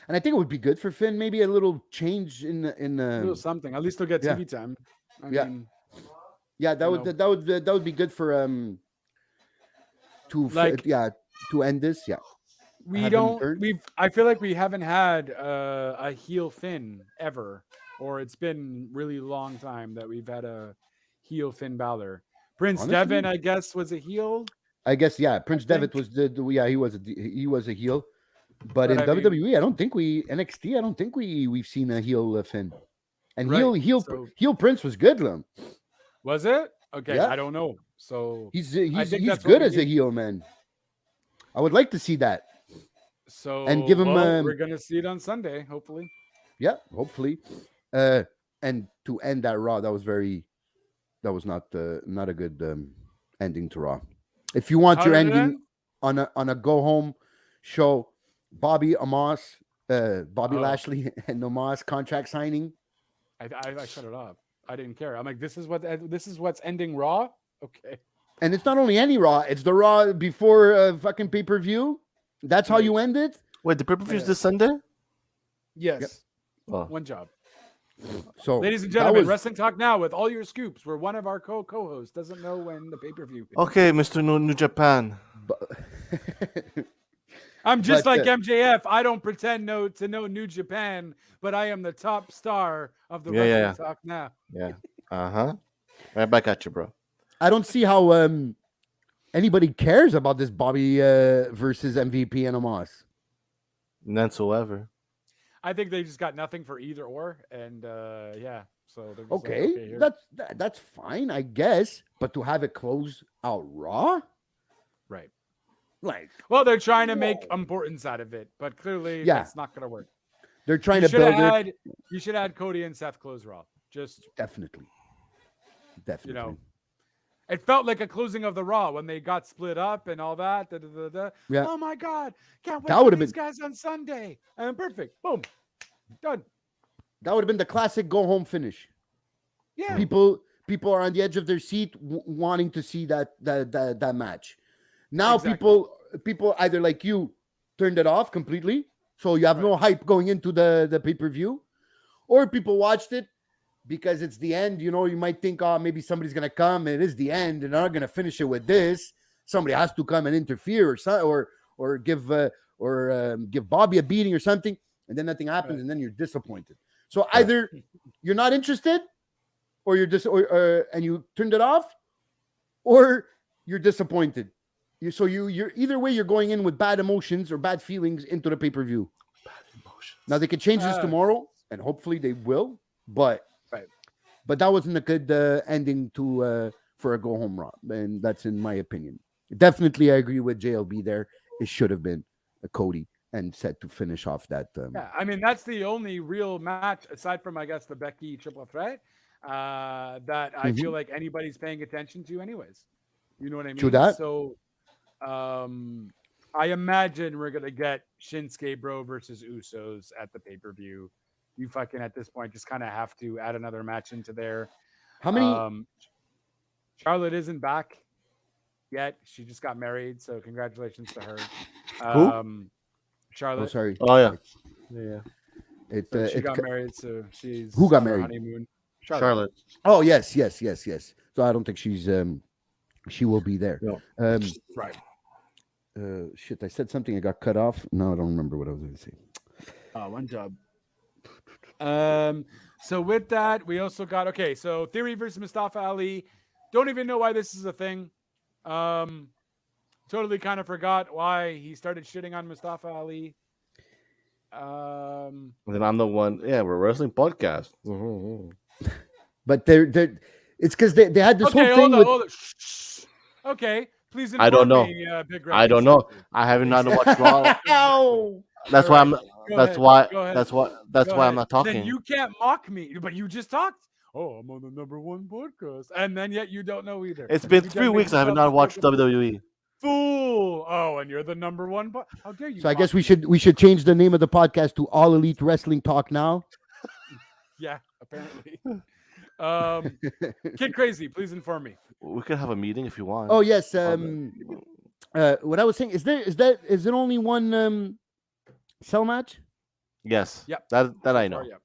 And I think it would be good for Finn. Maybe a little change in A little something. At least they'll get yeah. TV time. I Yeah. mean, yeah, that would be good for to end this. Yeah. I feel like we haven't had a heel Finn ever, or it's been really long time that we've had a heel Finn Balor. Prince Honestly? Devitt, I guess, was a heel. I guess Prince Devitt was he was a heel, but in WWE I don't think we've seen a heel Finn, and Right, heel Prince was good. Was it? Okay, Yeah. I don't know. So He's think that's good what as we a heel, man. I would like to see that. and give him, we're gonna see it on Sunday, hopefully. Yeah, hopefully. And to end that Raw, that was not a good ending to Raw. If you want How your did it ending end? on a go home show, Bobby Oh. Lashley and Omos contract signing. I shut it off. I didn't care. I'm like, this is what's ending Raw. Okay. And it's not only any Raw, it's the Raw before fucking pay-per-view. That's how Right. you end it. Wait, the pay-per-view is Yeah. this Sunday? Yes. Oh. One job. So, Ladies and that gentlemen, was- Wrestling Talk Now with all your scoops, where one of our co-hosts doesn't know when the pay-per-view is. Okay, Mr. New Japan. I'm just But, like MJF. I don't pretend to know New Japan, but I am the top star of the Yeah, Wrestling yeah. Talk Now. Yeah. Uh-huh. Right back at you, bro. I don't see how anybody cares about this Bobby versus MVP and Omos. None so ever. I think they just got nothing for either or, and yeah. So they're just Okay, like, here. that's fine, I guess. But to have it close out Raw, Right. like Well, they're trying to make importance out of it, but clearly Yeah. that's not going to work. they're trying You to should build have it. you should add Cody and Seth close Raw. Just Definitely. you know, it felt like a closing of the Raw when they got split up and all that. Yeah. Oh my God, can't wait That for would've these been- guys on Sunday. And perfect, boom, done. That would have been the classic go home finish. Yeah, People are on the edge of their seat wanting to see that match. Now Exactly. people either like you turned it off completely, so you have no hype going into the pay-per-view, or people watched it because it's the end. You know, you might think, oh, maybe somebody's gonna come, and it is the end, and they're not gonna finish it with this. Somebody has to come and interfere, or give Bobby a beating or something, and then nothing happens, Right. and then you're disappointed. So either you're not interested, or you're and you turned it off, or you're disappointed. You're either way, you're going in with bad emotions or bad feelings into the pay-per-view. Now they could change this tomorrow, and hopefully they will. But Right. but that wasn't a good ending to for a go home Raw, and that's in my opinion. Definitely, I agree with JLB there. It should have been a Cody and set to finish off that. Yeah, I mean that's the only real match aside from I guess the Becky triple threat that I feel like anybody's paying attention to, anyways. You know what I mean? True that. So, I imagine we're gonna get Shinsuke Bro versus Usos at the pay per view. You fucking at this point just kind of have to add another match into there. How many? Charlotte isn't back yet. She just got married, so congratulations to her. Who? Charlotte. Oh, sorry. Oh yeah. Yeah. It, She got married, so she's Who got on her married? honeymoon. Charlotte. Oh yes. So I don't think she will be there. No. Right. Shit, I said something. I got cut off. No, I don't remember what I was going to say. One job. So with that, we also got so Theory versus Mustafa Ali. Don't even know why this is a thing. totally kind of forgot why he started shitting on Mustafa Ali. Then I'm the one. Yeah, we're a wrestling podcast. But they're it's because they had this whole Okay, thing with. hold on. Shh. Okay, please inform I don't know. me, Big Red. I don't know. I haven't not watched Raw. Ow! That's why I'm. Go That's ahead, why. go ahead. That's why. Go That's why I'm ahead. not talking. Then you can't mock me, but you just talked. Oh, I'm on the #1 podcast, and then yet you don't know either. It's been You 3 gotta make weeks. I have yourself not watched look like a WWE. Fool! Oh, and you're the #1. How dare you? So I mock guess we me? should change the name of the podcast to All Elite Wrestling Talk now. Yeah, apparently. Kid Crazy, please inform me. We could have a meeting if you want. Oh yes. What I was saying is there only one cell match? Yes. Yep. That I know. Yeah.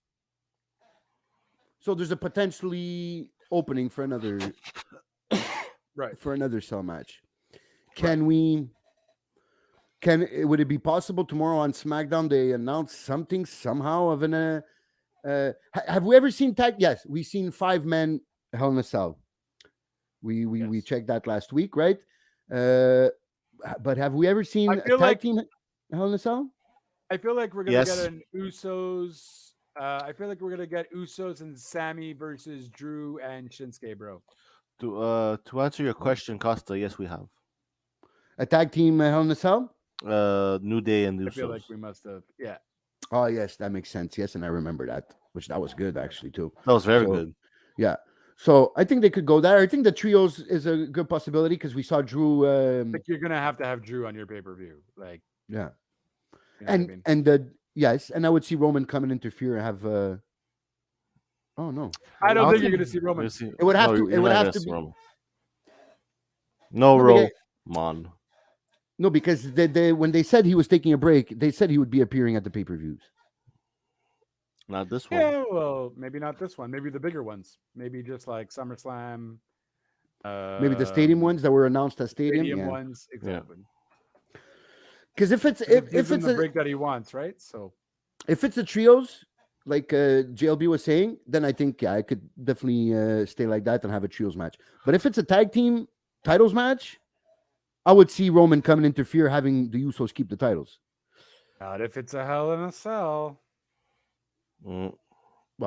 So there's a potentially opening for another Right. for another cell match. Would it be possible tomorrow on SmackDown they announce something somehow of an have we ever seen tag? Yes, we've seen 5-man Hell in a Cell. We checked that last week, right? But have we ever seen a tag team Hell in a Cell? I feel like we're gonna Yes. get an Usos. I feel like we're gonna get Usos and Sammy versus Drew and Shinsuke, bro. To answer your question, Costa, yes, we have. A tag team Hell in a Cell? New Day and I feel Usos. like we must have. Yeah. Oh yes, that makes sense. Yes, and I remember that, which that was good actually too. That was very So, good. Yeah. So I think they could go there. I think the trios is a good possibility because we saw Drew. Like you're gonna have Drew on your pay-per-view. Like, Yeah. you know what I mean? And yes, and I would see Roman come and interfere and have. Oh no! I don't I think don't you're gonna see Roman. It would have to. It would have to be. No, No, Roman. No, because they when they said he was taking a break, they said he would be appearing at the pay-per-views. Not this one. Yeah, well, maybe not this one. Maybe the bigger ones. Maybe just like SummerSlam. Maybe the stadium ones that were announced at stadium. Yeah. ones, exactly. Because if it's If if it's the a break that he wants, right? So if it's the trios, like JLB was saying, then I think I could definitely stay like that and have a trios match. But if it's a tag team titles match, I would see Roman come and interfere, having the Usos keep the titles. not if it's a Hell in a Cell. Well,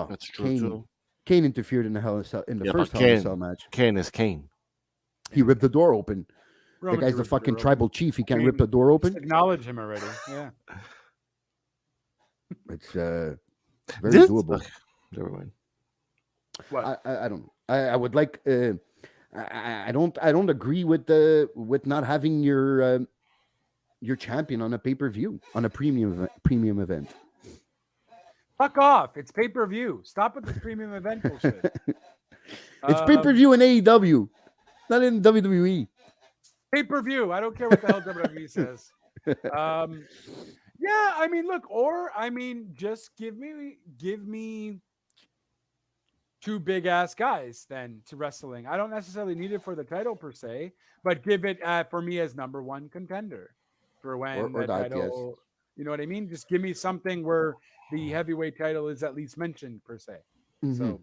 That's true too. Kane interfered in the Hell in a Cell in the Yeah, first but Hell in a Kane- Cell match. Kane is Kane. He ripped the door open. Roman The guy's can the rip the fucking door tribal open. chief. He can't Kane- rip the door Just open. acknowledge him already. Yeah. It's very This- doable. Okay, never mind. What? I don't know. I would like. I don't agree with not having your champion on a pay-per-view on a premium event. Fuck off. It's pay-per-view. Stop with the premium event bullshit. It's pay-per-view in AEW, not in WWE. Pay-per-view. I don't care what the hell WWE says. Yeah, I mean, look, or I mean, just give me two big ass guys then to wrestling. I don't necessarily need it for the title per se, but give it for me as #1 contender for when Or the that, yes. title. You know what I mean? Just give me something where the heavyweight title is at least mentioned per se. Mhm. So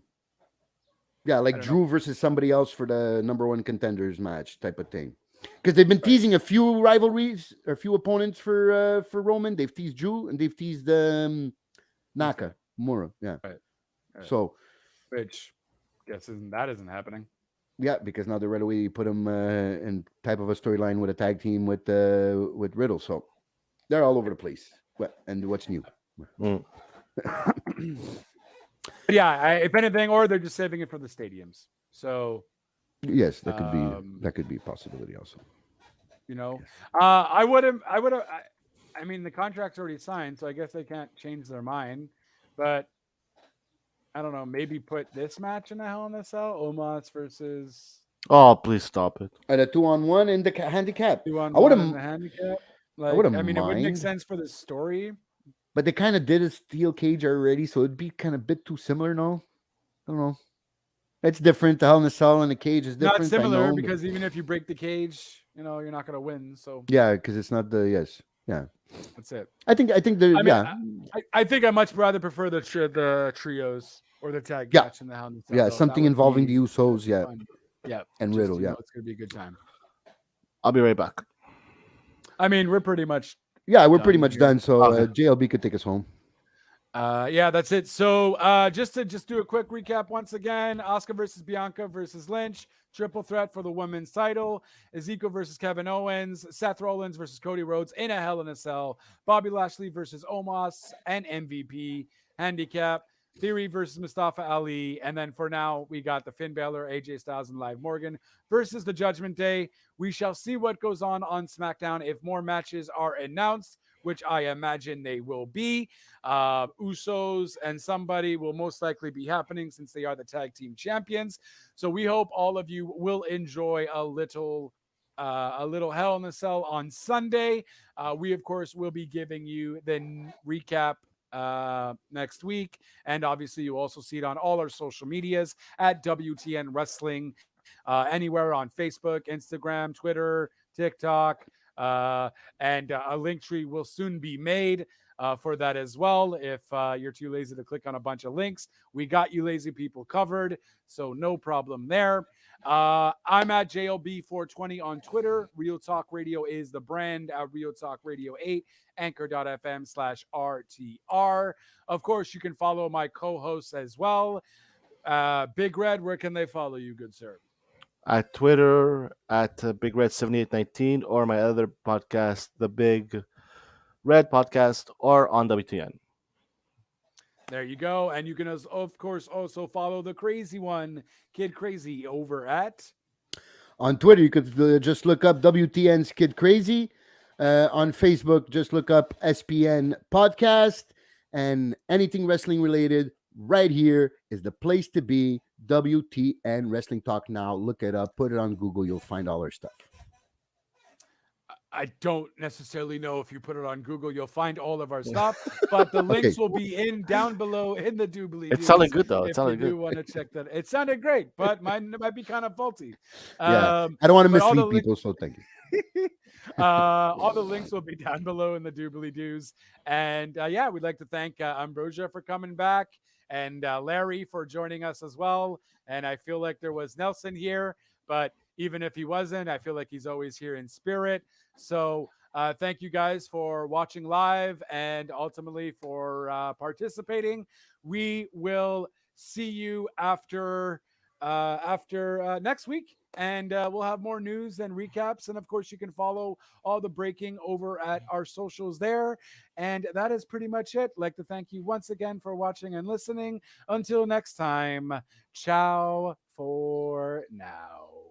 Yeah, like I don't Drew versus somebody else for the *1 contenders match type of thing. Because they've been teasing a few rivalries or a few opponents for Roman. They've teased Drew and they've teased Nakamura. Yeah. Right. Right. So which guess isn't happening. yeah, because now they're right away put him in type of a storyline with a tag team with Riddle. So they're all over the place. And what's new? Mm. But yeah, if anything, or they're just saving it for the stadiums. So Yes, that could Um, be a possibility also. you know, Yes. I would have. I mean, the contract's already signed, so I guess they can't change their mind. But I don't know. Maybe put this match in a Hell in a Cell. Omos versus Oh, please stop it. And a 2-on-1 in the handicap. 2-on-1 I would've- in the handicap. Like, would've I mean, it would make mind. sense for the story. But they kind of did a steel cage already, so it'd be kind of a bit too similar, no? I don't know. It's different. The Hell in a Cell and the cage is different. Not I similar know, but- because even if you break the cage, you know you're not going to win. So yeah, because it's not the Yeah, that's it. I think the I mean, I think I much rather prefer the trios or the tag Yeah. match in the Hell in a Cell. yeah though. something That would involving be the Usos, yeah, fun. Yeah, and just, Riddle, you know, yeah. it's going to be a good time. I'll be right back. I mean, we're pretty much Yeah, we're done pretty much here. done. So Okay. JLB could take us home. Yeah, that's it. So just to do a quick recap once again, Oscar versus Bianca versus Lynch, triple threat for the women's title, Ezekiel versus Kevin Owens, Seth Rollins versus Cody Rhodes in a Hell in a Cell, Bobby Lashley versus Omos and MVP handicap, Theory versus Mustafa Ali, and then for now we got the Finn Balor, AJ Styles, and Liv Morgan versus the Judgment Day. We shall see what goes on SmackDown if more matches are announced, which I imagine they will be. Usos and somebody will most likely be happening since they are the tag team champions. So we hope all of you will enjoy a little Hell in a Cell on Sunday. We of course will be giving you the recap next week, and obviously you also see it on all our social medias at WTN Wrestling, anywhere on Facebook, Instagram, Twitter, TikTok, and a link tree will soon be made for that as well. If you're too lazy to click on a bunch of links, we got you lazy people covered, so no problem there. I'm at JLB420 on Twitter. Real Talk Radio is the brand at Real Talk Radio 8, anchor.fm/RTR. Of course, you can follow my co-hosts as well. Big Red, where can they follow you, good sir? At Twitter at Big Red 7819 or my other podcast, the Big Red Podcast, or on WTN. There you go. And you can, of course, also follow the crazy one, Kid Crazy, over at. On Twitter, you could just look up WTN's Kid Crazy. On Facebook, just look up SPN Podcast. And anything wrestling related, right here is the place to be. WTN Wrestling Talk Now. Look it up. Put it on Google. You'll find all our stuff. I don't necessarily know if you put it on Google, you'll find all of our stuff, but the links will be down below in the doobly. It sounded good though. It sounded good. If you want to check that, it sounded great, but mine might be kind of faulty. Yeah, I don't want to mislead people, so thank you. All the links will be down below in the doobly doos, and yeah, we'd like to thank Ambrosia for coming back and Larry for joining us as well. And I feel like there was Nelson here, but even if he wasn't, I feel like he's always here in spirit. So thank you guys for watching live and ultimately for participating. We will see you after next week, and we'll have more news and recaps. And of course, you can follow all the breaking over at our socials there. And that is pretty much it. I'd like to thank you once again for watching and listening. Until next time, ciao for now.